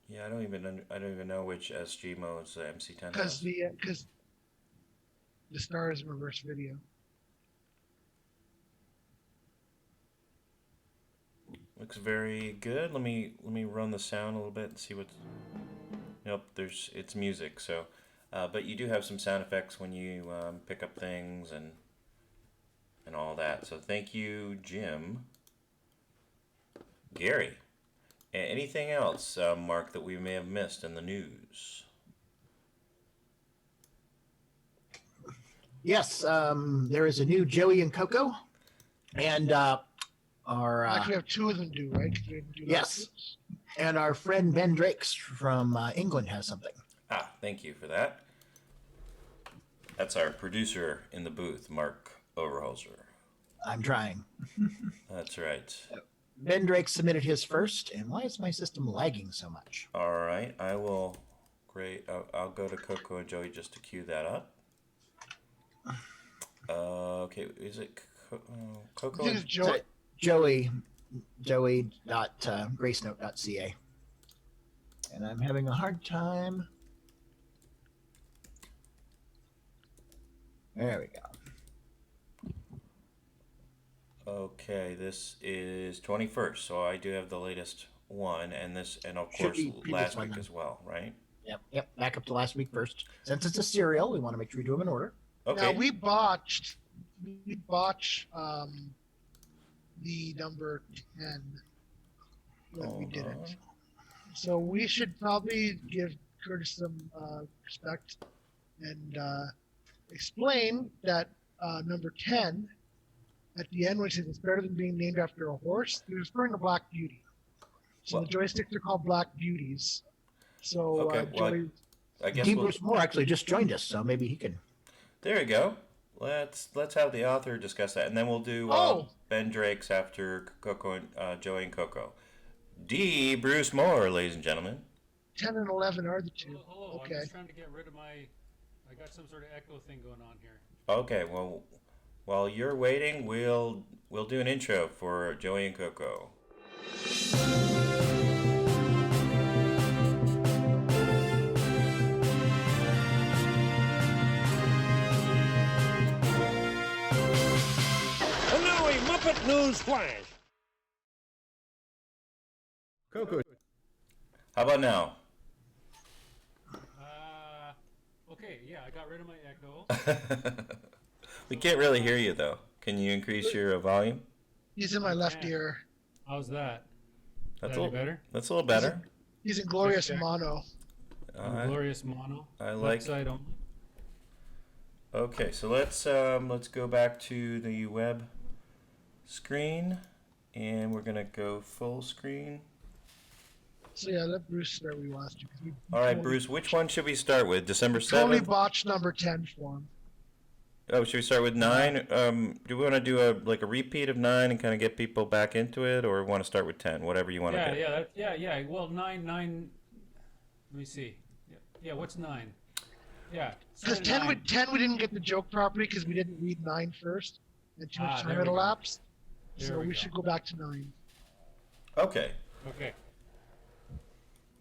Yeah, I don't even know which SG modes the MC10 has. Because the star is in reverse video. Looks very good. Let me run the sound a little bit and see what's. Nope, it's music. So, but you do have some sound effects when you pick up things and all that. So thank you, Jim. Gary, anything else, Mark, that we may have missed in the news? Yes, there is a new Joey and CoCo, and our actually we have 2 of them due, right? Yes, and our friend Ben Drakes from England has something. Thank you for that. That's our producer in the booth, Mark Overholzer. I'm trying. That's right. Ben Drake submitted his first, and why is my system lagging so much? All right, I will. Great. I'll go to CoCo and Joey just to cue that up. Okay, is it CoCo? This is Joey. Joey.gracenote.ca. And I'm having a hard time. There we go. Okay, this is 21st, so I do have the latest one, and of course last week as well, right? Yep. Back up to last week first. Since it's a serial, we want to make sure we do them in order. Okay. Now we botched the number 10. that we didn't. So we should probably give Curtis some respect and explain that number 10 at the end, when he says it's better than being named after a horse, he was referring to Black Beauty. So the joysticks are called Black Beauties. So Joey, I guess Dean Bruce Moore actually just joined us, so maybe he can. There you go. Let's have the author discuss that, and then we'll do Ben Drake's after Coco and Joey and Coco. D. Bruce Moore, ladies and gentlemen. 10 and 11 are the two. Hello. Okay. I'm just trying to get rid of I got some sort of echo thing going on here. Okay, well, while you're waiting, we'll do an intro for Joey and Coco. And now a Muppet News Flash. Coco. How about now? Okay, yeah, I got rid of my echo. We can't really hear you, though. Can you increase your volume? He's in my left ear. How's that? That's a little better. That's a little better. He's in glorious mono. Glorious mono. I like. Side only. Okay, so let's go back to the web screen, and we're gonna go full screen. So yeah, let Bruce start where he wants to. All right, Bruce, which one should we start with? December 7th? Totally botched number 10 for him. Oh, should we start with 9? Do we want to do a repeat of 9 and kind of get people back into it, or want to start with 10? Whatever you want to do. Yeah. Well, 9. Let me see. Yeah. What's 9? Yeah. Because 10 we didn't get the joke properly because we didn't read 9 first, and too much time had elapsed. So we should go back to 9. Okay. Okay.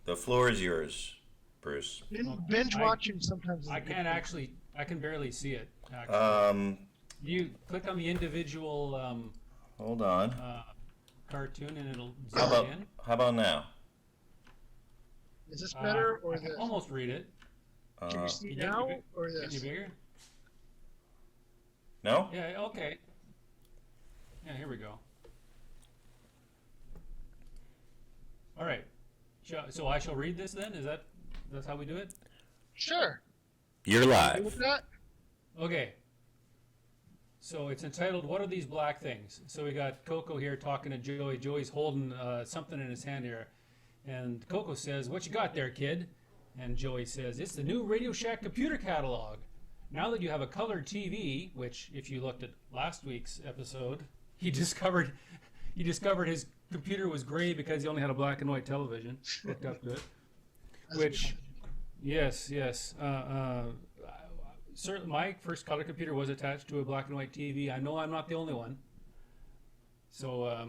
The floor is yours, Bruce. Binge watching sometimes. I can barely see it. Actually. You click on the individual. Hold on. Cartoon and it'll zoom in. How about now? Is this better or I can almost read it. Can you see now or this? Can you bigger? No? Yeah. Okay. Yeah. Here we go. All right. So I shall read this then? That's how we do it? Sure. You're live. With that? Okay. So it's entitled, What Are These Black Things? So we got Coco here talking to Joey. Joey's holding something in his hand here. And Coco says, what you got there, kid? And Joey says, it's the new Radio Shack computer catalog. Now that you have a color TV, which if you looked at last week's episode, he discovered his computer was gray because he only had a black and white television hooked up to it. Which, yes. Certainly, my first color computer was attached to a black and white TV. I know I'm not the only one. So,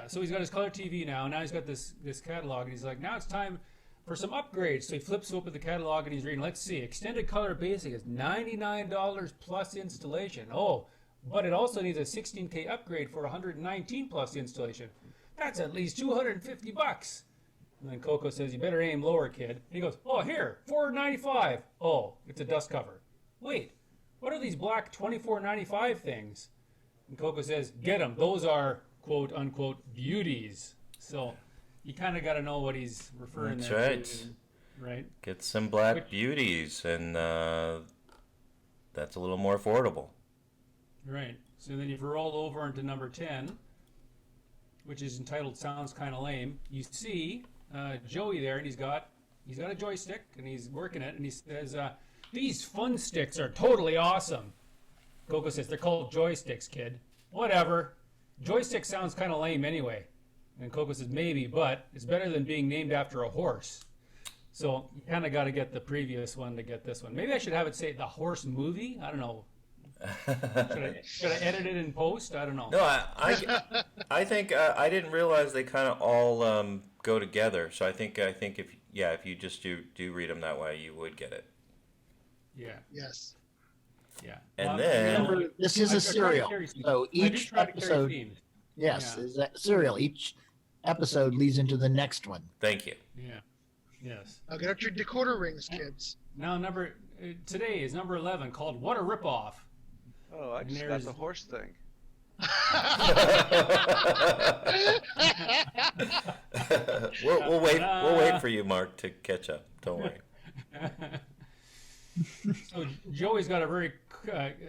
so he's got his color TV now. Now he's got this catalog, and he's like, now it's time for some upgrades. So he flips open the catalog, and he's reading, let's see, Extended Color Basic is $99 plus installation. Oh, but it also needs a 16K upgrade for $119 plus installation. That's at least $250. And then Coco says, you better aim lower, kid. And he goes, oh, here, $495. Oh, it's a dust cover. Wait, what are these black $24.95 things? And Coco says, get them. Those are, quote, unquote, beauties. So you kind of got to know what he's referring That's there right. to. Right. Get some black beauties, and that's a little more affordable. Right. So then if you roll over into number 10, which is entitled Sounds Kinda Lame, you see Joey there, and he's got a joystick, and he's working it, and he says, these fun sticks are totally awesome. Coco says, they're called joysticks, kid. Whatever. Joystick sounds kind of lame anyway. And Coco says, maybe, but it's better than being named after a horse. So you kind of got to get the previous one to get this one. Maybe I should have it say the horse movie. I don't know. Should I edit it in post? I don't know. No, I think I didn't realize they kind of all go together. So I think if you just do read them that way, you would get it. Yeah. Yes. Yeah. And then remember, this is a serial, so each episode. Yes, is that serial. Each episode leads into the next one. Thank you. Yeah. Yes. Now get out your decoder rings, kids. Now today is number 11, called What a Ripoff. Oh, I just got the horse thing. We'll wait for you, Mark, to catch up. Don't worry. So Joey's got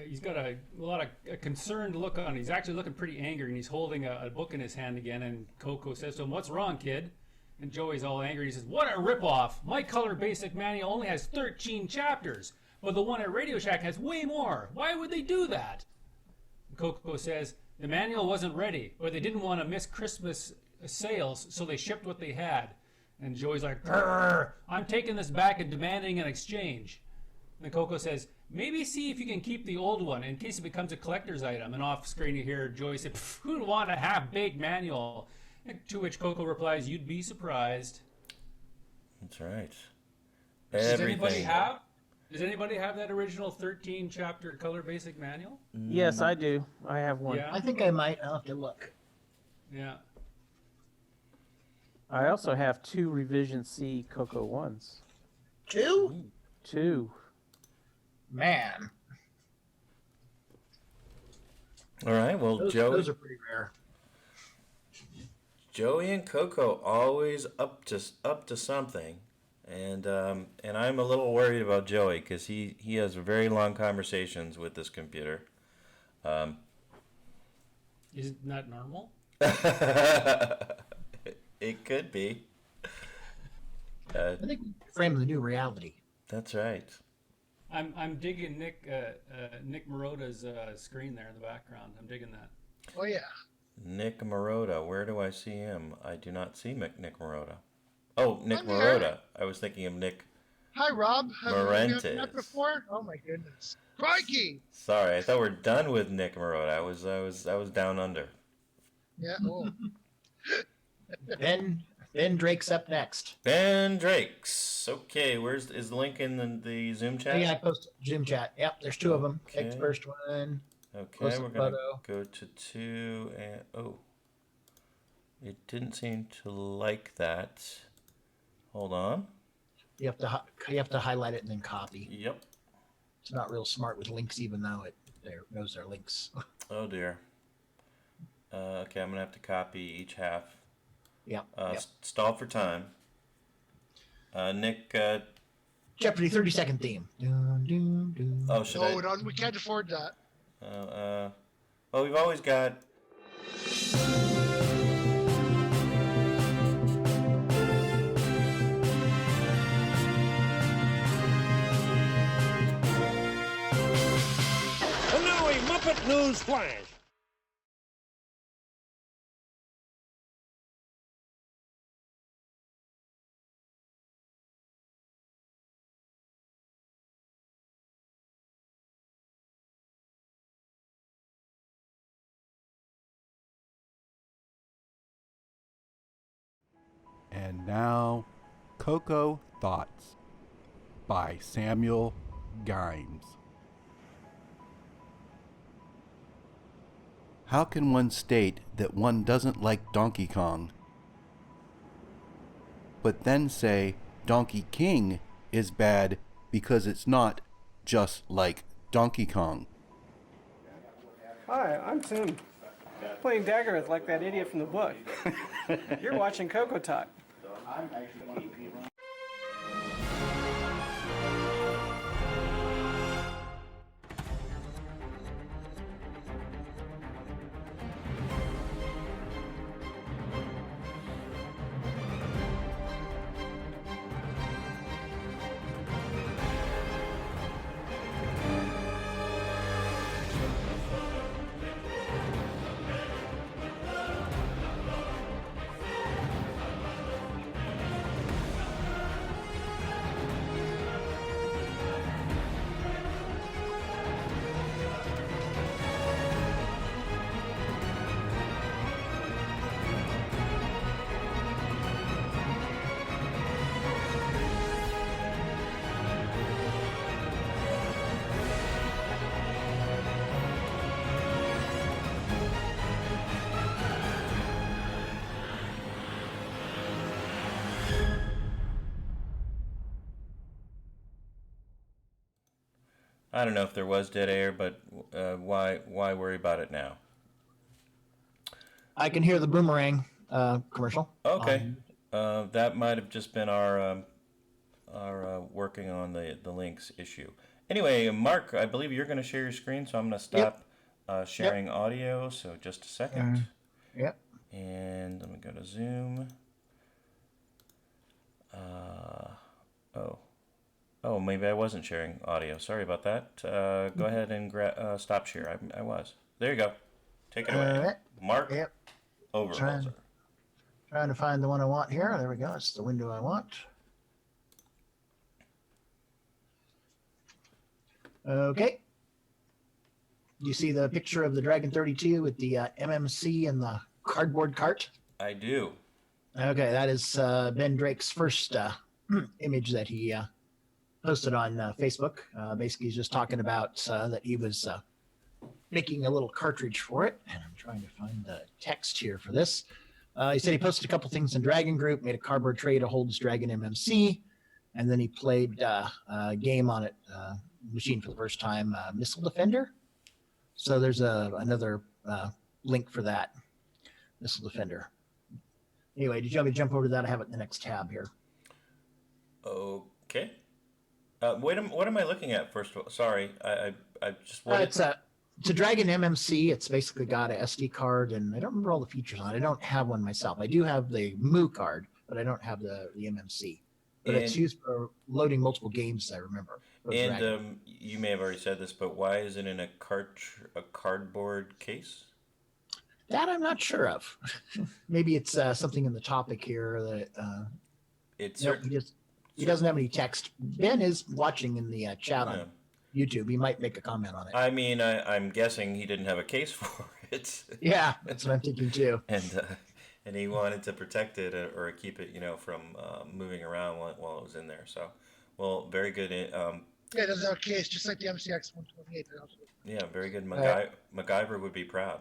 he's got a lot of a concerned look on. He's actually looking pretty angry, and he's holding a book in his hand again. And CoCo says to him, "What's wrong, kid?" And Joey's all angry. He says, "What a ripoff! My color basic manual only has 13 chapters, but the one at Radio Shack has way more. Why would they do that?" And CoCo says, "The manual wasn't ready, or they didn't want to miss Christmas sales, so they shipped what they had." And Joey's like, "Grr, I'm taking this back and demanding an exchange." And CoCo says, "Maybe see if you can keep the old one in case it becomes a collector's item." And off screen you hear Joey say, "Who'd want a half-baked manual?" And to which CoCo replies, "You'd be surprised." That's right. Does anybody have that original 13-chapter color basic manual? Yes, I do. I have one. Yeah. I think I might. I'll have to look. Yeah. I also have 2 Revision C CoCo ones. 2? 2. Man. All right. Well, Those are pretty rare. Joey and CoCo always up to something, and I'm a little worried about Joey because he has very long conversations with this computer. Isn't that normal? It could be. I think we frame the new reality. That's right. I'm digging Nick Marota's screen there in the background. I'm digging that. Oh yeah. Nick Marota. Where do I see him? I do not see Nick Marota. Oh, Nick I'm Marota. here. I was thinking of Nick. Hi, Rob. Have you Marentes. done that before? Oh my goodness. Crikey. Sorry, I thought we're done with Nick Marota. I was down under. Yeah. Oh. Ben Drake's up next. Ben Drake's. Okay, is the link in the Zoom chat? Yeah, I posted Zoom chat. Yep, there's 2 of them. Take the Okay. first one. Okay, Post we're the gonna photo. go to 2 and it didn't seem to like that. Hold on. You have to highlight it and then copy. Yep. It's not real smart with links, even though it knows they're links. Oh dear. Okay, I'm gonna have to copy each half. Yep. Stall for time. Nick. Jeopardy 30-second theme. Dun, dun, dun. Oh, should I? No, we can't afford that. Well, we've always got. And now a Muppet News Flash. And now, CoCo Thoughts by Samuel Gimes. How can one state that one doesn't like Donkey Kong, but then say Donkey King is bad because it's not just like Donkey Kong? Hi, I'm Tim. Playing Dagger like that idiot from the book. You're watching CoCoTALK. I don't know if there was dead air, but why worry about it now? I can hear the boomerang commercial. Okay. That might have just been our working on the links issue. Anyway, Mark, I believe you're going to share your screen, so I'm going to stop sharing audio. So just a second. Yep. And let me go to Zoom. Oh, maybe I wasn't sharing audio. Sorry about that. Go ahead and stop share. I was. There you go. Take it away. Mark. Yep. Overholzer. Trying to find the one I want here. There we go. It's the window I want. Okay. You see the picture of the Dragon 32 with the MMC and the cardboard cart? I do. Okay, that is Ben Drake's first image that he posted on Facebook. Basically, he's just talking about that he was making a little cartridge for it. And I'm trying to find the text here for this. He said he posted a couple things in Dragon Group, made a cardboard tray to hold his Dragon MMC, and then he played a game on it, machine for the first time, Missile Defender. So there's another link for that, Missile Defender. Anyway, did you want me to jump over to that? I have it in the next tab here. Okay. What am I looking at first of all? Sorry, I just wanted... It's a Dragon MMC. It's basically got a SD card, and I don't remember all the features on it. I don't have one myself. I do have the MU card, but I don't have the MMC. But it's used for loading multiple games, I remember. And you may have already said this, but why is it in a cardboard case? That I'm not sure of. Maybe it's something in the topic here that he doesn't have any text. Ben is watching in the chat on YouTube. He might make a comment on it. I mean, I'm guessing he didn't have a case for it. Yeah, that's what I'm thinking too. And he wanted to protect it or keep it, from moving around while it was in there. So, well, very good. Yeah, it doesn't have a case, just like the MCX 128. Yeah, very good. MacGyver would be proud.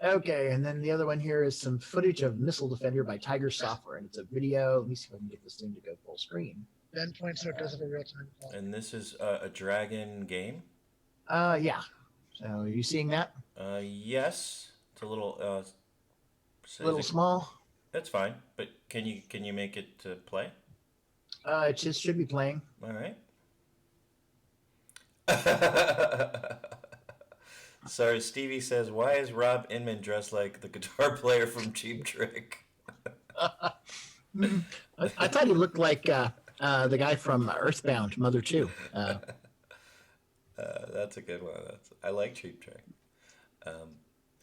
Okay, and then the other one here is some footage of Missile Defender by Tiger Software, and it's a video. Let me see if I can get this thing to go full screen. Ben points out it does have a real-time call. And this is a Dragon game? Yeah. So are you seeing that? Yes. It's a little... small. That's fine, but can you make it play? It just should be playing. All right. Sorry, Stevie says, why is Rob Inman dressed like the guitar player from Cheap Trick? I thought he looked like the guy from Earthbound, Mother 2. That's a good one. I like Cheap Trick.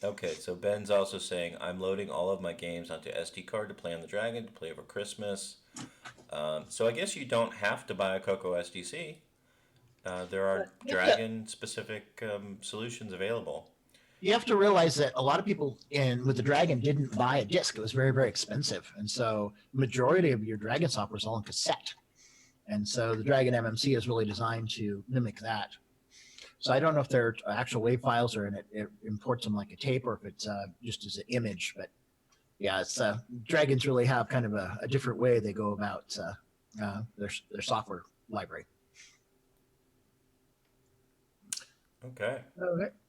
Okay, so Ben's also saying, I'm loading all of my games onto SD card to play on the Dragon, to play over Christmas. So I guess you don't have to buy a CoCo SDC. There are Dragon-specific solutions available. You have to realize that a lot of people with the Dragon didn't buy a disc. It was very, very expensive. And so majority of your Dragon software is all on cassette. And so the Dragon MMC is really designed to mimic that. So I don't know if they're actual WAV files or it imports them like a tape or if it's just as an image. But yeah, it's Dragons really have kind of a different way they go about their software library. Okay.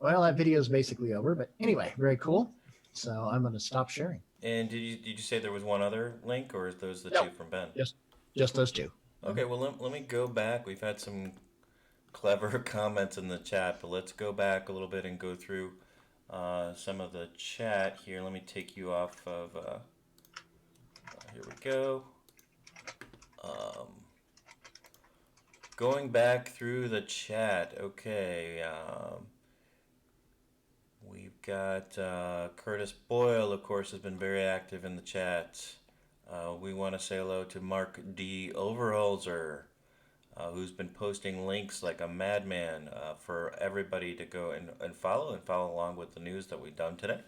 Well, that video is basically over, but anyway, very cool. So I'm going to stop sharing. And did you say there was one other link, or are those the two from Ben? Just those two. Okay, well, let me go back. We've had some clever comments in the chat, but let's go back a little bit and go through some of the chat here. Let me take you off of... here we go. Going back through the chat, okay, we've got Curtis Boyle, of course, has been very active in the chat. We want to say hello to Mark D. Overholzer, who's been posting links like a madman for everybody to go and follow along with the news that we've done today.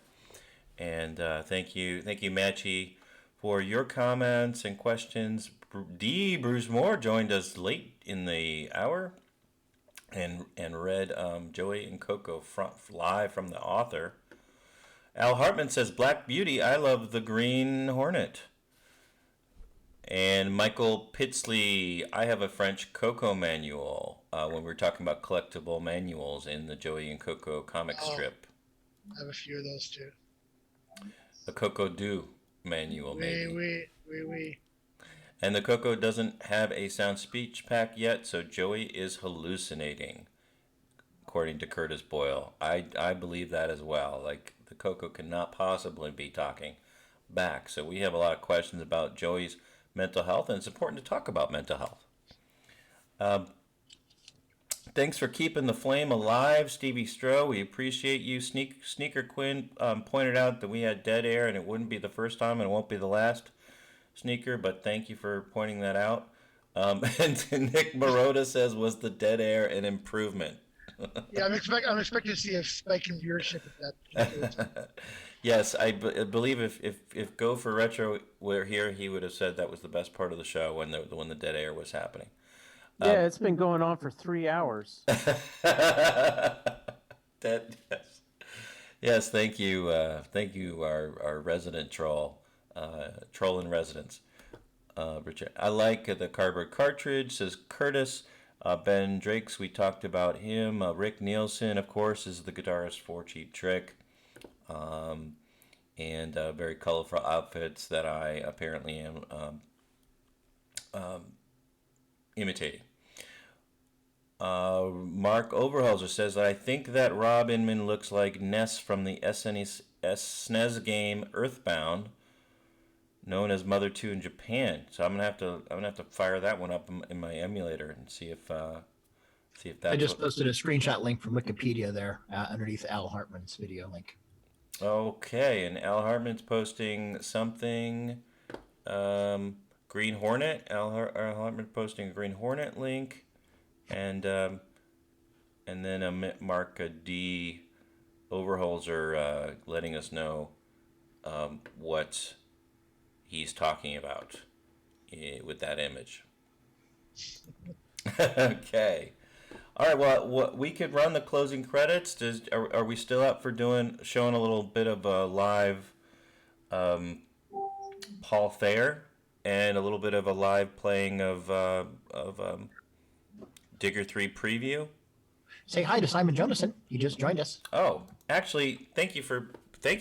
And thank you, Matchy, for your comments and questions. D. Bruce Moore joined us late in the hour and read Joey and CoCo live from the author. Al Hartman says, Black Beauty, I love the Green Hornet. And Michael Pitsley, I have a French CoCo manual when we were talking about collectible manuals in the Joey and CoCo comic strip. I have a few of those too. A CoCo Do manual, maybe. Oui. And the CoCo doesn't have a sound speech pack yet, so Joey is hallucinating, according to Curtis Boyle. I believe that as well. Like, the CoCo cannot possibly be talking back. So we have a lot of questions about Joey's mental health, and it's important to talk about mental health. Thanks for keeping the flame alive, Stevie Stroh. We appreciate you. Sneaker Quinn pointed out that we had dead air, and it wouldn't be the first time, and it won't be the last. Sneaker, but thank you for pointing that out. And Nick Marotta says, was the dead air an improvement? Yeah, I'm expecting to see a spike in viewership at that. Yes, I believe if Go for Retro were here, he would have said that was the best part of the show when the dead air was happening. Yeah, it's been going on for 3 hours. Yes, thank you, our resident troll. Troll in residence, Richard. I like the cardboard cartridge, says Curtis. Ben Drakes, we talked about him. Rick Nielsen, of course, is the guitarist for Cheap Trick. And very colorful outfits that I apparently am imitating. Mark Overhalser says that I think that Rob Inman looks like Ness from the SNES game Earthbound, known as Mother 2 in Japan. So I'm gonna have to fire that one up in my emulator and see if that's. I just posted a screenshot link from Wikipedia there underneath Al Hartman's video link. Okay, and Al Hartman's posting something. Green Hornet. Al Hartman posting a Green Hornet link, and then Mark D. Overholzer letting us know what he's talking about with that image. Okay. All right. Well, we could run the closing credits. Are we still up for showing a little bit of a live Paul Thayer and a little bit of a live playing of Digger 3 preview? Say hi to Simon Jonasson. He just joined us. Oh, actually, thank you,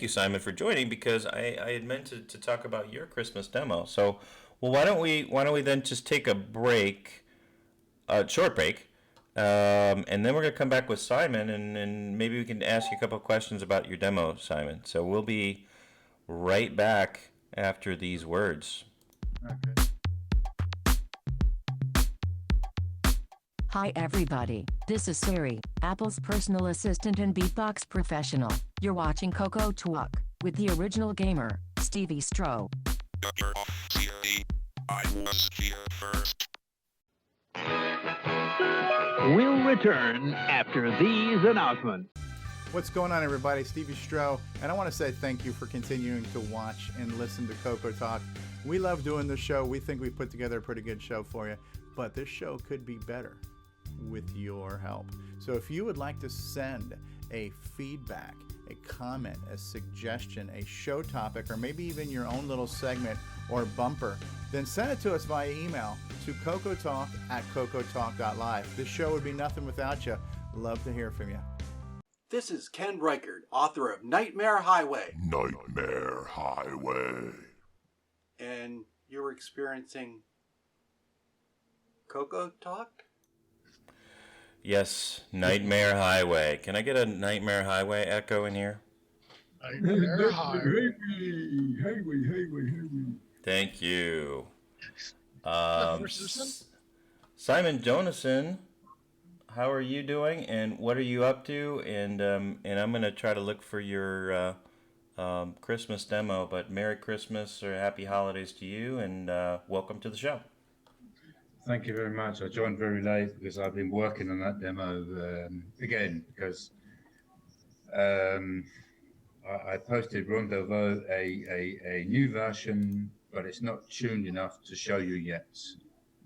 Simon, for joining, because I had meant to talk about your Christmas demo. So, well, why don't we then just take a break, short break, and then we're gonna come back with Simon, and maybe we can ask you a couple of questions about your demo, Simon. So we'll be right back after these words. Okay. Hi everybody, this is Siri, Apple's personal assistant and beatbox professional. You're watching CoCoTALK with the original gamer, Stevie Stroh. You're off, Siri. I was here first. We'll return after these announcements. What's going on, everybody? Stevie Stroh, and I want to say thank you for continuing to watch and listen to CoCoTALK. We love doing this show. We think we put together a pretty good show for you, but this show could be better with your help. So if you would like to send a feedback, a comment, a suggestion, a show topic, or maybe even your own little segment or bumper, then send it to us via email to cocotalk@cocotalk.live. This show would be nothing without you. Love to hear from you. This is Ken Reichert, author of Nightmare Highway. Nightmare Highway. And you're experiencing CoCoTALK? Yes, Nightmare Highway. Can I get a Nightmare Highway echo in here? Nightmare Highway. Thank you. Simon Jonasson, how are you doing, and what are you up to? And I'm going to try to look for your Christmas demo, but Merry Christmas or Happy Holidays to you, and welcome to the show. Thank you very much. I joined very late because I've been working on that demo again, because I posted Rondeau a new version, but it's not tuned enough to show you yet,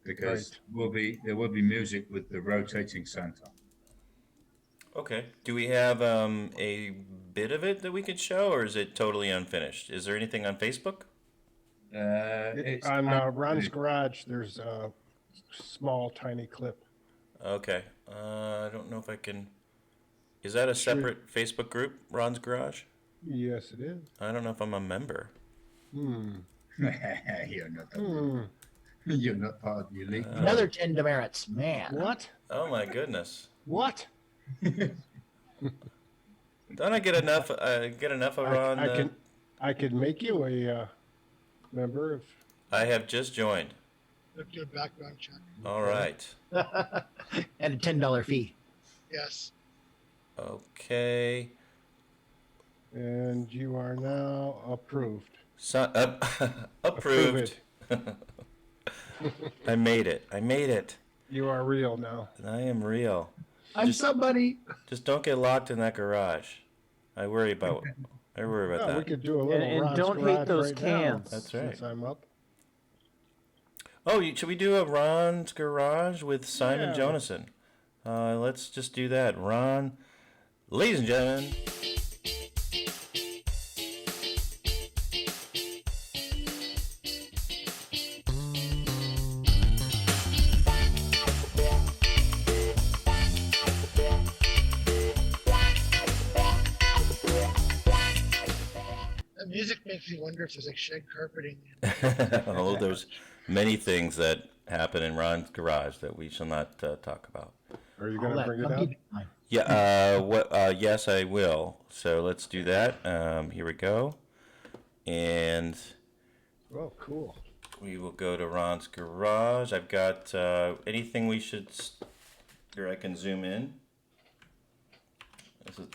because there will be music with the rotating Santa. Okay. Do we have a bit of it that we could show, or is it totally unfinished? Is there anything on Facebook? It's on Ron's Garage, there's a small, tiny clip. Okay. I don't know if I can... Is that a separate Facebook group, Ron's Garage? Yes, it is. I don't know if I'm a member. You're not. You're not part of the elite. Another 10 demerits, man. What? Oh my goodness. What? Don't I get enough? Get enough of Ron? I can make you a member if. I have just joined. Let's do a background check. All right. And a $10 fee. Yes. Okay. And you are now approved. Approved. I made it. I made it. You are real now. I am real. I'm somebody. Just don't get locked in that garage. I worry about that. We could do a little and don't hate those right cans. Now, That's right. Since I'm up. Oh, should we do a Ron's Garage with Simon Jonason? Let's just do that. Ron, ladies and gentlemen. That music makes me wonder if there's like shed carpeting. Oh, there's many things that happen in Ron's Garage that we shall not talk about. Are you going to bring it up? Yeah. Yes, I will. So let's do that. Here we go. And. Oh, cool. We will go to Ron's Garage. I've got anything we should. Here, I can zoom in.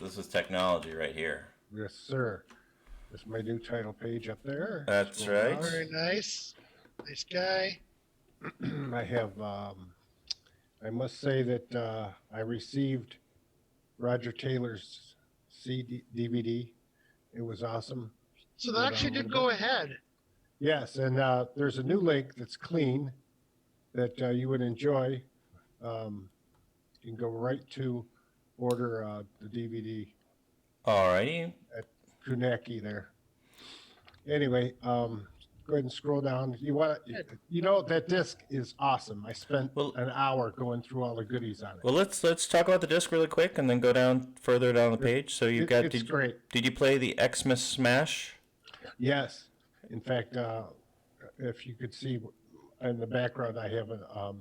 This is technology right here. Yes, sir. That's my new title page up there. That's right. Very nice. Nice guy. I have, I must say that I received Roger Taylor's DVD. It was awesome. So that actually did go ahead. Yes, and there's a new link that's clean that you would enjoy. You can go right to order the DVD. Alrighty. At Kunaki there. Anyway, go ahead and scroll down. You know that disc is awesome. I spent an hour going through all the goodies on it. Well, let's talk about the disc really quick and then go down further down the page. So you've got. It's great. Did you play the Xmas Smash? Yes. In fact, if you could see in the background, I have a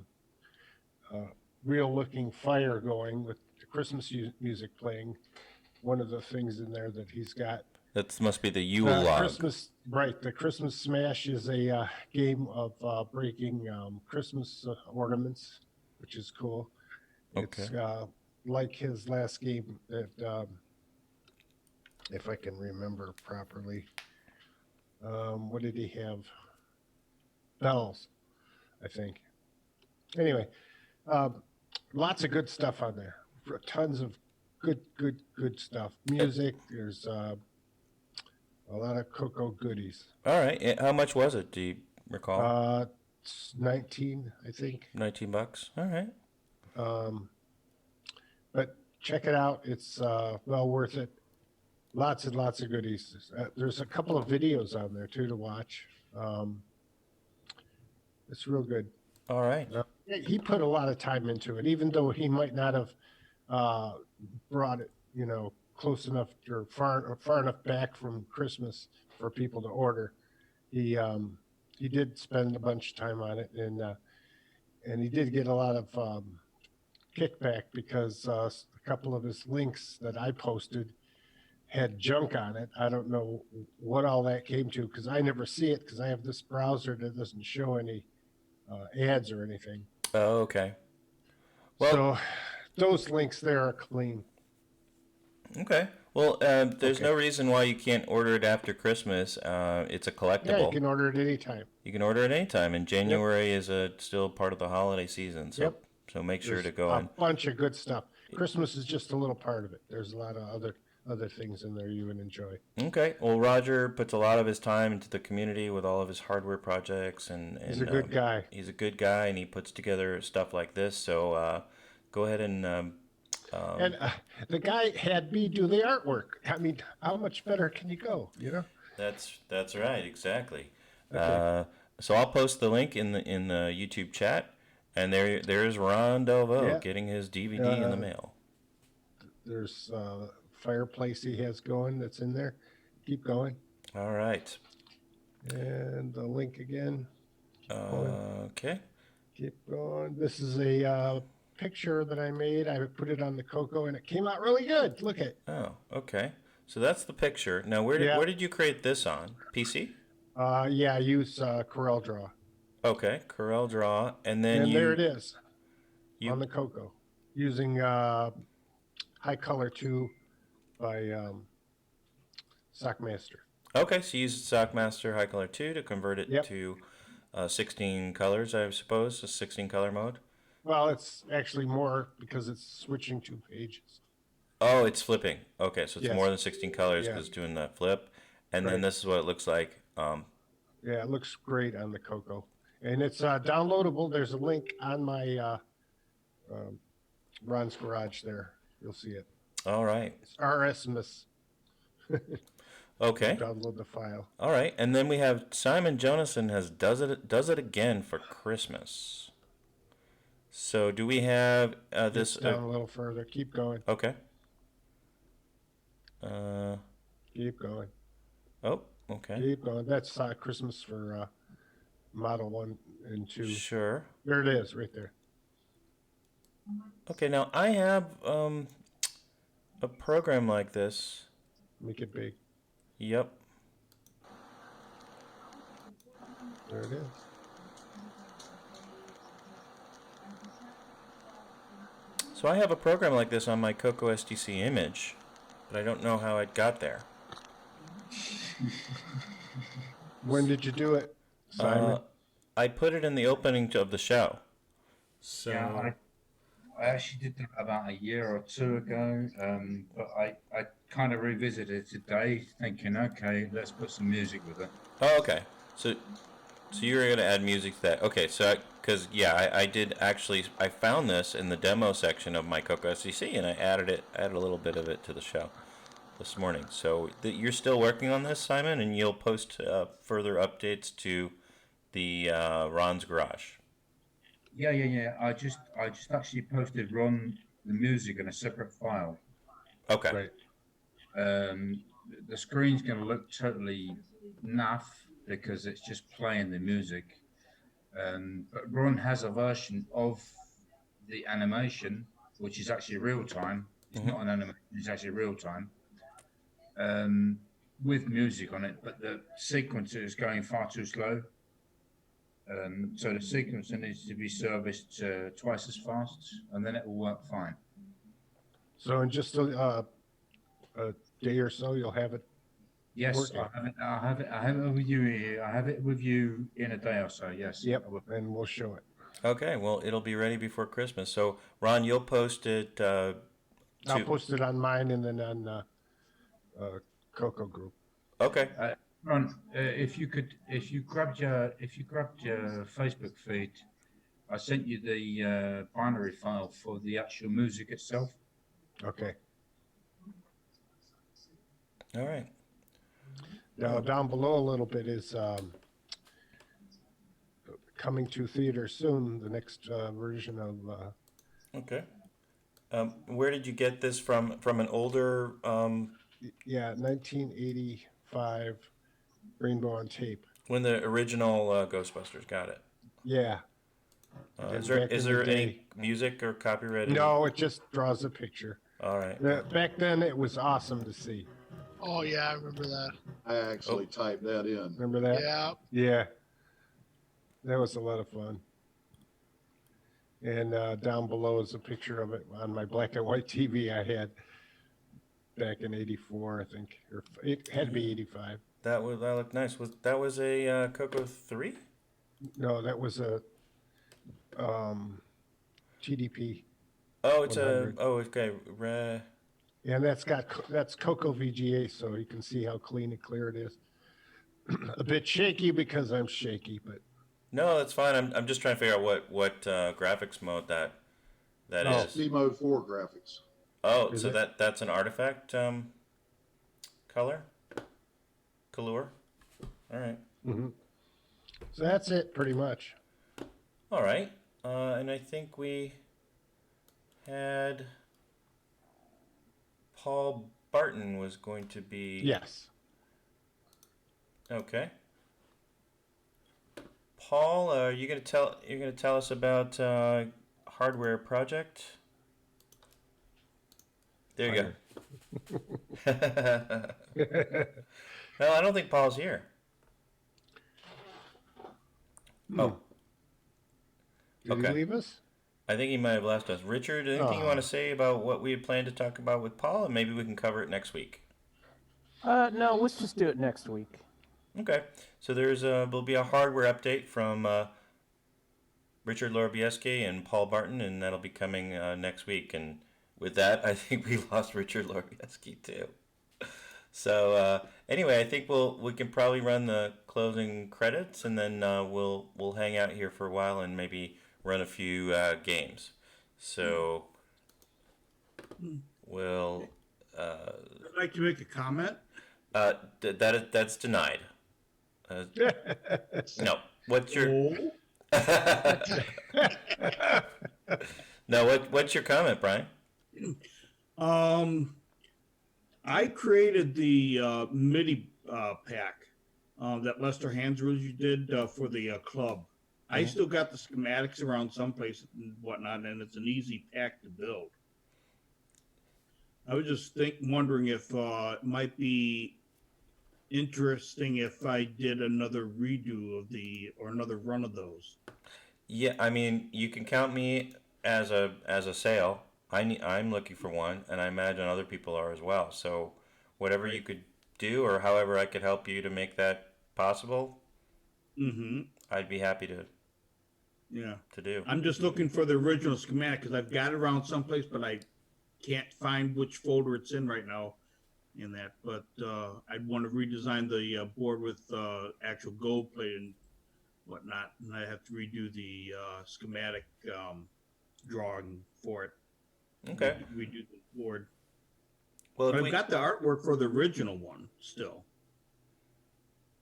real-looking fire going with the Christmas music playing. One of the things in there that he's got. That must be the Yule log. Christmas, right. The Christmas Smash is a game of breaking Christmas ornaments, which is cool. Okay. It's like his last game that, if I can remember properly, what did he have? Bells, I think. Anyway, lots of good stuff on there. Tons of good stuff. Music. There's a lot of CoCo goodies. All right. How much was it? Do you recall? It's 19, I think. $19. All right. But check it out. It's well worth it. Lots and lots of goodies. There's a couple of videos on there too to watch. It's real good. All right. He put a lot of time into it, even though he might not have brought it, close enough or far enough back from Christmas for people to order. He did spend a bunch of time on it, and he did get a lot of kickback because a couple of his links that I posted had junk on it. I don't know what all that came to because I never see it because I have this browser that doesn't show any ads or anything. Oh, okay. Well, so those links there are clean. Okay. Well, there's no reason why you can't order it after Christmas. It's a collectible. Yeah, you can order it anytime. You can order it anytime, and January is still part of the holiday season. So, so make sure to go a on. Bunch of good stuff. Christmas is just a little part of it. There's a lot of other things in there you would enjoy. Okay. Well, Roger puts a lot of his time into the community with all of his hardware projects, and he's a good guy. He's a good guy, and he puts together stuff like this. So go ahead and. The guy had me do the artwork. I mean, how much better can you go? That's right, exactly. Okay. So I'll post the link in the YouTube chat, and there's Ron Delvaux getting his DVD in the mail. There's a fireplace he has going that's in there. Keep going. All right. And the link again. Keep going. Okay. Keep going. This is a picture that I made. I put it on the CoCo, and it came out really good. Look at. Oh, okay. So that's the picture. Now, where did you create this on? PC? Yeah, I use Corel Draw. Okay, Corel Draw, and then there it is on the CoCo using High Color 2 by Sockmaster. Okay, so you used Sockmaster High Color 2 to convert it to 16 colors, I suppose, a 16 color mode. Well, it's actually more because it's switching 2 pages. Oh, it's flipping. Okay, so it's more than 16 colors because it's doing that flip. And then this is what it looks like. Yeah, it looks great on the CoCo. And it's downloadable. There's a link on my Ron's Garage there. You'll see it. All right. It's RSMS. Okay. Download the file. All right, and then we have Simon Jonasson has does it again for Christmas. So do we have this down a little further? Keep going. Okay. Keep going. Oh, okay. Keep going. That's Christmas for Model 1 and 2. Sure. There it is, right there. Okay, now I have a program like this. Make it big. Yep. There it is. So I have a program like this on my CoCo SDC image, but I don't know how it got there. When did you do it, Simon? I put it in the opening of the show. So yeah, I actually did that about a year or two ago, but I kind of revisited it today, thinking, okay, let's put some music with it. Oh, okay. So you were going to add music to that. Okay, so because I did actually. I found this in the demo section of my CoCo SDC, and I added a little bit of it to the show this morning. So you're still working on this, Simon, and you'll post further updates to the Ron's Garage. Yeah. I just actually posted Ron the music in a separate file. Okay. Right. The screen's going to look totally naff because it's just playing the music. But Ron has a version of the animation, which is actually real time. It's not an animation, it's actually real time. With music on it, but the sequencer is going far too slow. So the sequencer needs to be serviced twice as fast, and then it will work fine. So in just a day or so, you'll have it. Yes, working. I have it with you here. I have it with you in a day or so. Yes. Yep. And we'll show it. Okay. Well, it'll be ready before Christmas. So Ron, you'll post it. I'll post it on mine and then on CoCo group. Okay. Ron, if you grabbed your Facebook feed, I sent you the binary file for the actual music itself. Okay. All right. Now down below a little bit is coming to theater soon. The next version of. Okay. Where did you get this from? From an older. Yeah, 1985 Rainbow on tape. When the original Ghostbusters got it. Yeah. Is there any music or copyright? No, it just draws a picture. All right. Back then, it was awesome to see. Oh yeah, I remember that. I actually typed that in. Remember that? Yeah. Yeah. That was a lot of fun. And down below is a picture of it on my black and white TV I had back in '84, I think, or it had to be '85. That looked nice. That was a CoCo 3? No, that was a TDP. Oh, it's 100. okay. And that's CoCo VGA, so you can see how clean and clear it is. A bit shaky because I'm shaky, but No, that's fine. I'm just trying to figure out what graphics mode that is. C mode 4 graphics. Oh, Is so it? that's an artifact color? Color? All right. Mm-hmm. So that's it, pretty much. All right. And I think we had Paul Barton was going to be. Yes. Okay. Paul, are you gonna tell us about hardware project? There you go. No, I don't think Paul's here. Oh. Did he leave us? I think he might have left us. Richard, anything you want to say about what we had planned to talk about with Paul, and maybe we can cover it next week? No, let's just do it next week. Okay. So will be a hardware update from Richard Lorobieski and Paul Barton, and that'll be coming next week. And with that, I think we lost Richard Lorobieski too. So anyway, I think we can probably run the closing credits, and then we'll hang out here for a while and maybe run a few games. So we'll. I'd like to make a comment. That's denied. No. What's your? No. What's your comment, Brian? I created the MIDI pack that Lester Hansrud did for the club. I still got the schematics around someplace and whatnot, and it's an easy pack to build. I was just wondering if it might be interesting if I did another redo or another run of those. Yeah, I mean, you can count me as a sale. I'm looking for one, and I imagine other people are as well. So whatever you could do, or however I could help you to make that possible, I'd be happy to. Yeah. To do. I'm just looking for the original schematic because I've got it around someplace, but I can't find which folder it's in right now. In that, but I'd want to redesign the board with actual gold plate and whatnot, and I have to redo the schematic drawing for it. Okay. Redo the board. Well, but I've got the artwork for the original one still.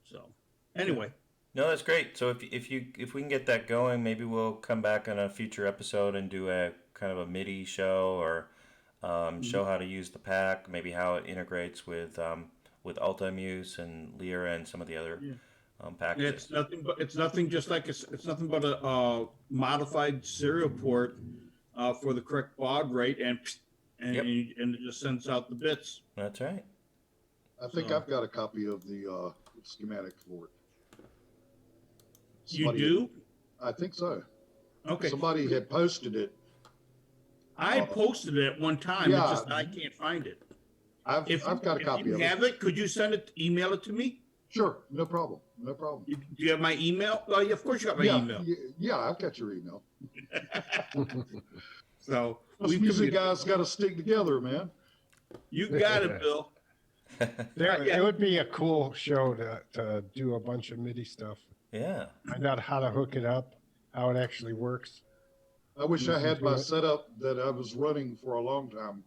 So, anyway. No, that's great. So if we can get that going, maybe we'll come back on a future episode and do a kind of a MIDI show or. Show how to use the pack, maybe how it integrates with Ultimuse and Lyra and some of the other packages. It's nothing but a modified serial port for the correct baud rate, and it just sends out the bits. That's right. I think I've got a copy of the schematic for it. You do? I think so. Okay. Somebody had posted it. I posted it at one time. Yeah. It's just I can't find it. I've got a copy of it. If you have it, could you email it to me? Sure, no problem. No problem. Do you have my email? Oh, yeah, of course you got my email. Yeah, I've got your email. So us music guys got to stick together, man. You got it, Bill. It would be a cool show to do a bunch of MIDI stuff. Yeah. Find out how to hook it up, how it actually works. I wish I had my setup that I was running for a long time.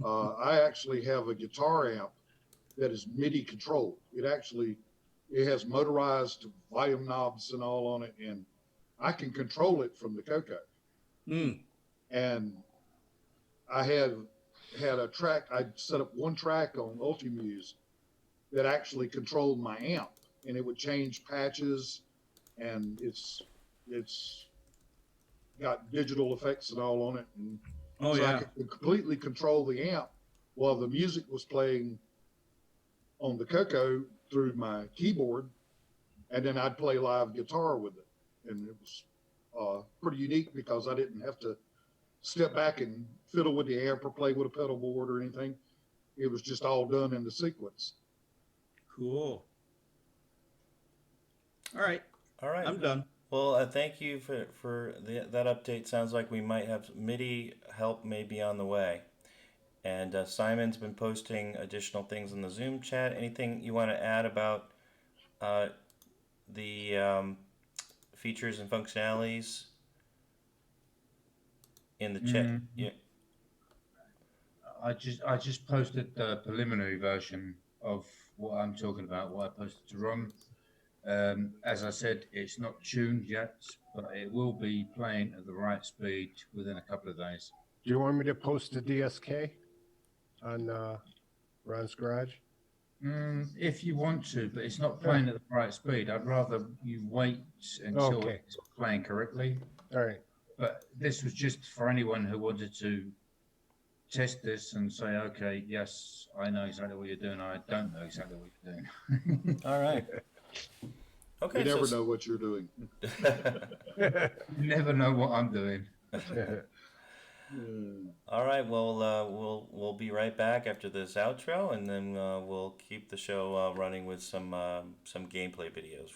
I actually have a guitar amp that is MIDI controlled. It has motorized volume knobs and all on it, and I can control it from the CoCo. And I had a track. I set up one track on Ultimuse that actually controlled my amp, and it would change patches, and it's got digital effects and all on it, and I could completely control the amp while the music was playing on the CoCo through my keyboard, and then I'd play live guitar with it, and it was pretty unique because I didn't have to step back and fiddle with the amp or play with a pedal board or anything. It was just all done in the sequence. Cool. All right. I'm done. Well, thank you for that update. Sounds like we might have MIDI help maybe on the way. And Simon's been posting additional things in the Zoom chat. Anything you want to add about the features and functionalities in the chat? Yeah. I just posted the preliminary version of what I'm talking about, what I posted to Ron. As I said, it's not tuned yet, but it will be playing at the right speed within a couple of days. Do you want me to post the DSK on Ron's Garage? If you want to, but it's not playing at the right speed. I'd rather you wait until it's playing correctly. All right. But this was just for anyone who wanted to test this and say, okay, yes, I know exactly what you're doing. I don't know exactly what you're doing. All right. Okay. You never know what you're doing. You never know what I'm doing. All right. Well, we'll be right back after this outro, and then we'll keep the show running with some gameplay videos.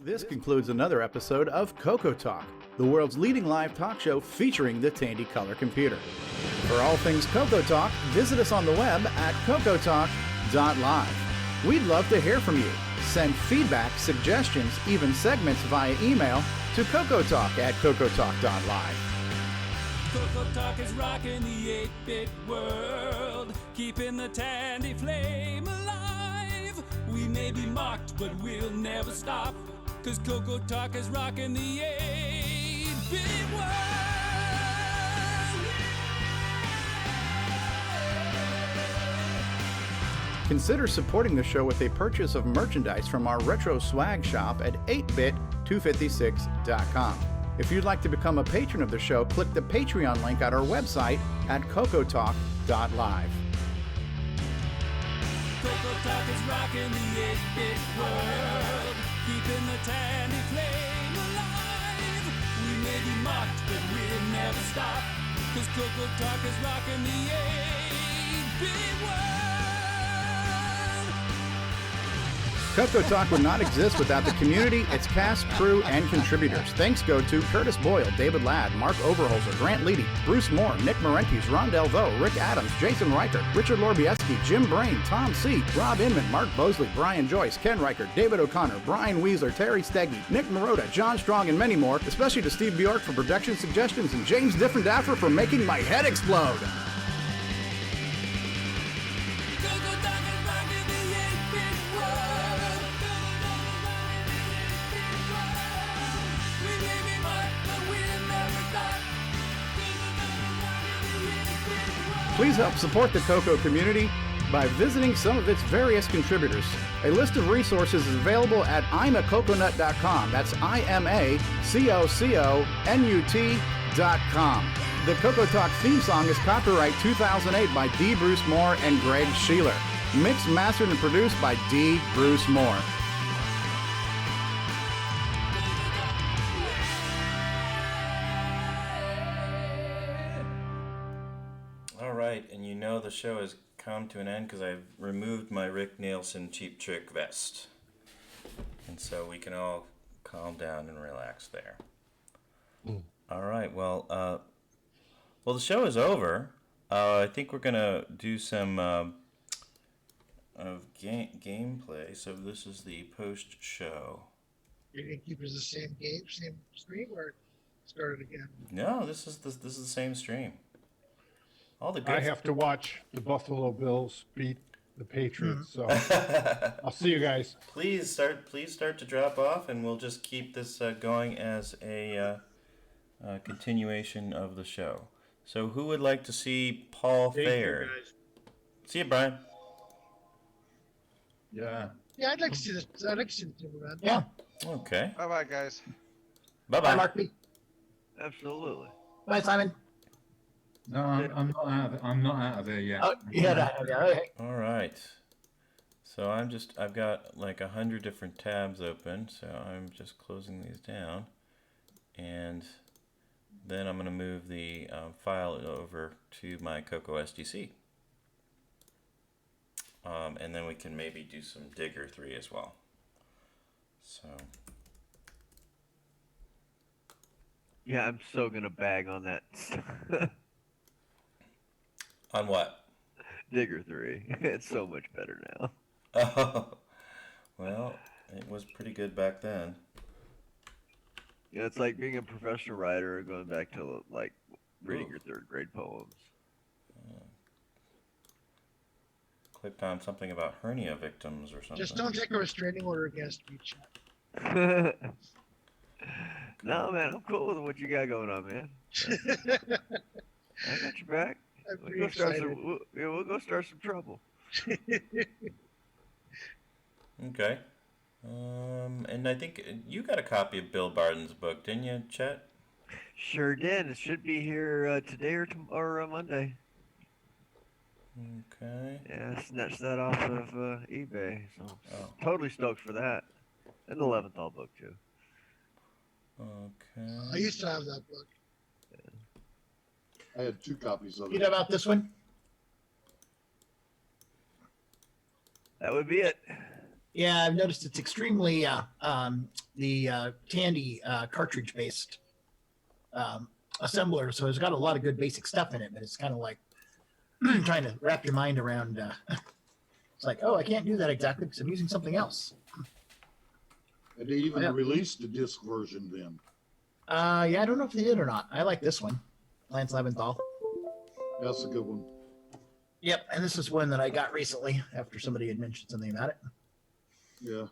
This concludes another episode of CoCo Talk, the world's leading live talk show featuring the Tandy Color Computer. For all things CoCo Talk, visit us on the web at CoCoTalk.live. We'd love to hear from you. Send feedback, suggestions, even segments via email to CoCoTalk@CoCoTalk.live. CoCo Talk is rocking the 8-bit world, keeping the Tandy flame alive. We may be mocked, but we'll never stop, 'cause CoCo Talk is rocking the 8-bit world. Consider supporting the show with a purchase of merchandise from our retro swag shop at 8bit256.com. If you'd like to become a patron of the show, click the Patreon link at our website at CoCoTalk.live. CoCo Talk is rocking the 8-bit world, keeping the Tandy flame alive. We may be mocked, but we'll never stop, 'cause CoCo Talk is rocking the 8-bit world. CoCo Talk would not exist without the community, its cast, crew, and contributors. Thanks go to Curtis Boyle, David Ladd, Mark Overholzer, Grant Leedy, Bruce Moore, Nick Marentes, Ron Delvaux, Rick Adams, Jason Reichert, Richard Lorbieski, Jim Brain, Tom C., Rob Inman, Mark Bosley, Brian Joyce, Ken Reichert, David O'Connor, Brian Weasler, Terry Steggy, Nick Marotta, John Strong, and many more, especially to Steve Bjork for production suggestions and James Differendaffer for making my head explode. Please help support the CoCo community by visiting some of its various contributors. A list of resources is available at imacoconut.com. That's IMACOCONUT.com. The CoCo Talk theme song is copyright 2008 by D. Bruce Moore and Greg Sheeler. Mixed, mastered, and produced by D. Bruce Moore. And you know the show has come to an end because I've removed my Rick Nielsen Cheap Trick vest. And so we can all calm down and relax there. All right, well, the show is over. I think we're going to do some of gameplay. So this is the post-show. You're going to keep it as the same game, same stream, or start it again? No, this is the same stream. All the good I have to watch the Buffalo Bills beat the Patriots, so I'll see you guys. Please start to drop off, and we'll just keep this going as a continuation of the show. So, who would like to see Paul Thayer? See you, Brian. Yeah. Yeah, I'd like to see this. I'd like to see the Timberman. Yeah. Okay. Bye-bye, guys. Bye-bye. Bye, Mark. Absolutely. Bye, Simon. No, I'm not out of there yet. Oh, yeah, okay. All right. So I've got like 100 different tabs open, so I'm just closing these down, and then I'm going to move the file over to my CoCo SDC, and then we can maybe do some Digger 3 as well. So. Yeah, I'm so gonna bag on that. On what? Digger 3. It's so much better now. Oh, well, it was pretty good back then. Yeah, it's like being a professional writer, going back to like reading your third grade poems. Clicked on something about hernia victims or something. Just don't take a restraining order against me, Chuck. No, man, I'm cool with what you got going on, man. I got your back. I'm We'll pretty go start excited. we'll go start some trouble. Okay. And I think you got a copy of Bill Barton's book, didn't you, Chet? Sure did. It should be here today or Monday. Okay. Yeah, I snatched that off of eBay, so totally stoked for that. And the Leventhal book too. Okay. I used to have that book. I had 2 copies of You it. know about this one? That would be it. Yeah, I've noticed it's extremely Tandy cartridge based assembler, so it's got a lot of good basic stuff in it, but it's kind of like trying to wrap your mind around. It's like, oh, I can't do that exactly because I'm using something else. And they even released the disc version then. Yeah, I don't know if they did or not. I like this one, Lance Leventhal. That's a good one. Yep, and this is one that I got recently after somebody had mentioned something about it. Yeah.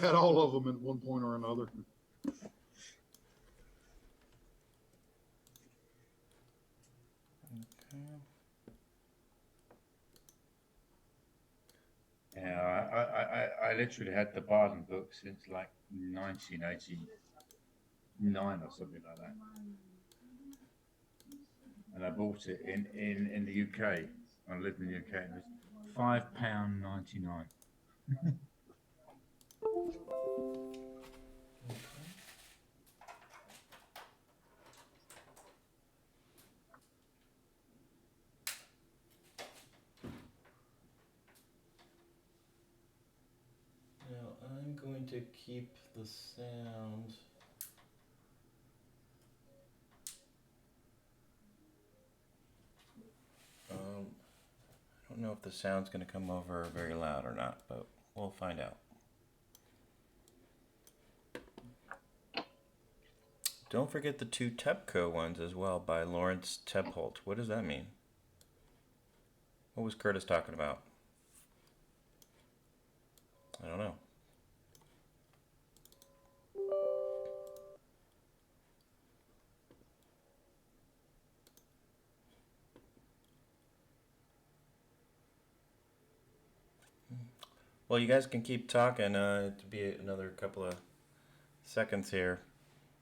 Had all of them at one point or another. Yeah, I literally had the Barton book since like 1989 or something like that. And I bought it in the UK. I lived in the UK. And it was £5.99. Now I'm going to keep the sound. I don't know if the sound's going to come over very loud or not, but we'll find out. Don't forget the 2 TEPCO ones as well by Lawrence Tebholt. What does that mean? What was Curtis talking about? I don't know. Well, you guys can keep talking. It'll be another couple of seconds here.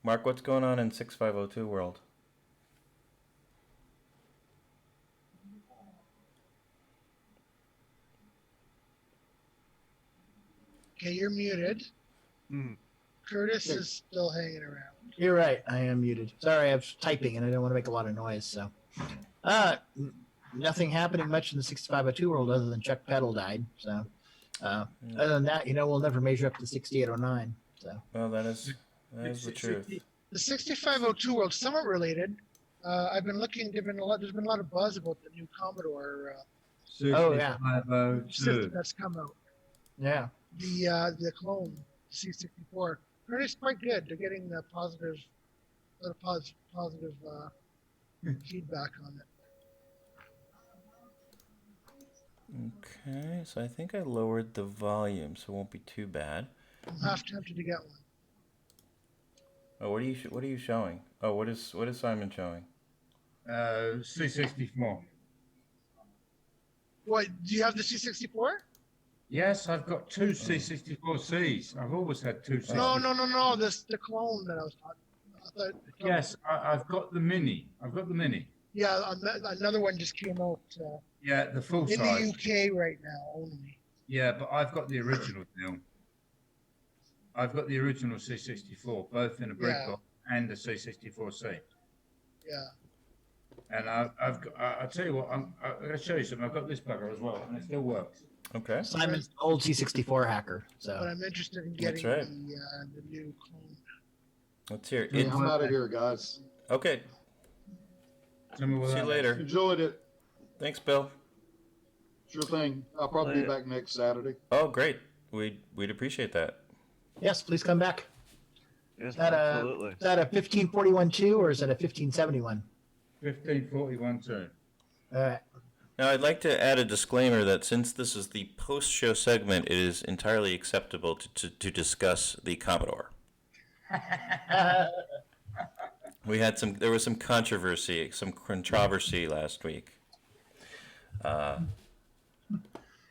Mark, what's going on in 6502 world? Okay, you're muted. Curtis is still hanging around. You're right. I am muted. Sorry, I was typing and I don't want to make a lot of noise. So, nothing happening much in the 6502 world other than Chuck Peddle died. So, other than that, we'll never measure up to 6809. So, well, that is the truth. The 6502 world, somewhat related. I've been looking. There's been a lot of buzz about the new Commodore system that's come out. Yeah. The clone C64. It's quite good. They're getting the positive feedback on it. Okay, so I think I lowered the volume, so it won't be too bad. I'm half tempted to get one. Oh, what are you showing? Oh, what is Simon showing? C64. What, do you have the C64? Yes, I've got 2 C64Cs. I've always had 2 C64. No. The clone that I was talking about. Yes, I've got the mini. Yeah, another one just came out. Yeah, the full in size. In the UK right now only. Yeah, but I've got the original deal. I've got the original C64, both in a brick box and the C64C. Yeah. And I'll tell you what, I'm going to show you something. I've got this bugger as well, and it still works. Okay. Simon's old C64 hacker. So. But I'm interested in getting the new clone. Let's hear it. Hey, I'm out of here, guys. Okay. See you later. Enjoyed it. Thanks, Bill. Sure thing. I'll probably be back next Saturday. Oh, great. We'd appreciate that. Yes, please come back. Yes, is that absolutely. Is that a 1541-2 or is it a 1571? 1541-2. All right. Now, I'd like to add a disclaimer that since this is the post-show segment, it is entirely acceptable to discuss the Commodore. There was some controversy last week.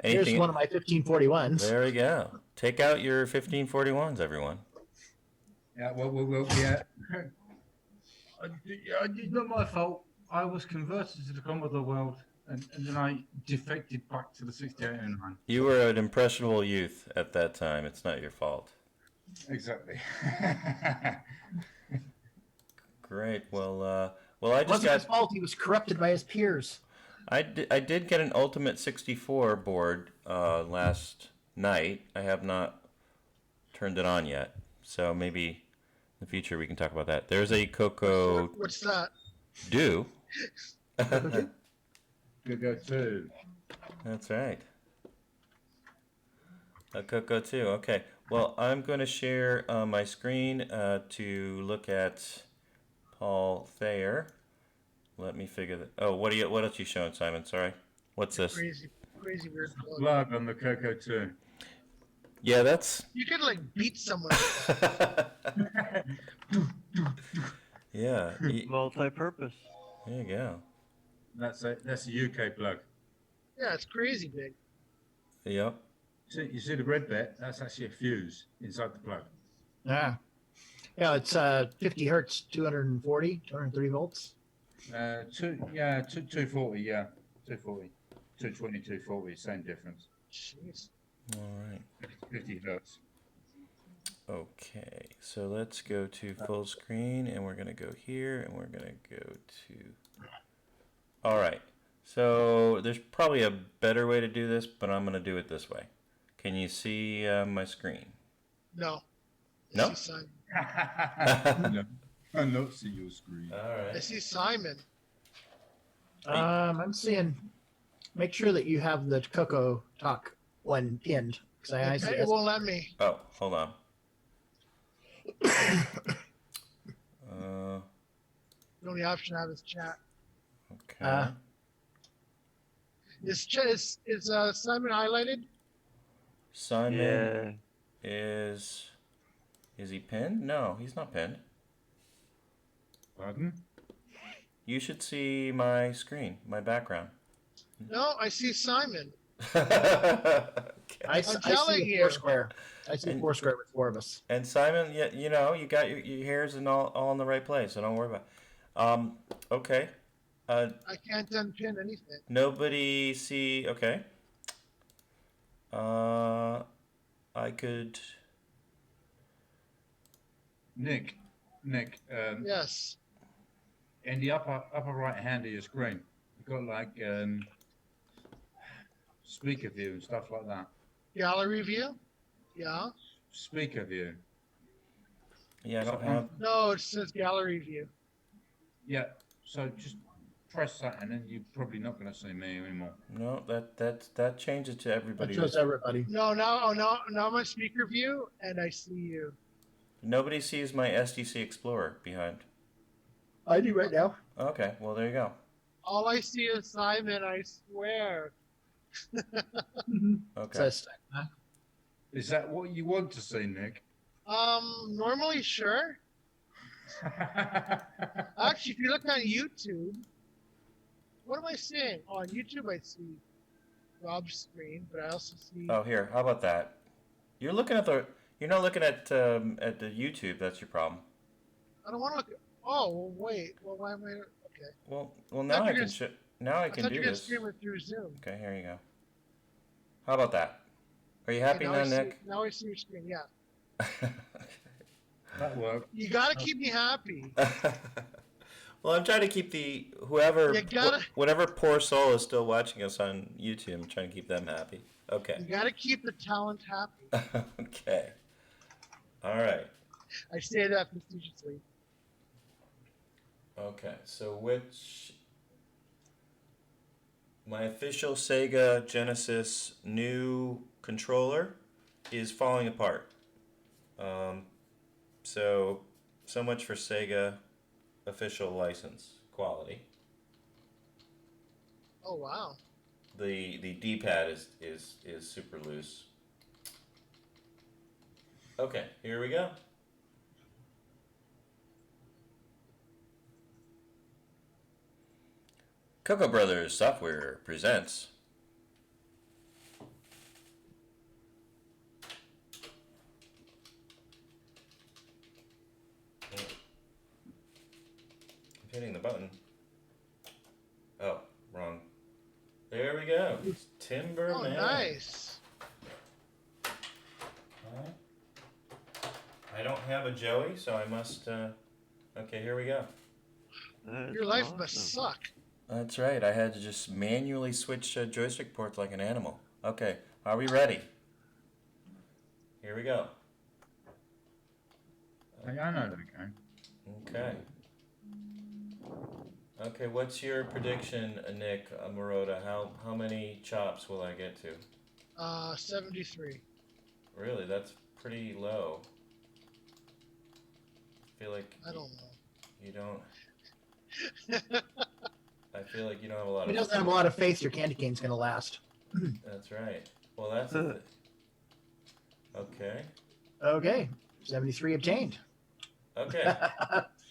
Here's one of my 1541s. There we go. Take out your 1541s, everyone. Yeah, well, yeah. It's not my fault. I was converted to the Commodore world, and then I defected back to the 6809. You were an impressionable youth at that time. It's not your fault. Exactly. Great. Well, I just wasn't got. his fault. He was corrupted by his peers. I did get an Ultimate 64 board last night. I have not turned it on yet, so maybe in the future we can talk about that. There's a CoCo. What's that? Do. CoCo 2. That's right. A CoCo 2. Okay. Well, I'm going to share my screen to look at Paul Thayer. Let me figure that. Oh, what else you showing, Simon? Sorry. What's this? Crazy weird. Plug on the CoCo 2. Yeah, that's. You could like beat someone. Yeah. Multi-purpose. There you go. That's a UK plug. Yeah, it's crazy big. Yep. You see the red bit? That's actually a fuse inside the plug. Yeah. Yeah, it's 50 hertz, 230 volts. 240, yeah. 240. 220, 240, same difference. Jeez. All right. 50 hertz. Okay, so let's go to full screen, and we're going to go here, and we're going to go to... All right, so there's probably a better way to do this, but I'm going to do it this way. Can you see my screen? No. No? I see Simon. No, I don't see your screen. All right. I see Simon. I'm seeing... Make sure that you have the CoCoTALK one pinned. I see It won't let me. Oh, hold on. The only option I have is chat. Okay. Is Simon highlighted? Simon is he pinned? No, he's not pinned. Pardon? You should see my screen, my background. No, I see Simon. I'm telling you. Foursquare. I see Foursquare with 4 of us. And Simon, you know, you got your hairs and all in the right place, so don't worry about it. Okay. I can't unpin anything. Nobody see, okay. I could... Nick. Yes. In the upper right hand of your screen, you've got like speaker view and stuff like that. Gallery view? Yeah. Speaker view. Yeah, I don't have... No, it says gallery view. Yeah, so just press that and then you're probably not going to see me anymore. No, that changes to everybody. That shows everybody. No, now my speaker view, and I see you. Nobody sees my SDC Explorer behind. I do right now. Okay, well, there you go. All I see is Simon, I swear. Okay. Is that what you want to see, Nick? Normally, sure. Actually, if you look on YouTube, what am I seeing? Oh, on YouTube, I see Rob's screen, but I also see... Oh, here, how about that? You're looking at the... You're not looking at the YouTube, that's your problem. I don't want to look at... Oh, well, wait. Well, why am I... Okay. Well, now I can now I can do this. Stream it through Zoom. Okay, here you go. How about that? Are you happy now, Nick? Now I see your screen, yeah. That worked. You gotta keep me happy. Well, I'm trying to keep whatever poor soul is still watching us on YouTube, I'm trying to keep them happy. Okay. You gotta keep the talent happy. Okay. All right. I say that facetiously. Okay, so my official Sega Genesis new controller is falling apart. So much for Sega official license quality. Oh wow. The D-pad is super loose. Okay, here we go. CoCo Brothers Software presents hitting the button. Oh, wrong. There we go. Timberman. Oh, nice. Alright. I don't have a Joey, so I must. Okay, here we go. Your life must suck. That's right. I had to just manually switch joystick ports like an animal. Okay, are we ready? Here we go. I know that game. Okay. Okay, what's your prediction, Nick Marotta? How many chops will I get to? 73. Really, that's pretty low. I feel like I don't know. you don't. I feel like you don't have a lot He of. doesn't have a lot of faith your candy cane's going to last. That's right. Well, that's it. Okay. Okay. 73 obtained. Okay.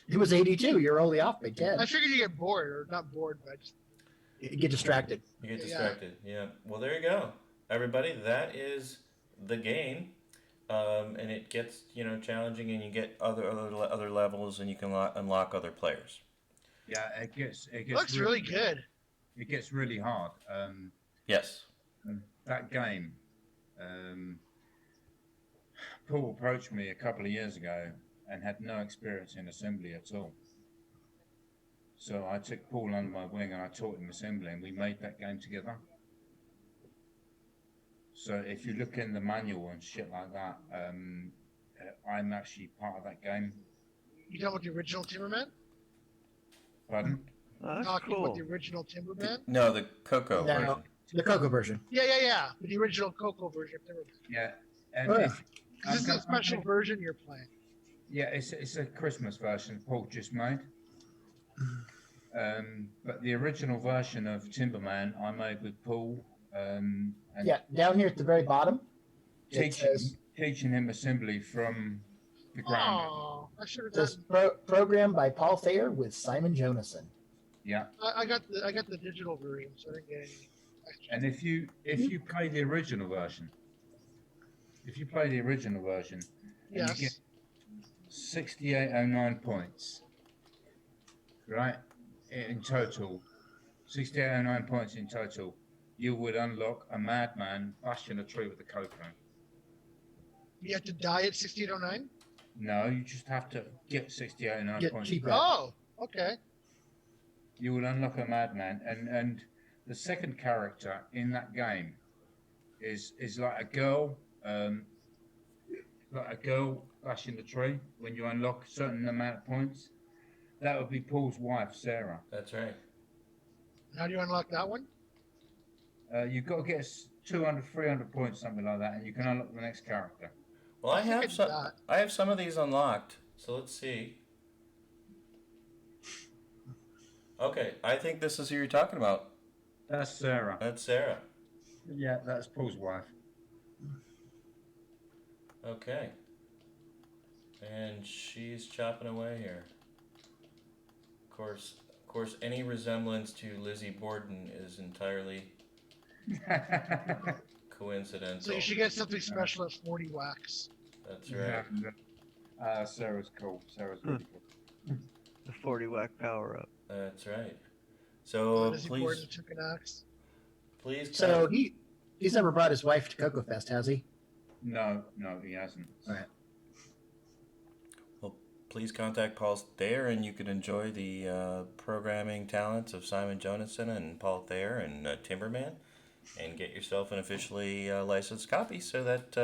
It was 82. You're only off by 10. I figured you get bored, or not bored, but just... You get distracted. You get distracted. Yeah. Well, there you go, everybody. That is the game, and it gets challenging, and you get other levels, and you can unlock other players. Yeah, it gets looks really good. It gets really hard. Yes. That game. Paul approached me a couple of years ago and had no experience in assembly at all. So I took Paul under my wing and I taught him assembly, and we made that game together. So if you look in the manual and shit like that, I'm actually part of that game. You talking about the original Timberman? Pardon? Talking about the original Timberman? No, the CoCo version. The CoCo version. Yeah. The original CoCo version of Timberman. Yeah. Because this is a special version you're playing. Yeah, it's a Christmas version Paul just made. But the original version of Timberman I made with Paul. And yeah, down here at the very bottom. Teaching him assembly from the ground. Oh, I should have This done. programmed by Paul Thayer with Simon Jonason. Yeah. I got the digital version, so I didn't get any extra. And if you play the original version, and you get 6809 points, right? In total, 6809 points in total, you would unlock a madman bashing a tree with a coconut. You have to die at 6809? No, you just have to get 6809 points. Oh, okay. You will unlock a madman, and the second character in that game is like a girl, bashing the tree. When you unlock a certain amount of points, that would be Paul's wife, Sarah. That's right. How do you unlock that one? You've got to get 200, 300 points, something like that, and you can unlock the next character. Well, I have some of these unlocked, so let's see. Okay, I think this is who you're talking about. That's Sarah. That's Sarah. Yeah, that's Paul's wife. Okay. And she's chopping away here. Of course, any resemblance to Lizzie Borden is entirely coincidental. So you should get something special at 40 wax. That's right. Sarah's cool. Sarah's really cool. The 40 whack power up. That's right. So Lizzie please, Borden took an axe. please. So he's never brought his wife to CoCo Fest, has he? No, he hasn't. All right. Well, please contact Paul Thayer, and you can enjoy the programming talents of Simon Jonason and Paul Thayer and Timberman, and get yourself an officially licensed copy, so that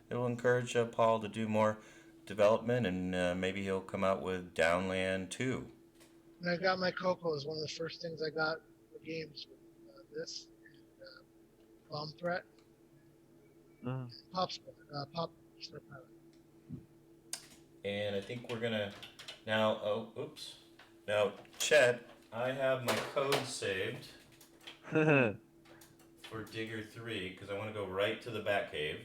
it will encourage Paul to do more development, and maybe he'll come out with Downland 2. And I got my CoCo as one of the first things I got for games. This and Bomb Threat. Pop Star Pilot. And I think we're gonna now. Now, Chet, I have my code saved for Digger 3 because I want to go right to the Batcave.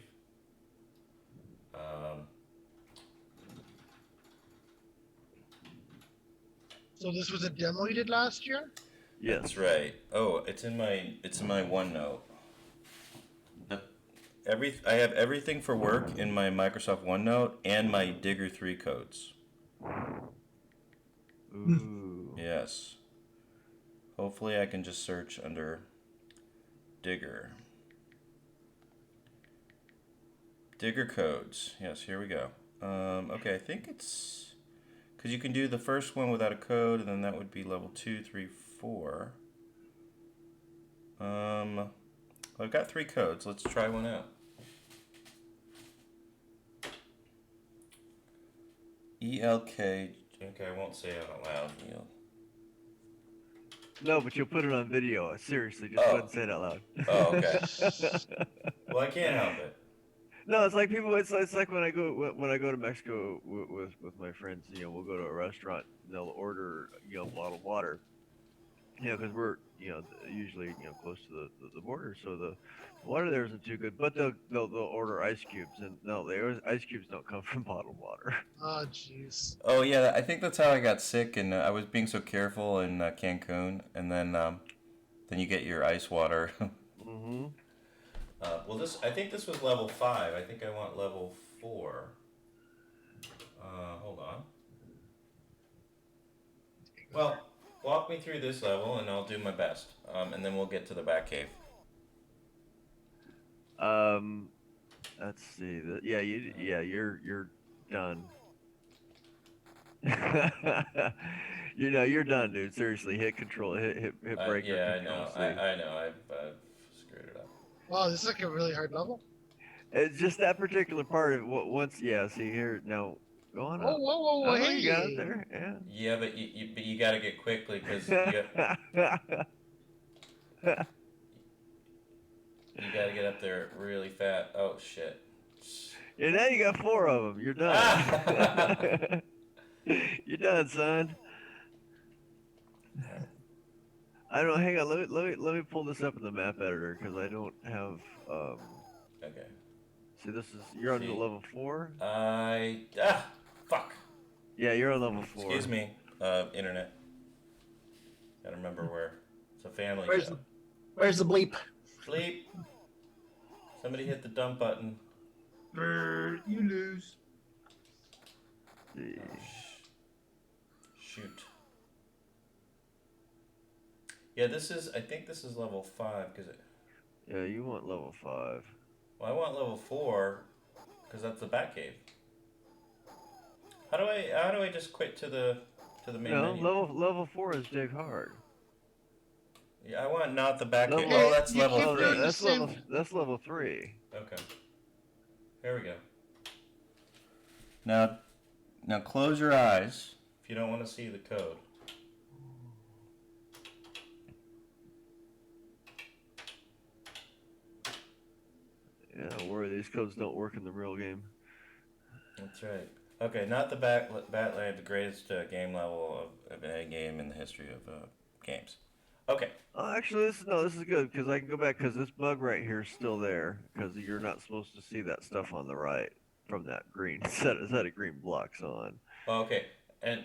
So this was a demo you did last year? Yeah, that's right. Oh, it's in my OneNote. I have everything for work in my Microsoft OneNote and my Digger 3 codes. Ooh. Yes. Hopefully I can just search under Digger. Digger codes. Yes, here we go. Okay, I think it's... Because you can do the first one without a code, and then that would be level 2, 3, 4. I've got 3 codes. Let's try one out. ELK. Okay, I won't say it out loud. No, but you'll put it on video. Seriously, just go ahead and say it out loud. Oh, okay. Well, I can't help it. No, it's like people. It's like when I go to Mexico with my friends. You know, we'll go to a restaurant. And they'll order bottled water. You know, because we're usually close to the border, so the water there isn't too good. But they'll order ice cubes, and no, the ice cubes don't come from bottled water. Oh, jeez. Oh, yeah, I think that's how I got sick, and I was being so careful in Cancun, and then you get your ice water. Mm-hmm. Well, I think this was level 5. I think I want level 4. Hold on. Well, walk me through this level, and I'll do my best, and then we'll get to the Batcave. Let's see. You're done. You're done, dude. Seriously, hit control, hit break. Yeah, I know. I know. I've screwed it up. Wow, this is like a really hard level. It's just that particular part of once. Yeah, see here now. Go on up. Whoa, hey. You got it there. Yeah. Yeah, but you got to get quickly because you got to get up there really fast. Oh shit. Yeah, now you got 4 of them. You're done. You're done, son. I don't. Hang on. Let me pull this up in the map editor because I don't have. Okay. See, you're on level 4. Fuck. Yeah, you're on level 4. Excuse me, internet. Gotta remember where. It's a family show. Where's the bleep? Bleep. Somebody hit the dump button. You lose. Oh, shoot. Yeah, I think this is level 5 because it. Yeah, you want level 5. Well, I want level 4 because that's the Batcave. How do I just quit to the main menu? Level 4 is dig hard. Yeah, I want not the Batcave. Oh, that's level 3. That's level 3. Okay. Here we go. Now close your eyes if you don't want to see the code. Yeah, don't worry, these codes don't work in the real game. That's right. Okay, not the Batland, the greatest game level of any game in the history of games. Okay. Actually, this is good because I can go back because this bug right here is still there because you're not supposed to see that stuff on the right from that green set of green blocks on. Oh, okay. And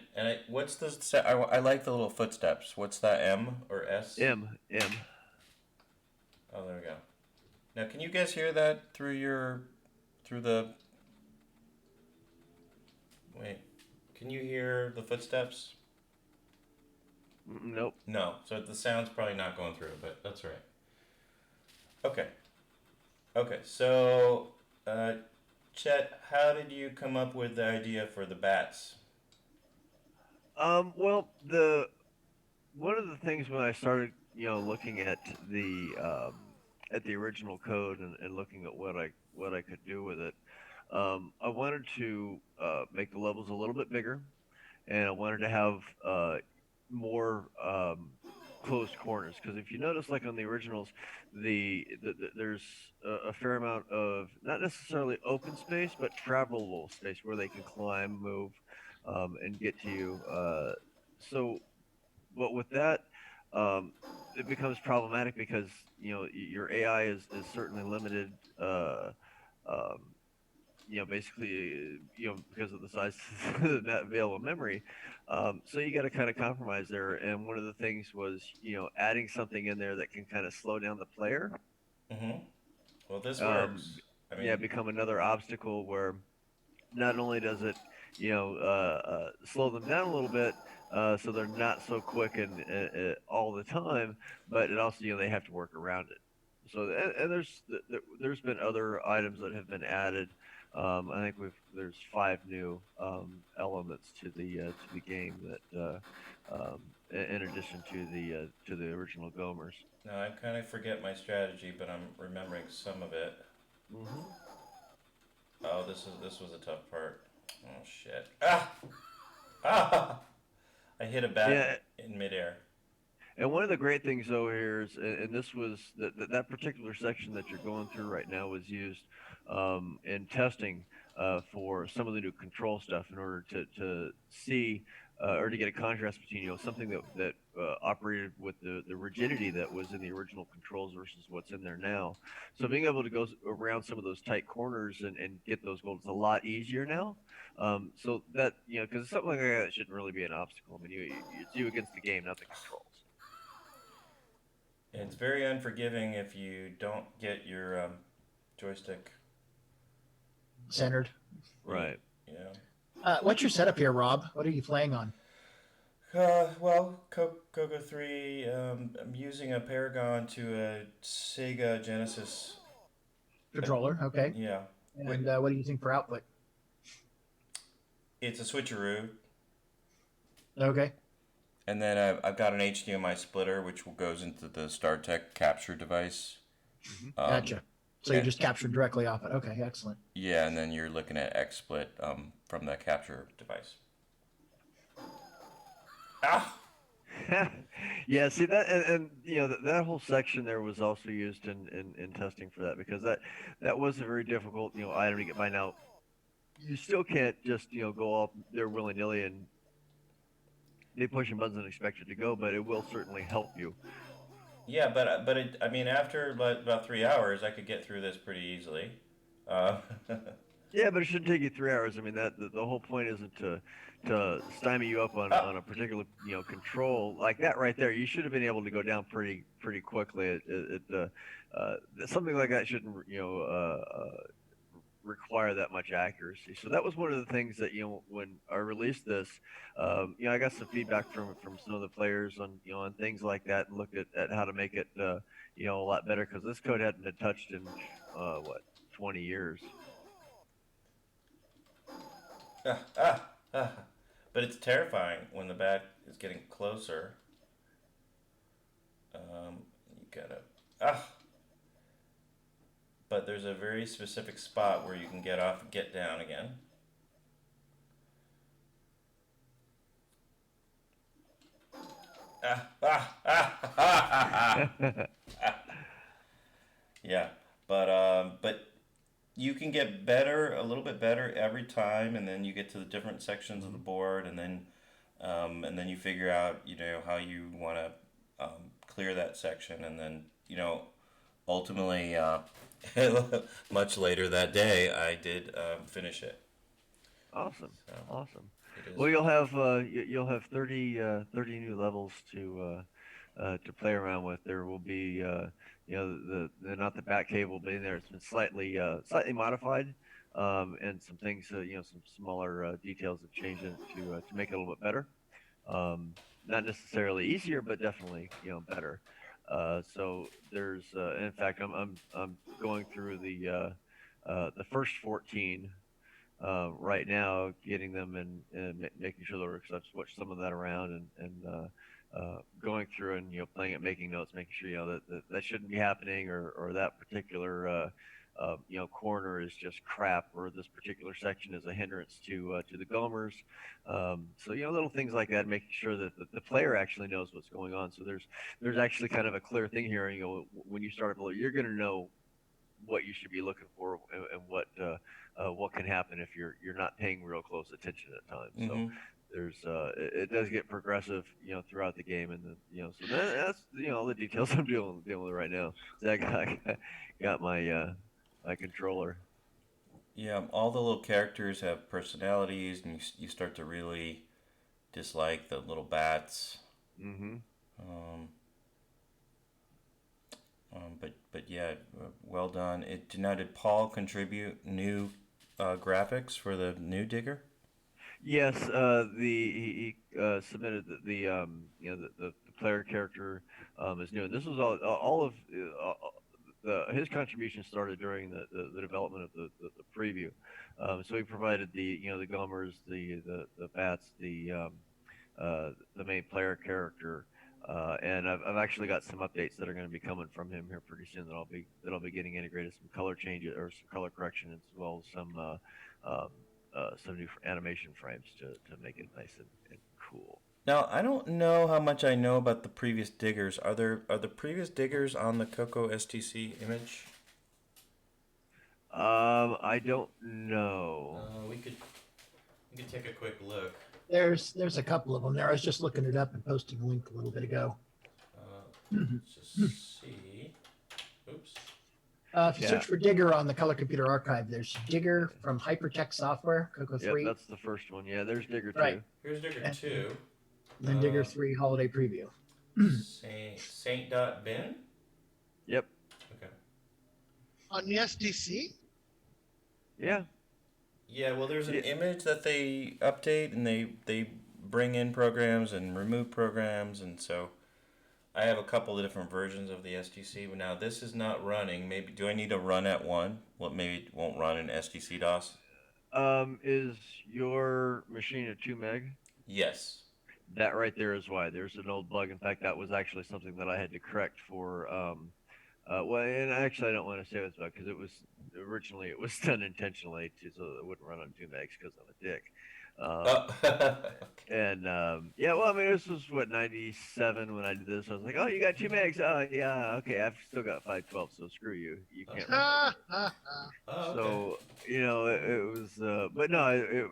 what's this? I like the little footsteps. What's that? M or S? M. Oh, there we go. Now, can you guys hear that through the? Wait, can you hear the footsteps? Nope. No, so the sound's probably not going through, but that's right. Okay, so, Chet, how did you come up with the idea for the bats? Well, one of the things when I started, looking at the original code and looking at what I could do with it, I wanted to make the levels a little bit bigger, and I wanted to have more closed corners because if you notice, like on the originals, there's a fair amount of not necessarily open space but travelable space where they can climb, move, and get to you. But with that, it becomes problematic because your AI is certainly limited. Basically, because of the size of that available memory. So you got to kind of compromise there. And one of the things was, adding something in there that can kind of slow down the player. Mm-hmm. Well, this works. Become another obstacle where not only does it, slow them down a little bit. So they're not so quick and all the time, but it also they have to work around it. So and there's been other items that have been added. I think there's 5 new elements to the game that in addition to the original Gomers. No, I kind of forget my strategy, but I'm remembering some of it. Mm-hmm. Oh, this was a tough part. Oh shit! Ah! I hit a bat in midair. And one of the great things though here is, and this was that particular section that you're going through right now was used in testing for some of the new control stuff in order to see or to get a contrast between something that operated with the rigidity that was in the original controls versus what's in there now. So being able to go around some of those tight corners and get those goals is a lot easier now. So that because something like that shouldn't really be an obstacle. I mean, it's you against the game, not the controls. It's very unforgiving if you don't get your joystick centered. Right. Yeah. What's your setup here, Rob? What are you playing on? Well, CoCo 3, I'm using a Paragon to a Sega Genesis controller. Okay. Yeah. And what do you think for output? It's a switcheroo. Okay. And then I've got an HDMI splitter, which goes into the StarTech capture device. Gotcha. So you just capture directly off it. Okay, excellent. Yeah, and then you're looking at XSplit from the capture device. Ah! Yeah, see that, and that whole section there was also used in testing for that, because that was a very difficult item to get by. Now, you still can't just go up there willy nilly and they pushing buttons and expect it to go, but it will certainly help you. Yeah, but I mean, after about 3 hours, I could get through this pretty easily. Yeah, but it shouldn't take you 3 hours. I mean, that the whole point isn't to stymie you up on a particular control like that right there. You should have been able to go down pretty quickly. Something like that shouldn't require that much accuracy. So that was one of the things that when I released this, I got some feedback from some of the players on on things like that, and looked at how to make it a lot better, because this code hadn't been touched in 20 years. But it's terrifying when the bat is getting closer. You gotta But there's a very specific spot where you can get off and get down again. Yeah, but you can get better, a little bit better every time, and then you get to the different sections of the board, and then you figure out how you want to clear that section, and then ultimately much later that day I did finish it. Awesome. Awesome. Well, you'll have 30 new levels to play around with. There will be not the bat cave will be in there. It's been slightly modified, and some things some smaller details have changed in it to make it a little bit better. Not necessarily easier, but definitely better. So there's in fact I'm going through the first 14 right now, getting them and making sure there are switch some of that around, and going through and playing it, making notes, making sure that shouldn't be happening, or that particular corner is just crap, or this particular section is a hindrance to the Gomers. So little things like that, making sure that the player actually knows what's going on. So there's actually kind of a clear thing here. When you start, you're going to know what you should be looking for, and what can happen if you're not paying real close attention at times. Mm-hmm. So there's it does get progressive throughout the game, and then so that's all the details I'm dealing with right now. I got my my controller. Yeah, all the little characters have personalities, and you start to really dislike the little bats. Mm-hmm. But yeah, well done. Did Paul contribute new graphics for the new Digger? Yes, he submitted the player character is new. And this was all of his contribution started during the development of the preview. So he provided the gummers, the bats, the main player character, and I've actually got some updates that are going to be coming from him here pretty soon that I'll be getting integrated, some color changes or some color correction as well as some new animation frames to make it nice and cool. Now, I don't know how much I know about the previous diggers. Are the previous diggers on the CoCo STC image? I don't know. We could take a quick look. There's a couple of them there. I was just looking it up and posting a link a little bit ago. Let's just see. Oops. If you search for Digger on the Color Computer Archive, there's Digger from Hypertech Software, CoCo 3. Yeah, that's the first one. Yeah, there's Digger 2. Right. Here's Digger 2. And then Digger 3 Holiday Preview. Saint.bin? Yep. Okay. On the SDC? Yeah. Yeah, well, there's an image that they update, and they bring in programs and remove programs, and so I have a couple of different versions of the SDC. But now this is not running. Maybe do I need to run at one? Well, maybe it won't run in SDC DOS. Is your machine a 2 meg? Yes. That right there is why. There's an old bug. In fact, that was actually something that I had to correct for. Well, and actually, I don't want to say it was bug because it was originally it was done intentionally so it wouldn't run on 2 megs because I'm a dick. And yeah, well, I mean, this was what 97 when I did this. I was like, oh, you got 2 megs? Oh, yeah, okay. I've still got 512, so screw you. You can't. Run okay. So it was, but no,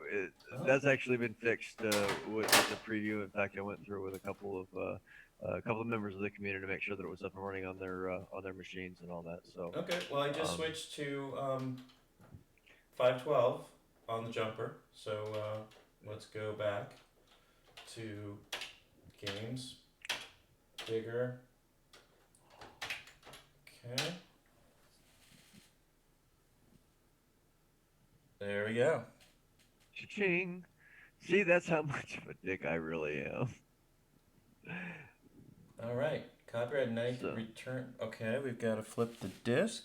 that's actually been fixed with the preview. In fact, I went through with a couple of members of the community to make sure that it was up and running on their machines and all that. So okay, well, I just switched to 512 on the jumper. So let's go back to games, Digger. Okay. There we go. Cha-ching. See, that's how much of a dick I really am. All right. Copyright Night return. Okay, we've got to flip the disc.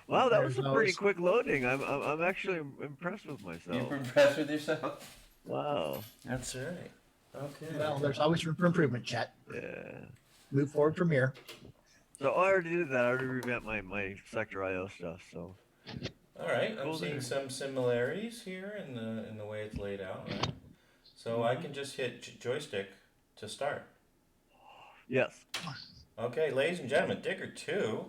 Wow, that was a pretty quick loading. I'm actually impressed with myself. You're impressed with yourself? Wow. That's right. Okay. Well, there's always room for improvement, chat. Yeah. Move forward from here. So I already did that. I already revamped my Sector IO stuff. So. All right, I'm seeing some similarities here in the way it's laid out. Right? So I can just hit joystick to start. Yes. Okay, ladies and gentlemen, Digger 2.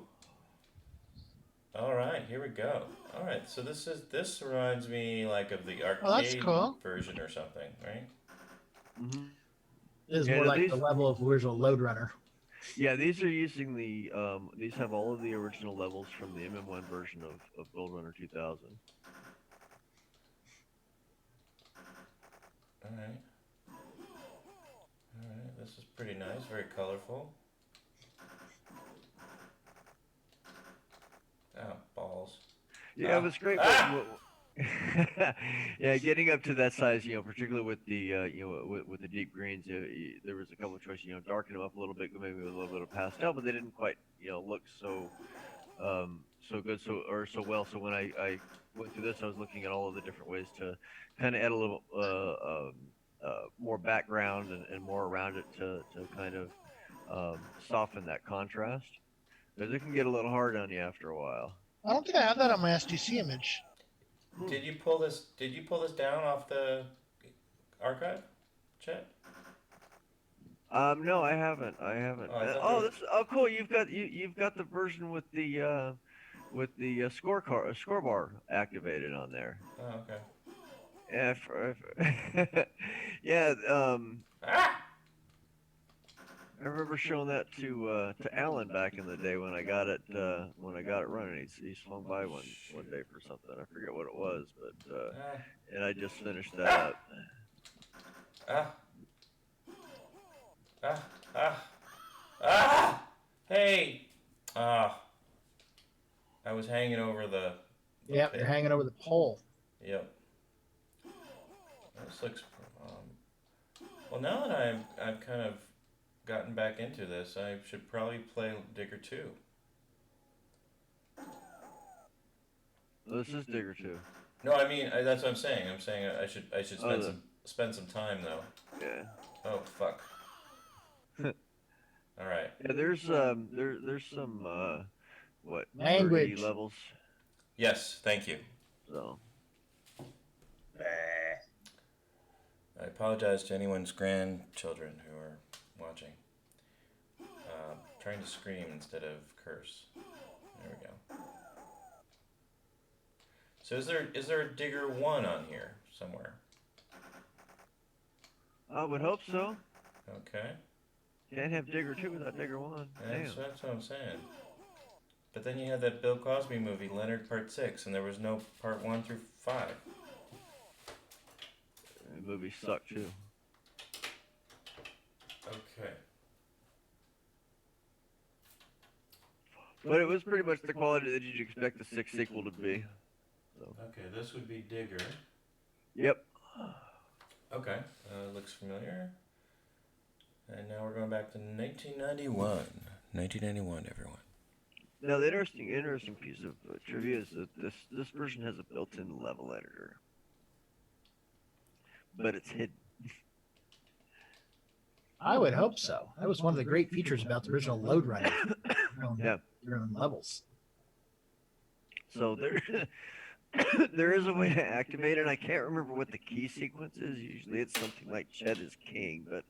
All right, here we go. All right, so this reminds me like of the arcade version or something, right? Mm-hmm. It is more like the level of original Load Runner. Yeah, these are using these have all of the original levels from the MM1 version of Build Runner 2000. All right. All right, this is pretty nice, very colorful. Oh, balls. Yeah, it was great. Yeah, getting up to that size, particularly with the with the deep greens, there was a couple of choices. Darken them up a little bit, maybe with a little bit of pastel, but they didn't quite look so good, so well. So when I went through this, I was looking at all of the different ways to kind of add a little more background and more around it to kind of soften that contrast, because it can get a little hard on you after a while. I don't think I have that on my SDC image. Did you pull this down off the archive, Chet? No, I haven't. Oh, cool. You've got the version with the score bar activated on there. Oh, okay. Yeah. Yeah. I remember showing that to Alan back in the day when I got it running. He swung by one day for something. I forget what it was, but and I just finished that up. Hey. I was hanging over the. Yep, you're hanging over the pole. Yep. This looks. Well, now that I've kind of gotten back into this, I should probably play Digger 2. This is Digger 2. No, I mean that's what I'm saying. I'm saying I should spend some time though. Yeah. Oh fuck. All right. Yeah, there's some what Language 30 levels. Yes, thank you. So. I apologize to anyone's grandchildren who are watching. Trying to scream instead of curse. There we go. So is there a Digger 1 on here somewhere? I would hope so. Okay. Can't have Digger 2 without Digger 1. That's what I'm saying. But then you had that Bill Cosby movie, Leonard Part 6, and there was no Part 1 through 5. The movie sucked too. Okay. But it was pretty much the quality that you'd expect the 6 sequel to be. So. Okay, this would be Digger. Yep. Okay, looks familiar. And now we're going back to 1991. 1991, everyone. Now the interesting piece of trivia is that this version has a built-in level editor, but it's hidden. I would hope so. That was one of the great features about the original Load Runner. Yeah. Your own levels. So there is a way to activate it. I can't remember what the key sequence is. Usually it's something like Chet is king, but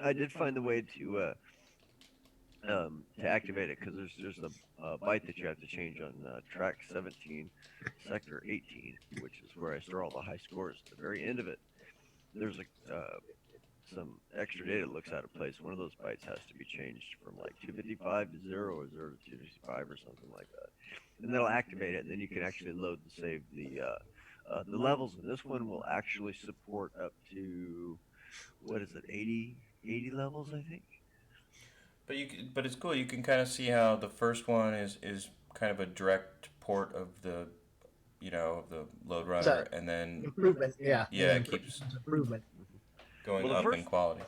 I did find the way to activate it because there's a byte that you have to change on track 17, sector 18, which is where I store all the high scores. At the very end of it, there's some extra data that looks out of place. One of those bytes has to be changed from like 255 to 0 or 0 to 255 or something like that. And that'll activate it, and then you can actually load and save the levels. And this one will actually support up to, what is it, 80 levels, I think. But it's cool. You can kind of see how the first one is kind of a direct port of the, of the Load Runner, and then improvement. Yeah. It keeps improvement. Going up in quality.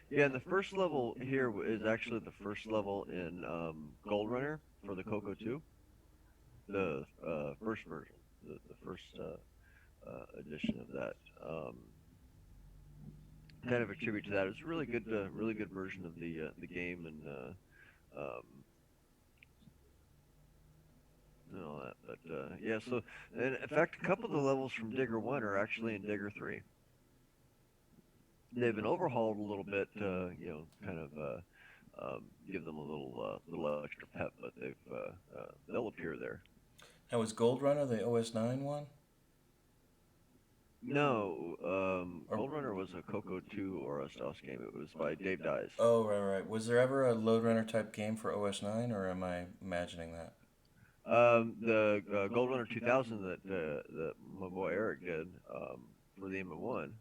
Yeah, and the first level here is actually the first level in Gold Runner for the CoCo 2. The first version, the first edition of that. Kind of a tribute to that. It's a really good version of the game and all that. But yeah, so and in fact, a couple of the levels from Digger 1 are actually in Digger 3. They've been overhauled a little bit, kind of give them a little extra pep, but they'll appear there. Now, was Gold Runner the OS9 one? No, Gold Runner was a CoCo 2 or a DOS game. It was by Dave Dyes. Oh, right. Was there ever a Load Runner type game for OS9, or am I imagining that? The Gold Runner 2000 that my boy Eric did for the MM1.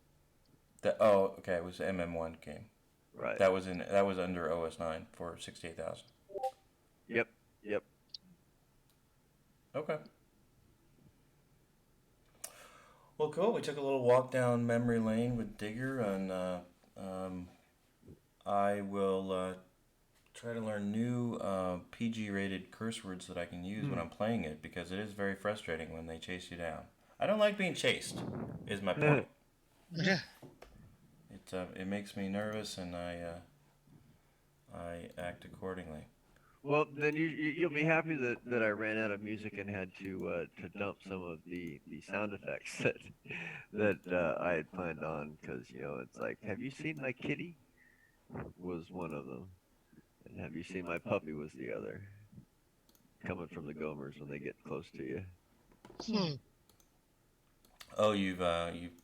Okay, it was an MM1 game. Right. That was under OS9 for 68,000. Yep. Okay. Well, cool. We took a little walk down memory lane with Digger, and I will try to learn new PG-rated curse words that I can use when I'm playing it, because it is very frustrating when they chase you down. I don't like being chased, is my point. Yeah. It makes me nervous, and I act accordingly. Well, then you'll be happy that I ran out of music and had to dump some of the sound effects that I had planned on, because it's like, have you seen my kitty? Was one of them, and have you seen my puppy? Was the other. Coming from the Gomers when they get close to you. Oh, you've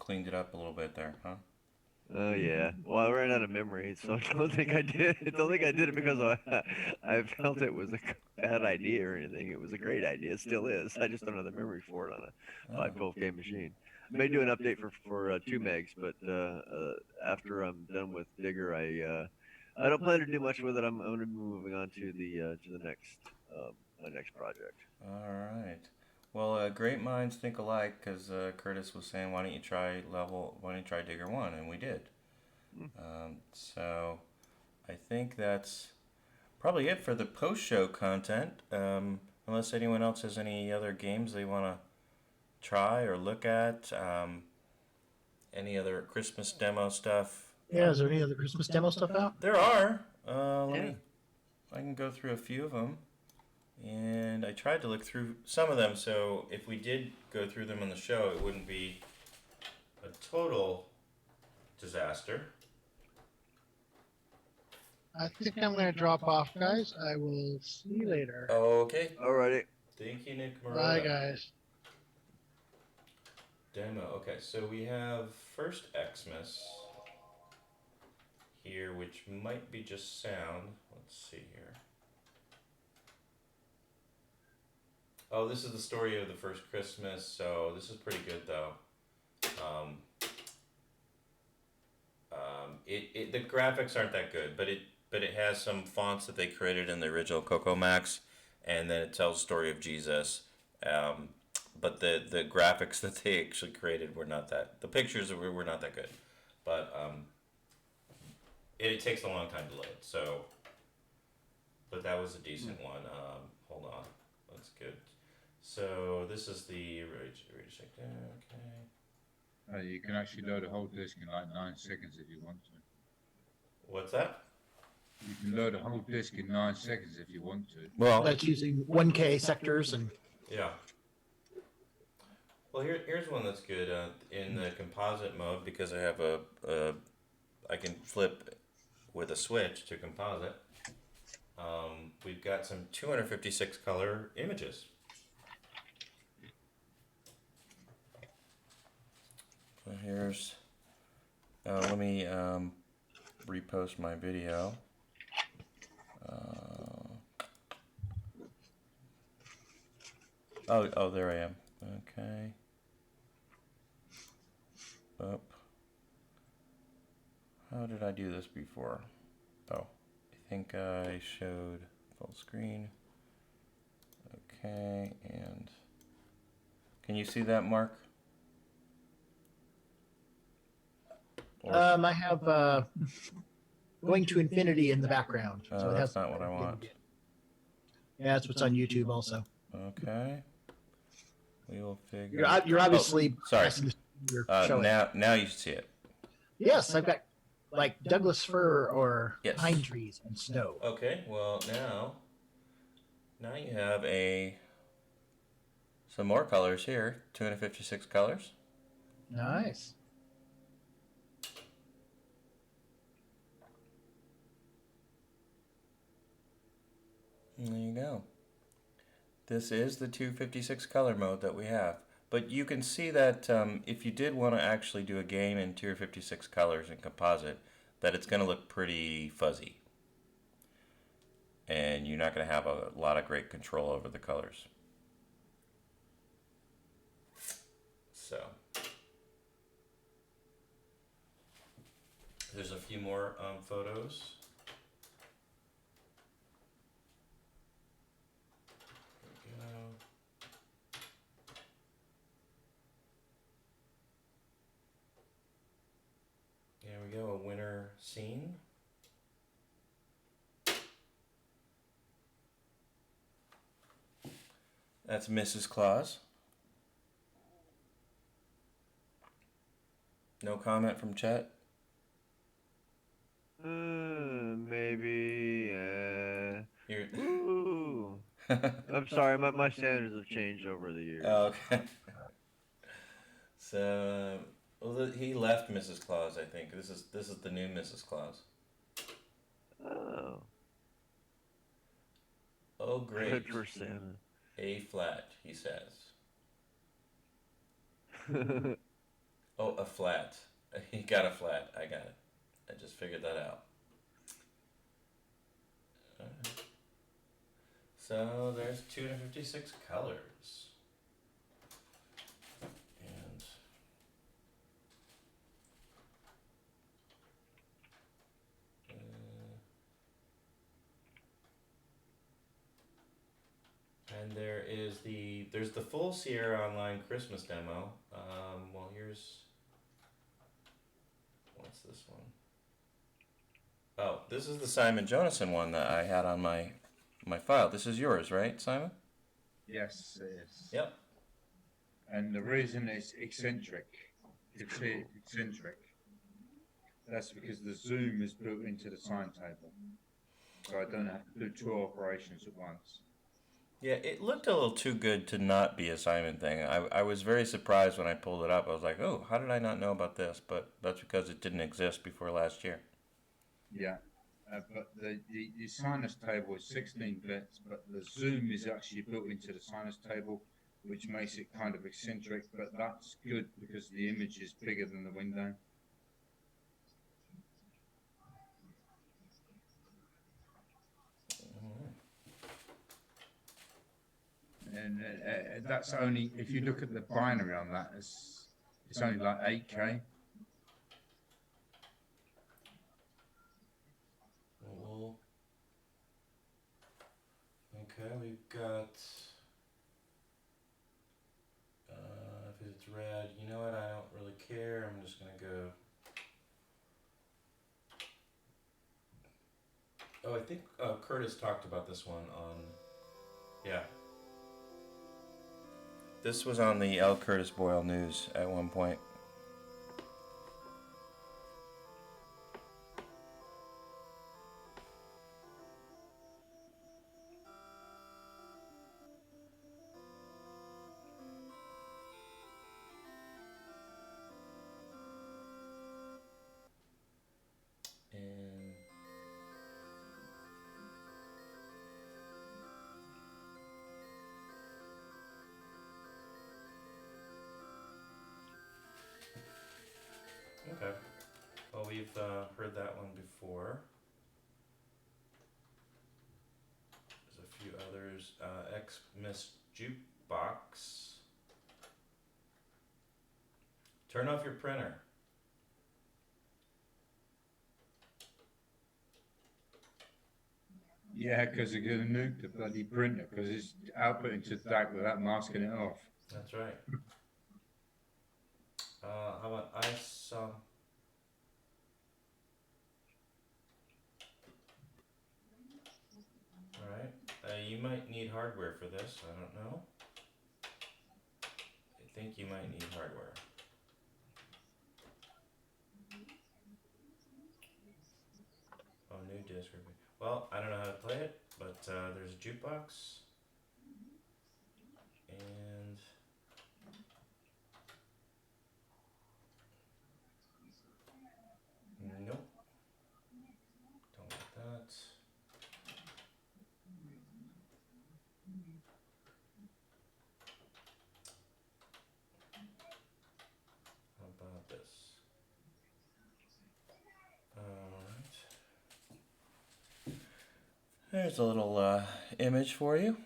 cleaned it up a little bit there, huh? Oh yeah. Well, I ran out of memory, so I don't think I did. I don't think I did it because I felt it was a bad idea or anything. It was a great idea. It still is. I just don't have the memory for it on a 512K machine. I may do an update for 2 megs, but after I'm done with Digger, I don't plan to do much with it. I'm going to be moving on to the next my next project. All right. Well, great minds think alike, because Curtis was saying, why don't you try Digger 1, and we did. So I think that's probably it for the post-show content, unless anyone else has any other games they want to try or look at, any other Christmas demo stuff. Yeah, is there any other Christmas demo stuff out? There are. I can go through a few of them. And I tried to look through some of them, so if we did go through them on the show, it wouldn't be a total disaster. I think I'm going to drop off, guys. I will see you later. Okay. Alrighty. Thank you, Nick Morota. Bye, guys. Demo. Okay, so we have first Xmas here, which might be just sound. Let's see here. Oh, this is the story of the first Christmas, so this is pretty good, though. The graphics aren't that good, but it has some fonts that they created in the original CoCo Max, and then it tells the story of Jesus. But the graphics that they actually created were not that. The pictures were not that good, but it takes a long time to load. So, but that was a decent one. Hold on, that's good. So this is the okay. You can actually load a whole disk in like 9 seconds if you want to. What's that? You can load a whole disk in 9 seconds if you want to. Well, that's using 1K sectors and. Yeah. Well, here's one that's good in the composite mode, because I have I can flip with a switch to composite. We've got some 256 color images. So here's, let me repost my video. Oh, there I am. Okay. Up. How did I do this before? Oh, I think I showed full screen. Okay, and can you see that, Mark? I have going to infinity in the background. So it that's not what I want. Yeah, that's what's on YouTube also. Okay. We will figure. You're obviously. Sorry. Now you see it. Yes, I've got like Douglas fir or pine trees and snow. Okay. Well, now you have some more colors here. 256 colors. Nice. There you go. This is the 256 color mode that we have. But you can see that if you did want to actually do a game in 256 colors in composite, that it's going to look pretty fuzzy. And you're not going to have a lot of great control over the colors. So, there's a few more photos. There we go, a winter scene. That's Mrs. Claus. No comment from chat? Maybe. Ooh. I'm sorry, my standards have changed over the years. Oh, okay. So, well, he left Mrs. Claus, I think. This is the new Mrs. Claus. Oh. Oh, great. Good for Santa. A flat, he says. Oh, a flat. He got a flat. I got it. I just figured that out. So there's 256 colors. And And there's the full Sierra Online Christmas demo. Well, what's this one? Oh, this is the Simon Jonasson one that I had on my file. This is yours, right, Simon? Yes, it is. Yep. And the reason it's eccentric, that's because the zoom is built into the timetable. So I don't have to do 2 operations at once. Yeah, it looked a little too good to not be a Simon thing. I was very surprised when I pulled it up. I was like, oh, how did I not know about this? But that's because it didn't exist before last year. Yeah, but the sinus table is 16 bits, but the zoom is actually built into the sinus table, which makes it kind of eccentric, but that's good because the image is bigger than the window. And that's only, if you look at the binary on that, it's only like 8K. Well, okay, we've got, if it's red, you know what, I don't really care, I'm just going to go, oh, I think Curtis talked about this one on, yeah. This was on the L. Curtis Boyle News at one point. And okay. Well, we've heard that one before. There's a few others. X-Miss Jukebox. Turn off your printer. Yeah, because they're going to nuke the bloody printer because it's outputting to DAC without masking it off. That's right. How about ice? Alright. You might need hardware for this. I don't know. I think you might need hardware. Oh, new disc. Well, I don't know how to play it, but there's a jukebox. And nope. Don't like that. How about this? Alright. There's a little image for you.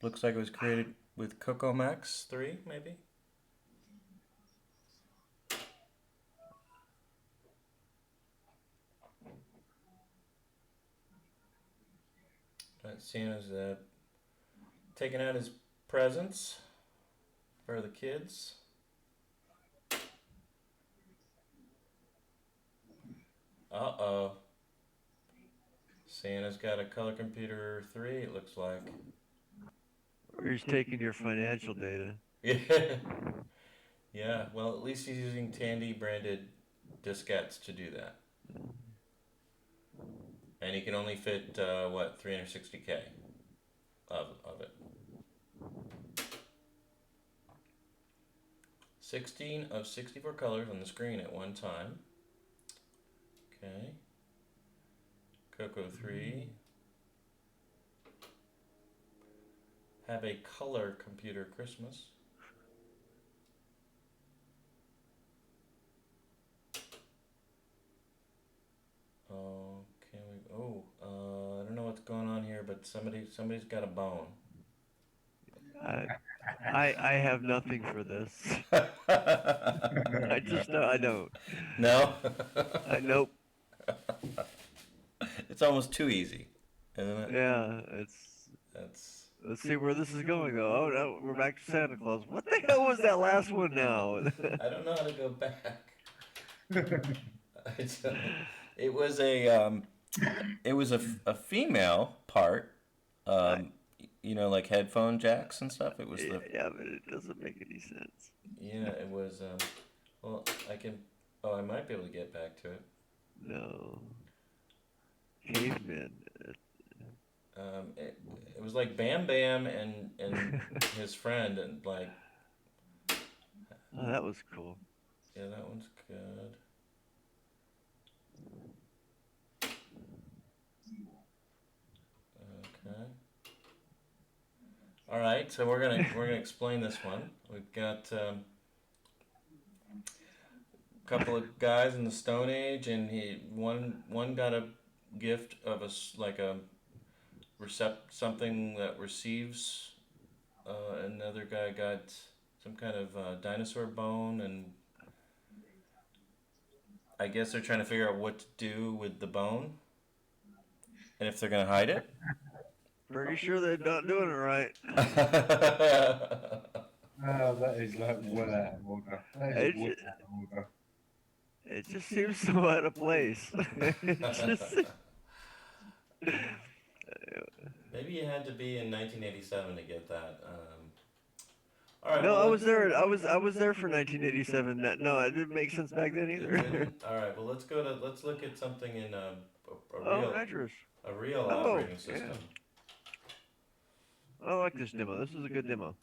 Looks like it was created with CoCo Max 3, maybe? Santa's taking out his presents for the kids. Uh-oh. Santa's got a color computer 3, it looks like. Or he's taking your financial data. Yeah. Yeah, well, at least he's using Tandy branded diskettes to do that. And he can only fit, 360K of it. 16 of 64 colors on the screen at one time. Okay. CoCo 3. Have a color computer Christmas. Oh, can we? Oh, I don't know what's going on here, but somebody's got a bone. I have nothing for this. I don't. No. Nope. It's almost too easy. isn't it? Yeah, That's. Let's see where this is going, though. Oh, no, we're back to Santa Claus. What the hell was that last one now? I don't know how to go back. It was a a female part, like headphone jacks and stuff. It was the Yeah, but it doesn't make any sense. yeah. It was well, I can. Oh, I might be able to get back to it. No. Caveman. It was like Bam Bam and his friend and like. Oh, that was cool. Yeah, that one's good. Okay. All right, so we're gonna explain this one. We've got a couple of guys in the Stone Age, and one got a gift of a something that receives. Another guy got some kind of dinosaur bone, and I guess they're trying to figure out what to do with the bone, and if they're gonna hide it. Pretty sure they're not doing it right. That is like well out of order. That is well out of order. It just seems so out of place. Maybe you had to be in 1987 to get that. All right. No, well, I was there. I was there for 1987. No, it didn't make sense back then either. All right. Well, let's look at something in a Oh, nitrous. a real operating system. Yeah. I like this demo. This is a good demo.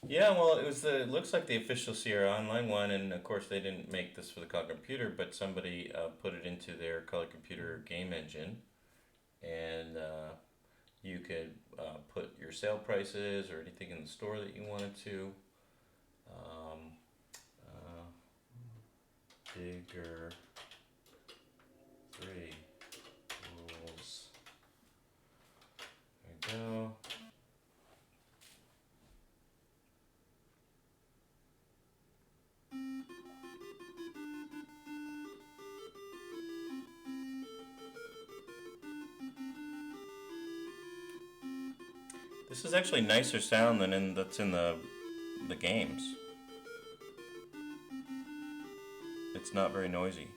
Yeah, well, it looks like the official Sierra Online one, and of course they didn't make this for the Color Computer, but somebody put it into their Color Computer game engine, and you could put your sale prices or anything in the store that you wanted to. Bigger 3 rules. There we go. This is actually nicer sound than that's in the games. It's not very noisy.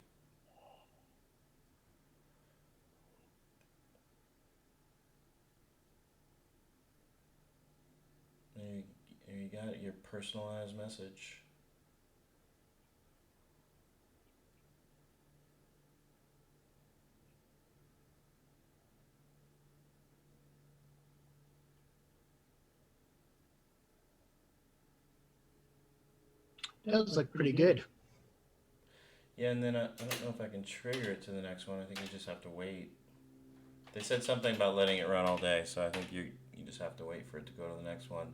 There you got your personalized message. That was like pretty good. Yeah, and then I don't know if I can trigger it to the next one. I think you just have to wait. They said something about letting it run all day, so I think you just have to wait for it to go to the next one.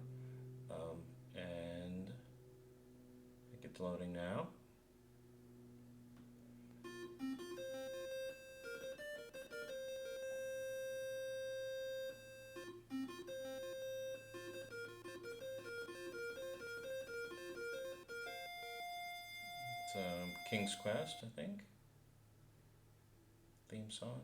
And I think it's loading now. It's King's Quest, I think. Theme song.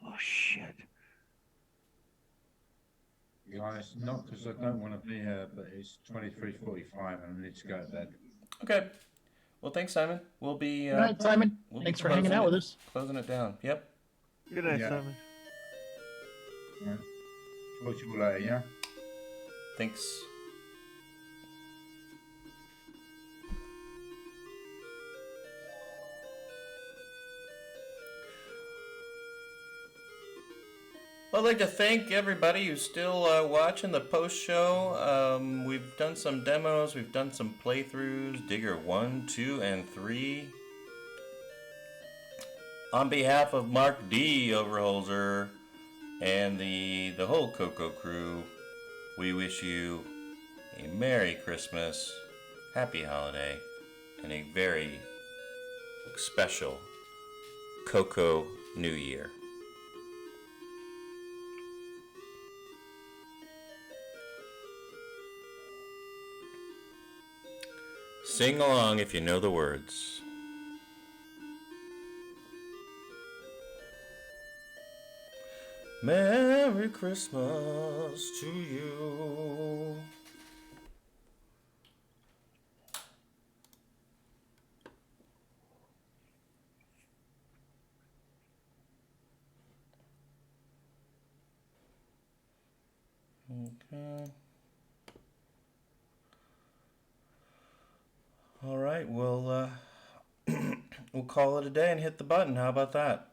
Oh shit. To be honest, not because I don't want to be here, but it's 23:45 and I need to go to bed. Okay. Well, thanks, Simon. We'll be. Good night, Simon. Thanks for hanging out with us. Closing it down. Yep. Good night, Simon. All right. Talk to you later, yeah? Thanks. I'd like to thank everybody who's still watching the post show. We've done some demos, we've done some playthroughs, Digger 1, 2, and 3. On behalf of Mark D. Overholzer and the whole CoCo crew, we wish you a Merry Christmas, Happy Holiday, and a very, special CoCo New Year. Sing along if you know the words. Merry Christmas to you. Okay. All right, we'll we'll call it a day and hit the button. How about that?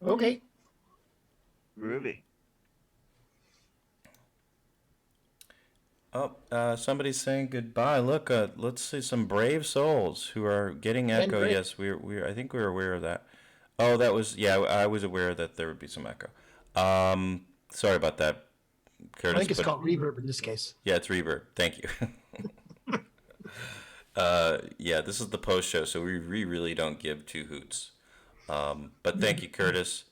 Okay. Groovy. Oh, somebody's saying goodbye. Look, let's see some brave souls who are getting echo. Yes, I think we were aware of that. Oh, that was, yeah, I was aware that there would be some echo. Sorry about that, Curtis. I think it's called reverb in this case. Yeah, it's reverb. Thank you. Yeah, this is the post show, so we really don't give two hoots. But thank you, Curtis.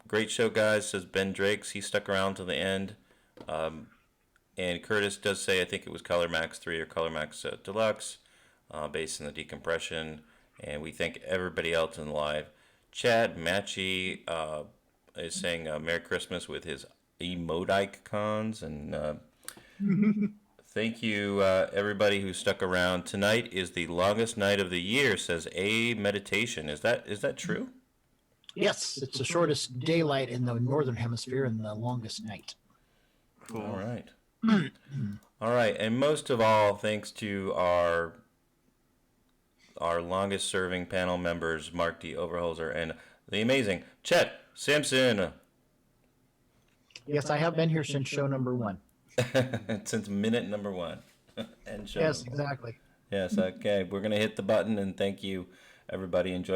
Great show, guys, says Ben Drakes. He stuck around to the end. And Curtis does say, I think it was Color Max 3 or Color Max Deluxe, based on the decompression. And we thank everybody else in the live chat. Matchy is saying Merry Christmas with his emoticons. And thank you, everybody who stuck around. Tonight is the longest night of the year, says A Meditation. Is that true? Yes, it's the shortest daylight in the northern hemisphere and the longest night. Cool. All right. All right, and most of all, thanks to our longest serving panel members, Mark D. Overholzer and the amazing Chet Simpson. Yes, I have been here since show number 1. Since minute number 1. And show yes, number. Exactly. Yes, okay. We're going to hit the button, and thank you, everybody. Enjoy